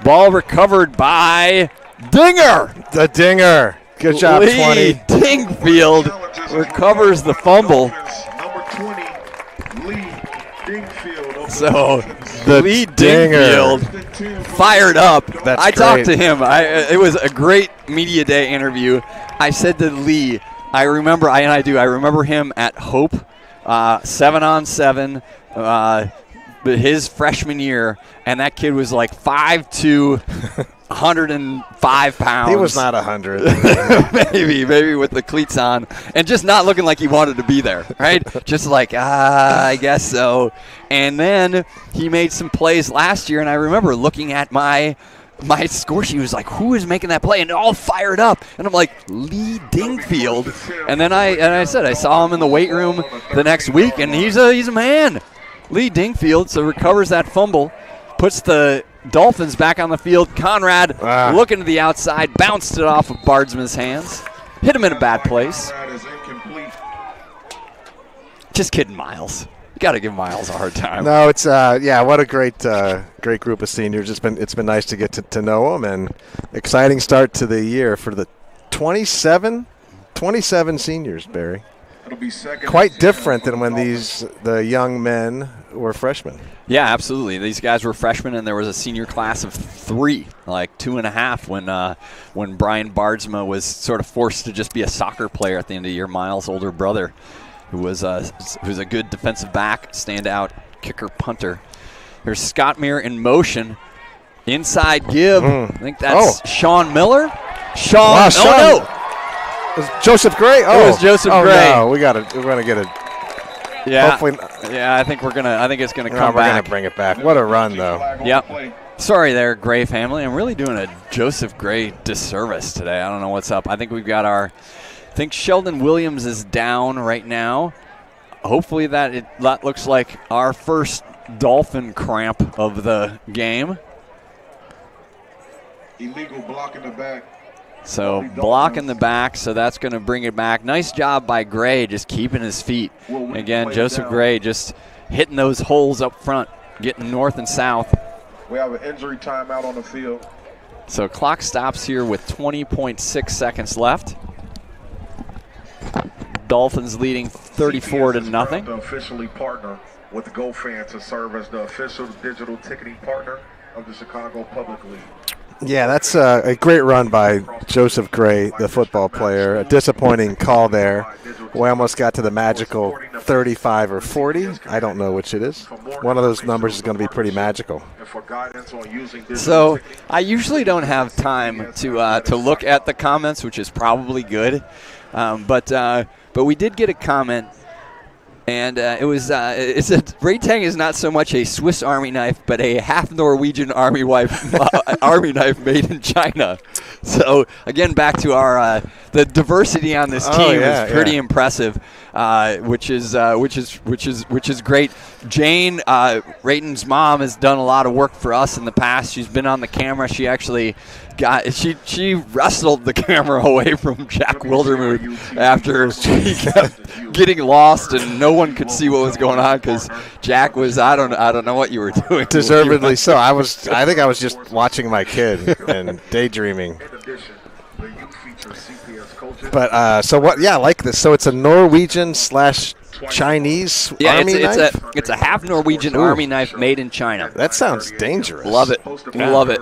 Ball recovered by Dinger. The Dinger. Good job, Lee 20. Dingfield recovers the fumble. Number 20, Lee Dingfield. So The Lee Dinger. Dingfield fired up. That's I talked to great. him. It was a great media day interview. I said to Lee, I remember him at Hope, 7-on-7, his freshman year, and that kid was like 5'2", 105 pounds. He was not 100. maybe with the cleats on, and just not looking like he wanted to be there, right? Just like, I guess so. And then he made some plays last year, and I remember looking at my score sheet. Was like, who is making that play? And it all fired up. And I'm like, Lee Dingfield. And then I said I saw him in the weight room the next week, and he's a man. Lee Dingfield, so recovers that fumble, puts the Dolphins back on the field. Conrad looking to the outside, bounced it off of Bardsman's hands, hit him in a bad place. Just kidding, Miles. You got to give Miles a hard time. No, it's what a great group of seniors. It's been nice to get to know them, and exciting start to the year for the 27 seniors, Barry. Quite different than when the young men were freshmen. Yeah, absolutely. These guys were freshmen, and there was a senior class of 3, like 2.5, when Brian Bardsma was sort of forced to just be a soccer player at the end of the year. Miles' older brother, who's a good defensive back, standout kicker, punter. There's Scott Meir in motion, inside give. I think that's Sean Miller. Sean. Oh no. It was Joseph Gray? It was Joseph Gray. No, we're gonna get it. Yeah. Hopefully, I think it's gonna come we're back. gonna bring it back. What a run, though. Yep. Sorry there, Gray family. I'm really doing a Joseph Gray disservice today. I don't know what's up. I think we've got I think Sheldon Williams is down right now. Hopefully that looks like our first Dolphin cramp of the game. Illegal block in the back. So block in the back, so that's going to bring it back. Nice job by Gray, just keeping his feet. Again, Joseph Gray just hitting those holes up front, getting north and south. We have an injury timeout on the field. So clock stops here with 20.6 seconds left. Dolphins leading 34-0. To officially partner with GoFan to serve as the official digital ticketing partner of the Chicago Public League. Yeah, that's a great run by Joseph Gray, the football player. A disappointing call there. We almost got to the magical 35 or 40. I don't know which it is. One of those numbers is going to be pretty magical. So I usually don't have time to look at the comments, which is probably good. But we did get a comment. And it's a Ray-Tang is not so much a Swiss Army knife, but a half Norwegian Army knife made in China. So again, back to our the diversity on this team is pretty impressive, which is great. Jane, Rayton's mom, has done a lot of work for us in the past. She's been on the camera. She actually she wrestled the camera away from Jack Wildermuth after he kept getting lost and no one could see what was going on because Jack was I don't know what you were doing. Deservedly so. I think I was just watching my kid and daydreaming. But so what? Yeah, I like this. So it's a Norwegian / Chinese Army knife? It's a half Norwegian Army knife made in China. That sounds dangerous. Love it. Love it.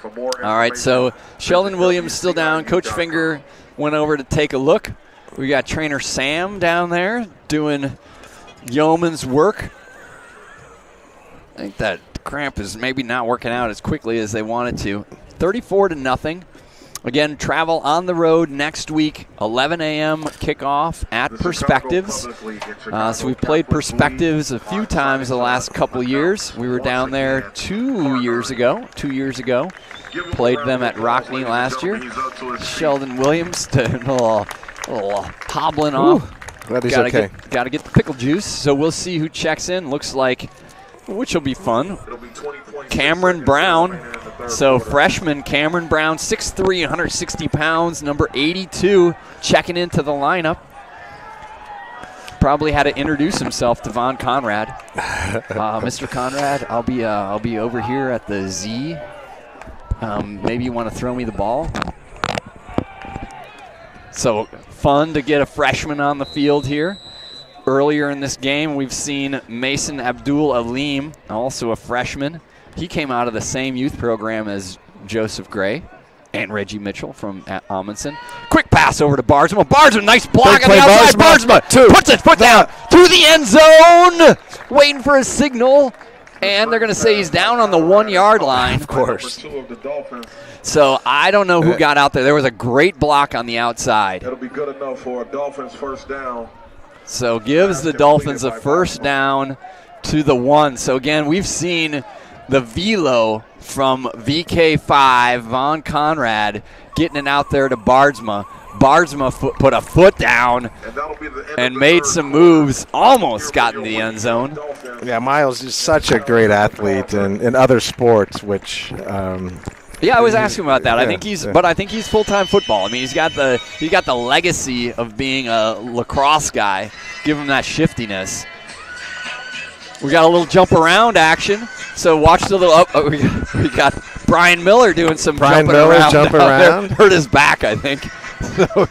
All right, so Sheldon Williams still down. Coach Finger went over to take a look. We got trainer Sam down there doing yeoman's work. I think that cramp is maybe not working out as quickly as they wanted to. 34-0. Again, travel on the road next week, 11 a.m. kickoff at Perspectives. So we've played Perspectives a few times the last couple years. We were down there 2 years ago. Played them at Rockney last year. Sheldon Williams a little hobbling off. Glad he's okay. Got to get the pickle juice. So we'll see who checks in. Looks like, which will be fun, Cameron Brown So freshman Cameron Brown, 6'3", 160 pounds, number 82, checking into the lineup. Probably had to introduce himself to Von Conrad. Mr. Conrad, I'll be over here at the Z. Maybe you want to throw me the ball. So fun to get a freshman on the field here. Earlier in this game, we've seen Mason Abdul Alim, also a freshman. He came out of the same youth program as Joseph Gray and Reggie Mitchell from Amundsen. Quick pass over to Barsma. Barsma, nice block on the outside. Barsma puts his foot down to the end zone, waiting for a signal. And they're going to say he's down on the 1-yard line. Of course. So I don't know who got out there. There was a great block on the outside. That'll be good enough for a Dolphins first down. So gives the Dolphins a first down to the 1. So again, we've seen the velo from VK5, Von Conrad, getting it out there to Barsma. Barsma put a foot down and made some moves, almost got in the end zone. Yeah, Miles is such a great athlete in other sports, which yeah, I was asking about that. But I think he's full-time football. I mean, he's got the legacy of being a lacrosse guy. Give him that shiftiness. We got a little jump around action. So watch the little. We got Brian Miller doing some jumping around. Hurt his back, I think. So,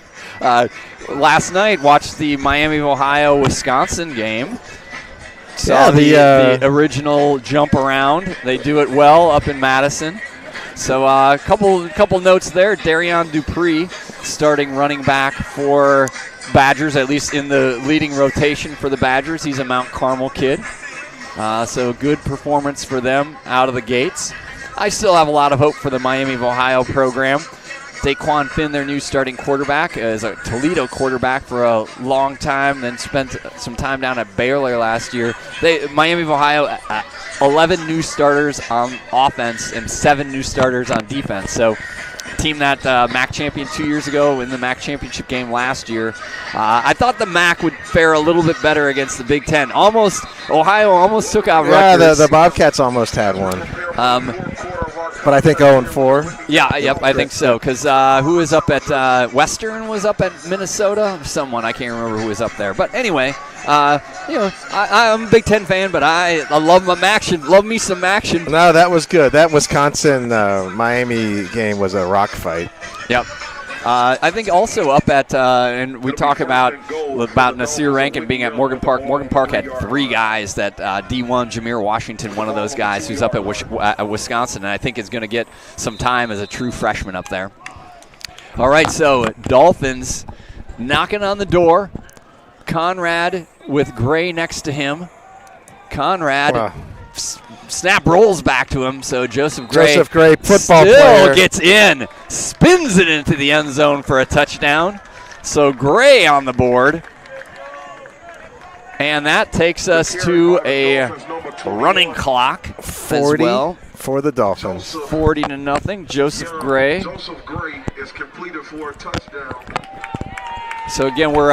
last night, watched the Miami of Ohio Wisconsin game. Saw the original jump around. They do it well up in Madison. So a couple notes there. Darion Dupree starting running back for Badgers, at least in the leading rotation for the Badgers. He's a Mount Carmel kid. So good performance for them out of the gates. I still have a lot of hope for the Miami of Ohio program. Daquan Finn, their new starting quarterback, is a Toledo quarterback for a long time, then spent some time down at Baylor last year. Miami of Ohio, 11 new starters on offense and 7 new starters on defense. So team that MAC champion 2 years ago in the MAC championship game last year. I thought the MAC would fare a little bit better against the Big Ten. Ohio almost took out Rutgers. Yeah, the Bobcats almost had one. But I think 0-4. Yeah, I think so. Because who was up at Western was up at Minnesota? Someone, I can't remember who was up there. But anyway, I'm a Big Ten fan, but I love my action. Love me some action. No, that was good. That Wisconsin-Miami game was a rock fight. Yep. I think also up at, and we talk about Nasir Rankin being at Morgan Park. Morgan Park had 3 guys that D1, Jameer Washington, one of those guys who's up at Wisconsin, and I think is going to get some time as a true freshman up there. All right, so Dolphins knocking on the door. Conrad with Gray next to him. Conrad snap rolls back to him, so Joseph Gray, football still player, gets in, spins it into the end zone for a touchdown. So Gray on the board. And that takes us to a running clock 40 as well. For the Dolphins. 40-0. Joseph Gray. Joseph Gray is completed for a touchdown. So again, we're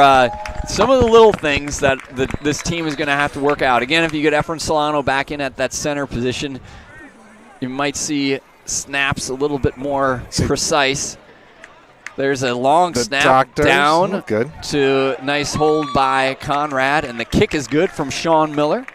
some of the little things that this team is going to have to work out. Again, if you get Efren Solano back in at that center position, you might see snaps a little bit more precise. There's a long snap down to nice hold by Conrad, and the kick is good from Sean Miller.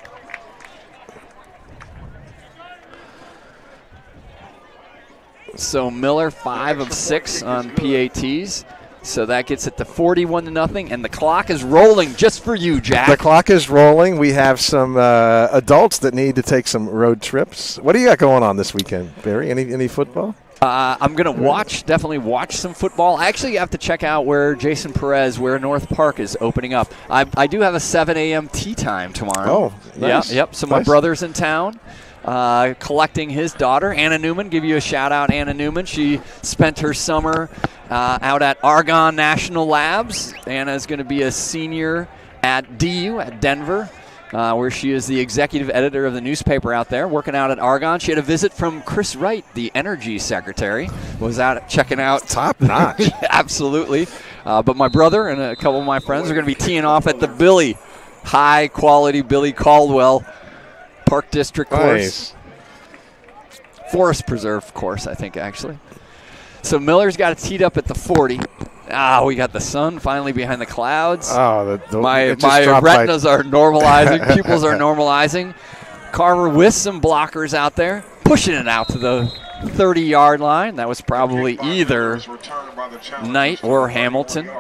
So Miller 5 of 6 on PATs. So that gets it to 41-0, and the clock is rolling just for you, Jack. The clock is rolling. We have some adults that need to take some road trips. What do you got going on this weekend, Barry? Any football? I'm going to definitely watch some football. I actually have to check out where Jason Perez, where North Park is opening up. I do have a 7 a.m. tea time tomorrow. Oh, nice. Yep. So my brother's in town. Collecting his daughter, Anna Newman. Give you a shout out, Anna Newman. She spent her summer out at Argonne National Labs. Anna is going to be a senior at DU at Denver, where she is the executive editor of the newspaper out there, working out at Argonne. She had a visit from Chris Wright, the energy secretary, was out checking out. Top notch. Absolutely. But my brother and a couple of my friends are going to be teeing off at the high quality Billy Caldwell Park District course. Forest Preserve course, I think, actually. So Miller's got it teed up at the 40. We got the sun finally behind the clouds. Oh, my retinas are normalizing. Pupils are normalizing. Carver with some blockers out there, pushing it out to the 30-yard line. That was probably either Knight or Hamilton.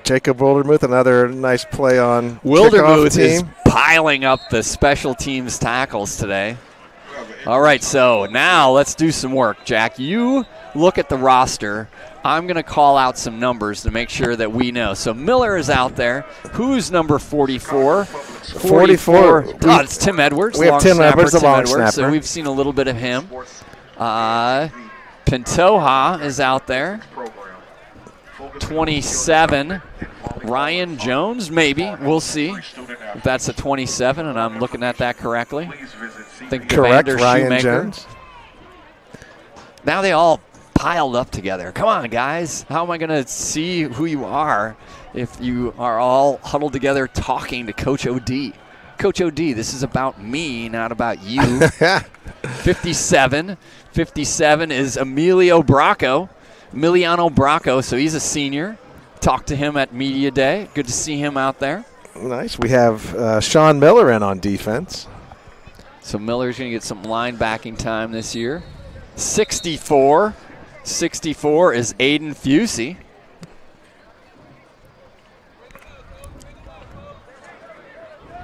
Jacob Wildermuth, another nice play on Wildermuth is piling up the special teams tackles today. All right, so now let's do some work. Jack, you look at the roster. I'm going to call out some numbers to make sure that we know. So Miller is out there. Who's number 44? 44. It's Tim Edwards. We have Tim Edwards, the long snapper. So we've seen a little bit of him. Pantoja is out there. 27. Ryan Jones, maybe. We'll see if that's a 27, and I'm looking at that correctly. I think correct, Devander Ryan Shoemaker. Jones. Now they all piled up together. Come on, guys. How am I going to see who you are if you are all huddled together talking to Coach O.D.? Coach O.D., this is about me, not about you. 57. 57 is Emiliano Bracco, so he's a senior. Talked to him at Media Day. Good to see him out there. Nice. We have Sean Miller in on defense. So Miller's going to get some linebacking time this year. 64. 64 is Aiden Fusey.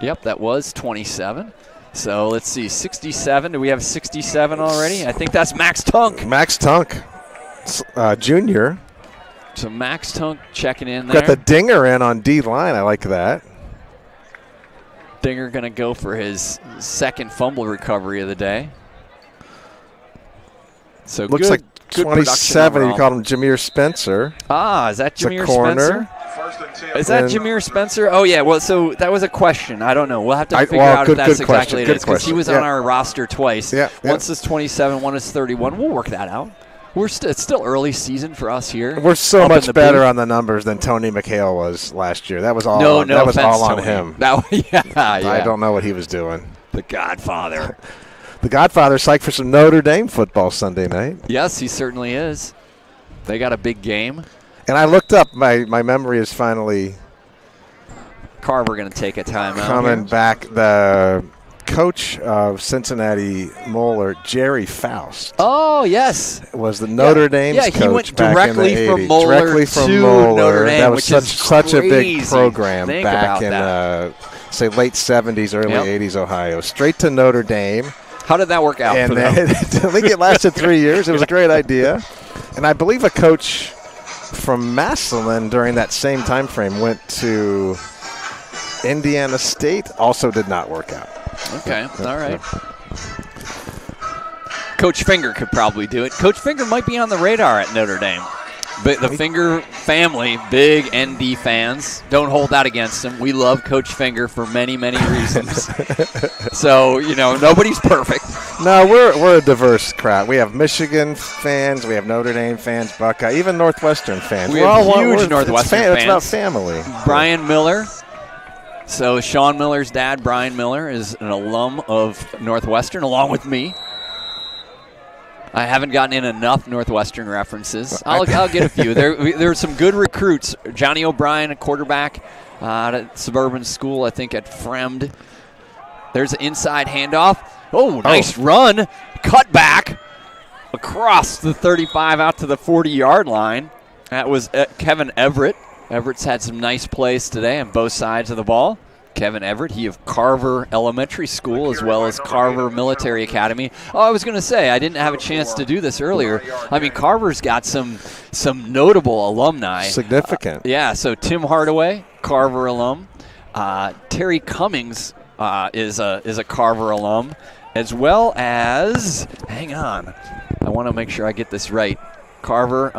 Yep, that was 27. So let's see, 67. Do we have 67 already? I think that's Max Tunk. Max Tunk, junior. So Max Tunk checking in there. Got the Dinger in on D-line. I like that. Dinger going to go for his second fumble recovery of the day. So looks like 27. You called him Jameer Spencer. Is that Jameer Spencer? Is that Jameer Spencer? Oh, yeah. Well, so that was a question. I don't know. We'll have to figure out if that's exactly it is, because he was on our roster twice. Once is 27, one is 31. We'll work that out. It's still early season for us here. We're so much better on the numbers than Tony McHale was last year. That was all. That was all on him. I don't know what he was doing. The Godfather. The Godfather's psyched for some Notre Dame football Sunday night. Yes, he certainly is. They got a big game. And I looked up. My memory is finally. Carver going to take a timeout. Coming back, the coach of Cincinnati Moeller, Jerry Faust. Oh, yes. Was the Notre Dame's coach he went back in the 80s. From Moeller directly from to Moeller. Notre Dame, that was such a big program Think back in, say, late 70s, early 80s Ohio. Straight to Notre Dame. How did that work out for them? I think it lasted 3 years. It was a great idea. And I believe a coach from Massillon during that same time frame went to Indiana State. Also did not work out. Okay, all right. Coach Finger could probably do it. Coach Finger might be on the radar at Notre Dame. But the Finger family, big ND fans, don't hold that against him. We love Coach Finger for many, many reasons. So, nobody's perfect. No, we're a diverse crowd. We have Michigan fans, we have Notre Dame fans, Buckeye, even Northwestern fans. We have huge Northwestern fans. It's about family. Brian Miller. So Sean Miller's dad, Brian Miller, is an alum of Northwestern, along with me. I haven't gotten in enough Northwestern references. I'll get a few. There are some good recruits. Johnny O'Brien, a quarterback out at Suburban School, I think at Fremd. There's an inside handoff. Oh, nice run. Cut back across the 35 out to the 40-yard line. That was Kevin Everett. Everett's had some nice plays today on both sides of the ball. Kevin Everett, he of Carver Elementary School as well as Carver Military Academy. Oh, I was going to say, I didn't have a chance to do this earlier. I mean, Carver's got some notable alumni. Significant. So Tim Hardaway, Carver alum. Terry Cummings is a Carver alum, as well as, hang on, I want to make sure I get this right. Carver,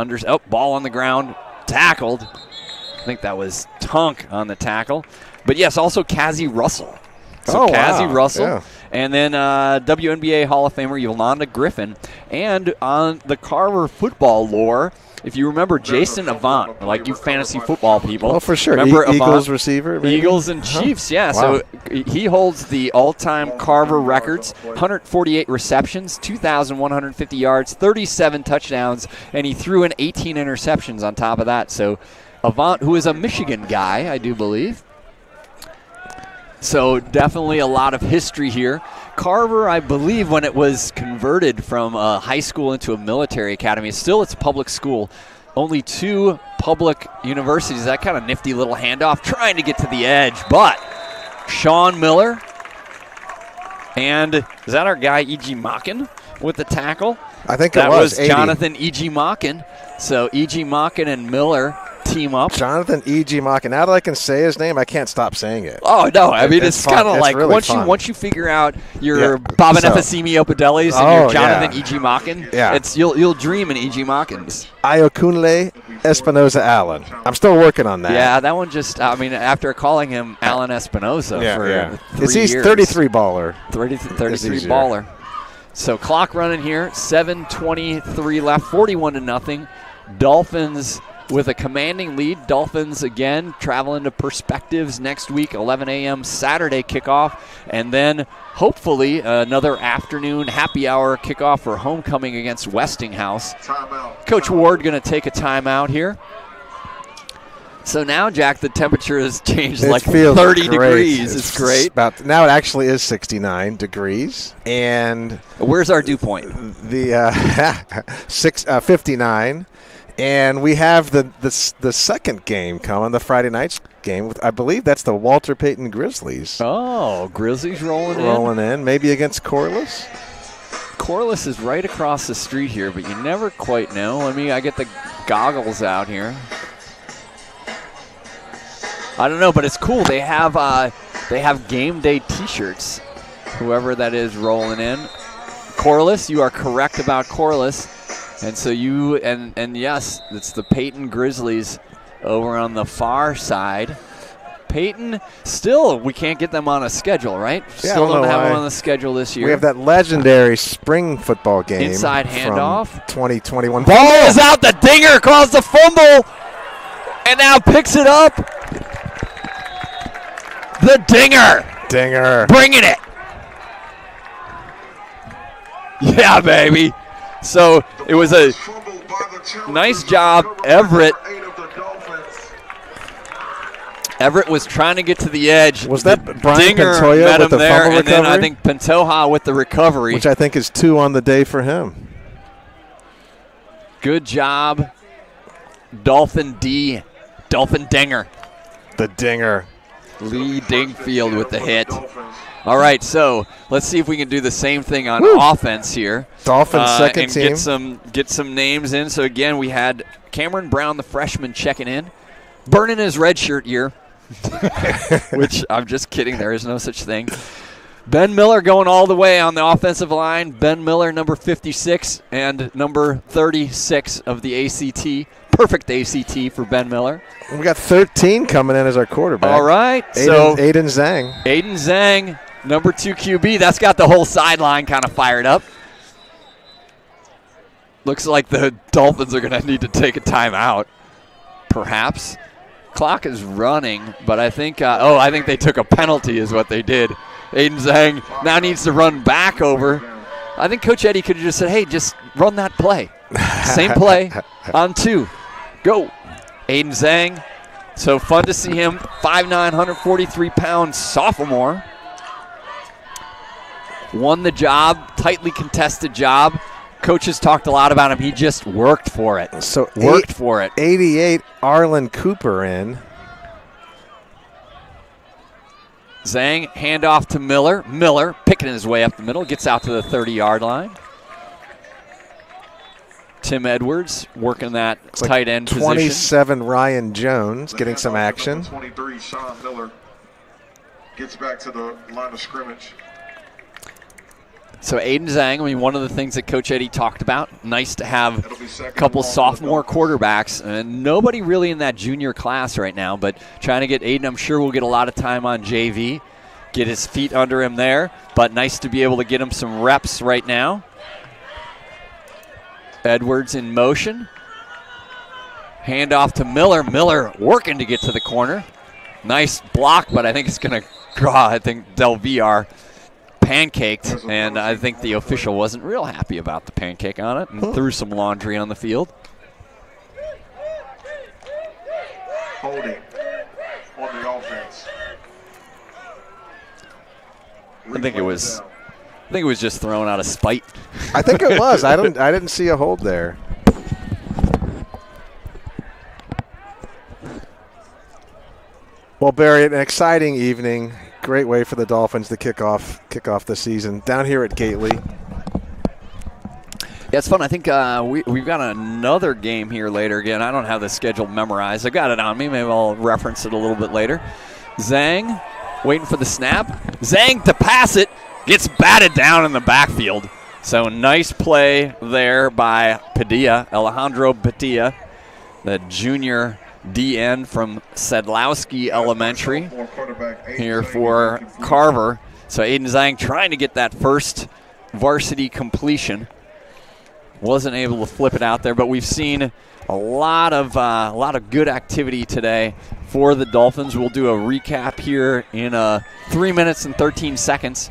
ball on the ground, tackled. I think that was Tunk on the tackle. But, yes, also Cassie Russell. So Cassie Russell. Yeah. And then WNBA Hall of Famer Yolanda Griffin. And on the Carver football lore, if you remember Jason Avant, like you fantasy football people. Oh, for sure. Remember Eagles Avant? receiver? Maybe? Eagles and Chiefs, yeah. Wow. So he holds the all-time Carver records, 148 receptions, 2,150 yards, 37 touchdowns, and he threw in 18 interceptions on top of that. So Avant, who is a Michigan guy, I do believe. So definitely a lot of history here. Carver, I believe, when it was converted from a high school into a military academy, still it's a public school. Only 2 public universities. That kind of nifty little handoff, trying to get to the edge. But Sean Miller, and is that our guy E.G. Macken with the tackle? I think that it was Jonathan E.G. Macken. So E.G. Macken and Miller team up. Jonathan E.G. Macken. Now that I can say his name, I can't stop saying it. Oh, no. I mean, it's kind of like really once you figure out your Bob and Efesimi Opadelis and your Jonathan E.G. Macken, you'll dream in E.G. Mackens. Iokunle Espinoza Allen. I'm still working on that. Yeah, that one just, I mean, after calling him Alan Espinoza for 3 years. He's 33 baller. 33 baller. So clock running here, 7:23 left, 41-0. Dolphins with a commanding lead. Dolphins again traveling to Perspectives next week, 11 a.m. Saturday kickoff, and then hopefully another afternoon happy hour kickoff for homecoming against Westinghouse. Coach Ward going to take a timeout here. So now, Jack, the temperature has changed like 30 degrees. It's great. Now it actually is 69 degrees. And where's our dew point? The 59. And we have the second game coming, the Friday night game. I believe that's the Walter Payton Grizzlies. Oh, Grizzlies rolling in. Maybe against Corliss. Corliss is right across the street here, but you never quite know. I get the goggles out here. I don't know, but it's cool. They have game day T-shirts. Whoever that is rolling in. Corliss, you are correct about Corliss. And so you, and yes, it's the Payton Grizzlies over on the far side. Payton, still, we can't get them on a schedule, right? Yeah, Still don't have them on the schedule this year. We have that legendary spring football game. Inside handoff. 2021. Ball is out, the dinger calls the fumble, and now picks it up. The dinger. Bringing it. Yeah, baby. So it was a nice job, Everett. Everett was trying to get to the edge. Was that Brian Dinger Pantoja met with him the there, fumble and recovery? then I think Pantoja with the recovery. Which I think is 2 on the day for him. Good job, Dolphin Dinger. The dinger. Lee Dingfield with the hit. All right, so let's see if we can do the same thing on offense here. Dolphins second team. And get some names in. So again, we had Cameron Brown, the freshman, checking in, burning his red shirt year, which I'm just kidding. There is no such thing. Ben Miller going all the way on the offensive line. Ben Miller, number 56 and number 36 of the ACT. Perfect ACT for Ben Miller. We got 13 coming in as our quarterback. All right. Aiden Zhang. Aiden Zhang, number 2 QB. That's got the whole sideline kind of fired up. Looks like the Dolphins are going to need to take a timeout, perhaps. Clock is running, but I think I think they took a penalty is what they did. Aiden Zhang now needs to run back over. I think Coach Eddie could have just said, hey, just run that play. Same play on 2. Go. Aiden Zhang. So fun to see him. 5'9", 143-pound sophomore. Won the job, tightly contested job. Coaches talked a lot about him. He just worked for it. So worked for it. 88, Arlen Cooper in. Zhang, handoff to Miller. Miller picking his way up the middle, gets out to the 30-yard line. Tim Edwards working that tight end 27, Ryan Jones getting some action. 23, Sean Miller gets back to the line of scrimmage. So Aiden Zhang, one of the things that Coach Eddie talked about, nice to have a couple sophomore quarterbacks. And nobody really in that junior class right now, but trying to get Aiden, I'm sure we'll get a lot of time on JV, get his feet under him there. But nice to be able to get him some reps right now. Edwards in motion. Handoff to Miller. Miller working to get to the corner. Nice block, but I think it's going to draw, Del Villar pancaked, and I think the official wasn't real happy about the pancake on it and threw some laundry on the field. Holding on the offense. I think it was just thrown out of spite. I think it was. I didn't see a hold there. Well, Barry, an exciting evening. Great way for the Dolphins to kick off the season down here at Gately. Yeah, it's fun. I think we've got another game here later. Again, I don't have the schedule memorized. I got it on me. Maybe I'll reference it a little bit later. Zhang waiting for the snap. Zhang to pass it. Gets batted down in the backfield. So nice play there by Padilla, Alejandro Padilla, the junior DN from Sedlowski Elementary here for Carver. So Aiden Zhang trying to get that first varsity completion. Wasn't able to flip it out there, but we've seen a lot of good activity today for the Dolphins. We'll do a recap here in 3 minutes and 13 seconds.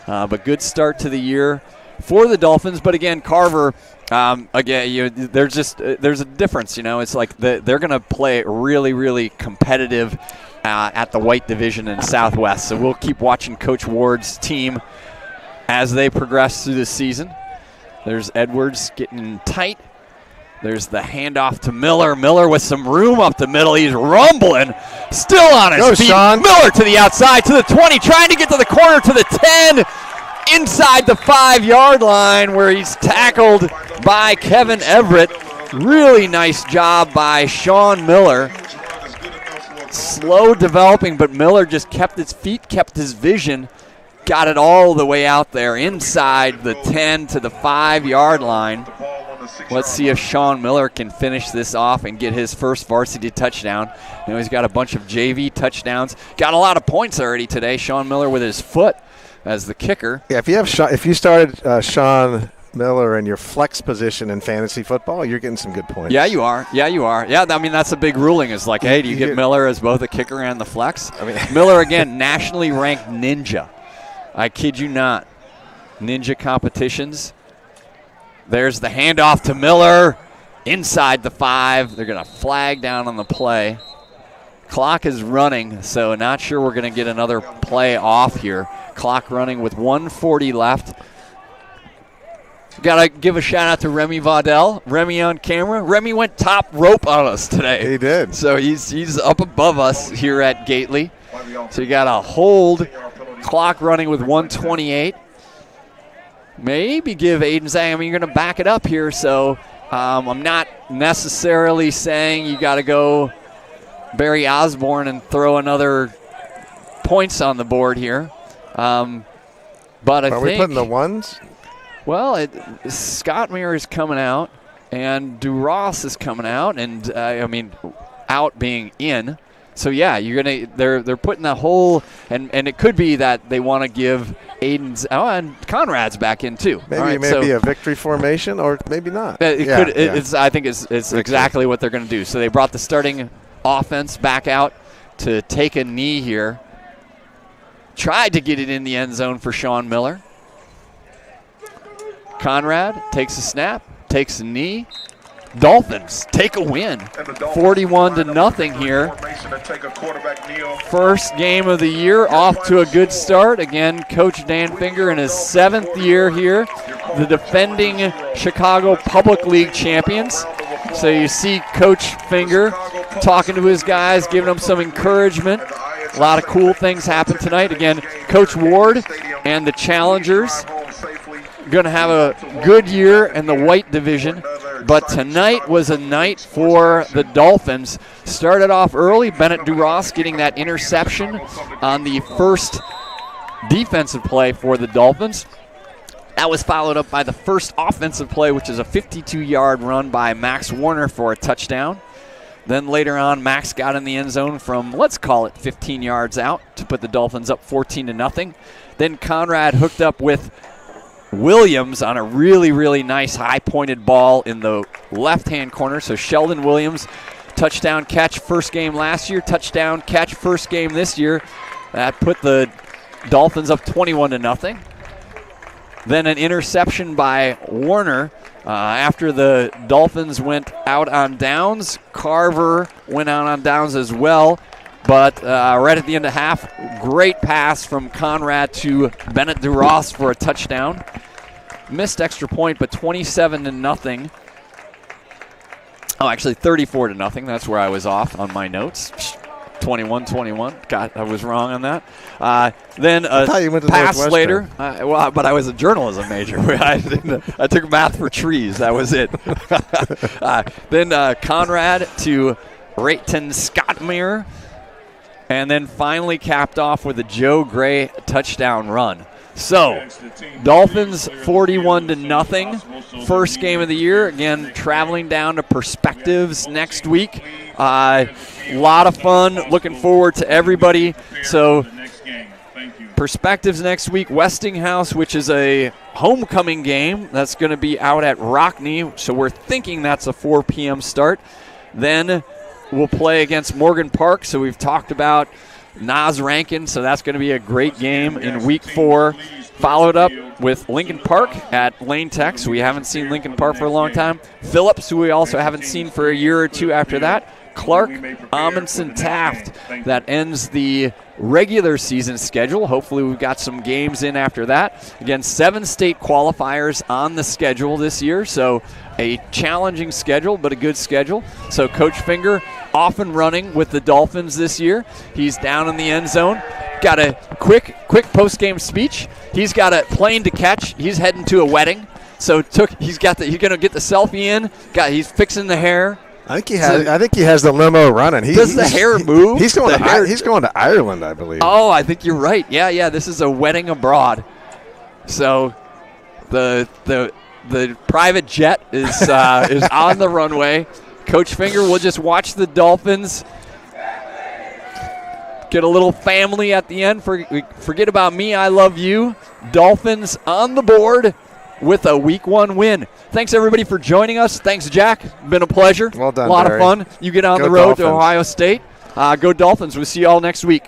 But good start to the year for the Dolphins. But again, Carver, there's a difference. It's like they're going to play really, really competitive at the white division in Southwest. So we'll keep watching Coach Ward's team as they progress through the season. There's Edwards getting tight. There's the handoff to Miller. Miller with some room up the middle. He's rumbling. Still on his feet. Sean. Miller to the outside, to the 20, trying to get to the corner, to the 10. Inside the 5-yard line where he's tackled by Kevin Everett. Really nice job by Sean Miller. Slow developing, but Miller just kept his feet, kept his vision, got it all the way out there inside the 10 to the 5-yard line. Let's see if Sean Miller can finish this off and get his first varsity touchdown. He's got a bunch of JV touchdowns. Got a lot of points already today. Sean Miller with his foot as the kicker. Yeah, if you started Sean Miller in your flex position in fantasy football, you're getting some good points. Yeah, you are. Yeah, I mean, that's a big ruling. Is like, hey, do you get Miller as both a kicker and the flex? I mean, Miller, again, nationally ranked ninja. I kid you not. Ninja competitions. There's the handoff to Miller inside the 5. They're going to flag down on the play. Clock is running, so not sure we're going to get another play off here. Clock running with 1:40 left. Got to give a shout out to Remy Vaudel. Remy on camera. Remy went top rope on us today. He did. So he's up above us here at Gately. So you got to hold. Clock running with 1:28. Maybe give Aiden Zhang. I mean, you're going to back it up here, so I'm not necessarily saying you got to go Barry Osborne and throw another points on the board here. But I think, we putting the ones? Well, Scott Muir is coming out, and DuRoss is coming out, and out being in. So yeah, they're putting the whole, and it could be that they want to give Aiden's and Conrad's back in too. Maybe a victory formation, or maybe not. I think it's exactly what they're going to do. So they brought the starting offense back out to take a knee here. Tried to get it in the end zone for Sean Miller. Conrad takes a snap, takes a knee. Dolphins take a win, 41-0 here. First game of the year, off to a good start. Again, Coach Dan Finger in his 7th year here, the defending Chicago Public League champions. So you see Coach Finger talking to his guys, giving them some encouragement. A lot of cool things happen tonight. Again, Coach Ward and the Challengers going to have a good year in the white division. But tonight was a night for the Dolphins. Started off early, Bennett DuRoss getting that interception on the first defensive play for the Dolphins. That was followed up by the first offensive play, which is a 52-yard run by Max Warner for a touchdown. Then later on, Max got in the end zone from, let's call it 15 yards out to put the Dolphins up 14-0. Then Conrad hooked up with Williams on a really, really nice high-pointed ball in the left-hand corner. So Sheldon Williams, touchdown catch first game last year, touchdown catch first game this year. That put the Dolphins up 21-0. Then an interception by Warner. After the Dolphins went out on downs, Carver went out on downs as well. But right at the end of half, great pass from Conrad to Bennett DeRoss for a touchdown. Missed extra point, but 27-0. Oh, actually 34-0. That's where I was off on my notes. 21-21. God, I was wrong on that. Then a pass later. But I was a journalism major. I took math for trees. That was it. Then Conrad to Rayton Scottmere. And then finally capped off with a Joe Gray touchdown run. So, Dolphins 41-0. First game of the year. Again, traveling down to Perspectives next week. A lot of fun. Looking forward to everybody. So, Perspectives next week. Westinghouse, which is a homecoming game. That's going to be out at Rockney. So, we're thinking that's a 4 p.m. start. Then we'll play against Morgan Park. So, we've talked about Nas Rankin, so that's going to be a great game in week 4. Followed up with Lincoln Park at Lane Tech, so we haven't seen Lincoln Park for a long time. Phillips, who we also haven't seen for a year or two after that. Clark, Amundsen, Taft. That ends the regular season schedule. Hopefully we've got some games in after that. Again, 7 state qualifiers on the schedule this year, so a challenging schedule, but a good schedule. So Coach Finger off and running with the Dolphins this year. He's down in the end zone. Got a quick post-game speech. He's got a plane to catch. He's heading to a wedding. So he's going to get the selfie in. He's fixing the hair. I think he has the limo running. Does the hair move? He's going to Ireland, I believe. Oh, I think you're right. Yeah. This is a wedding abroad. So the private jet is on the runway. Coach Finger will just watch the Dolphins get a little family at the end. Forget about me, I love you. Dolphins on the board with a week 1 win. Thanks, everybody, for joining us. Thanks, Jack. Been a pleasure. Well done, a lot Barry. of fun. You get on the road to Ohio State. Go Dolphins. We'll see you all next week.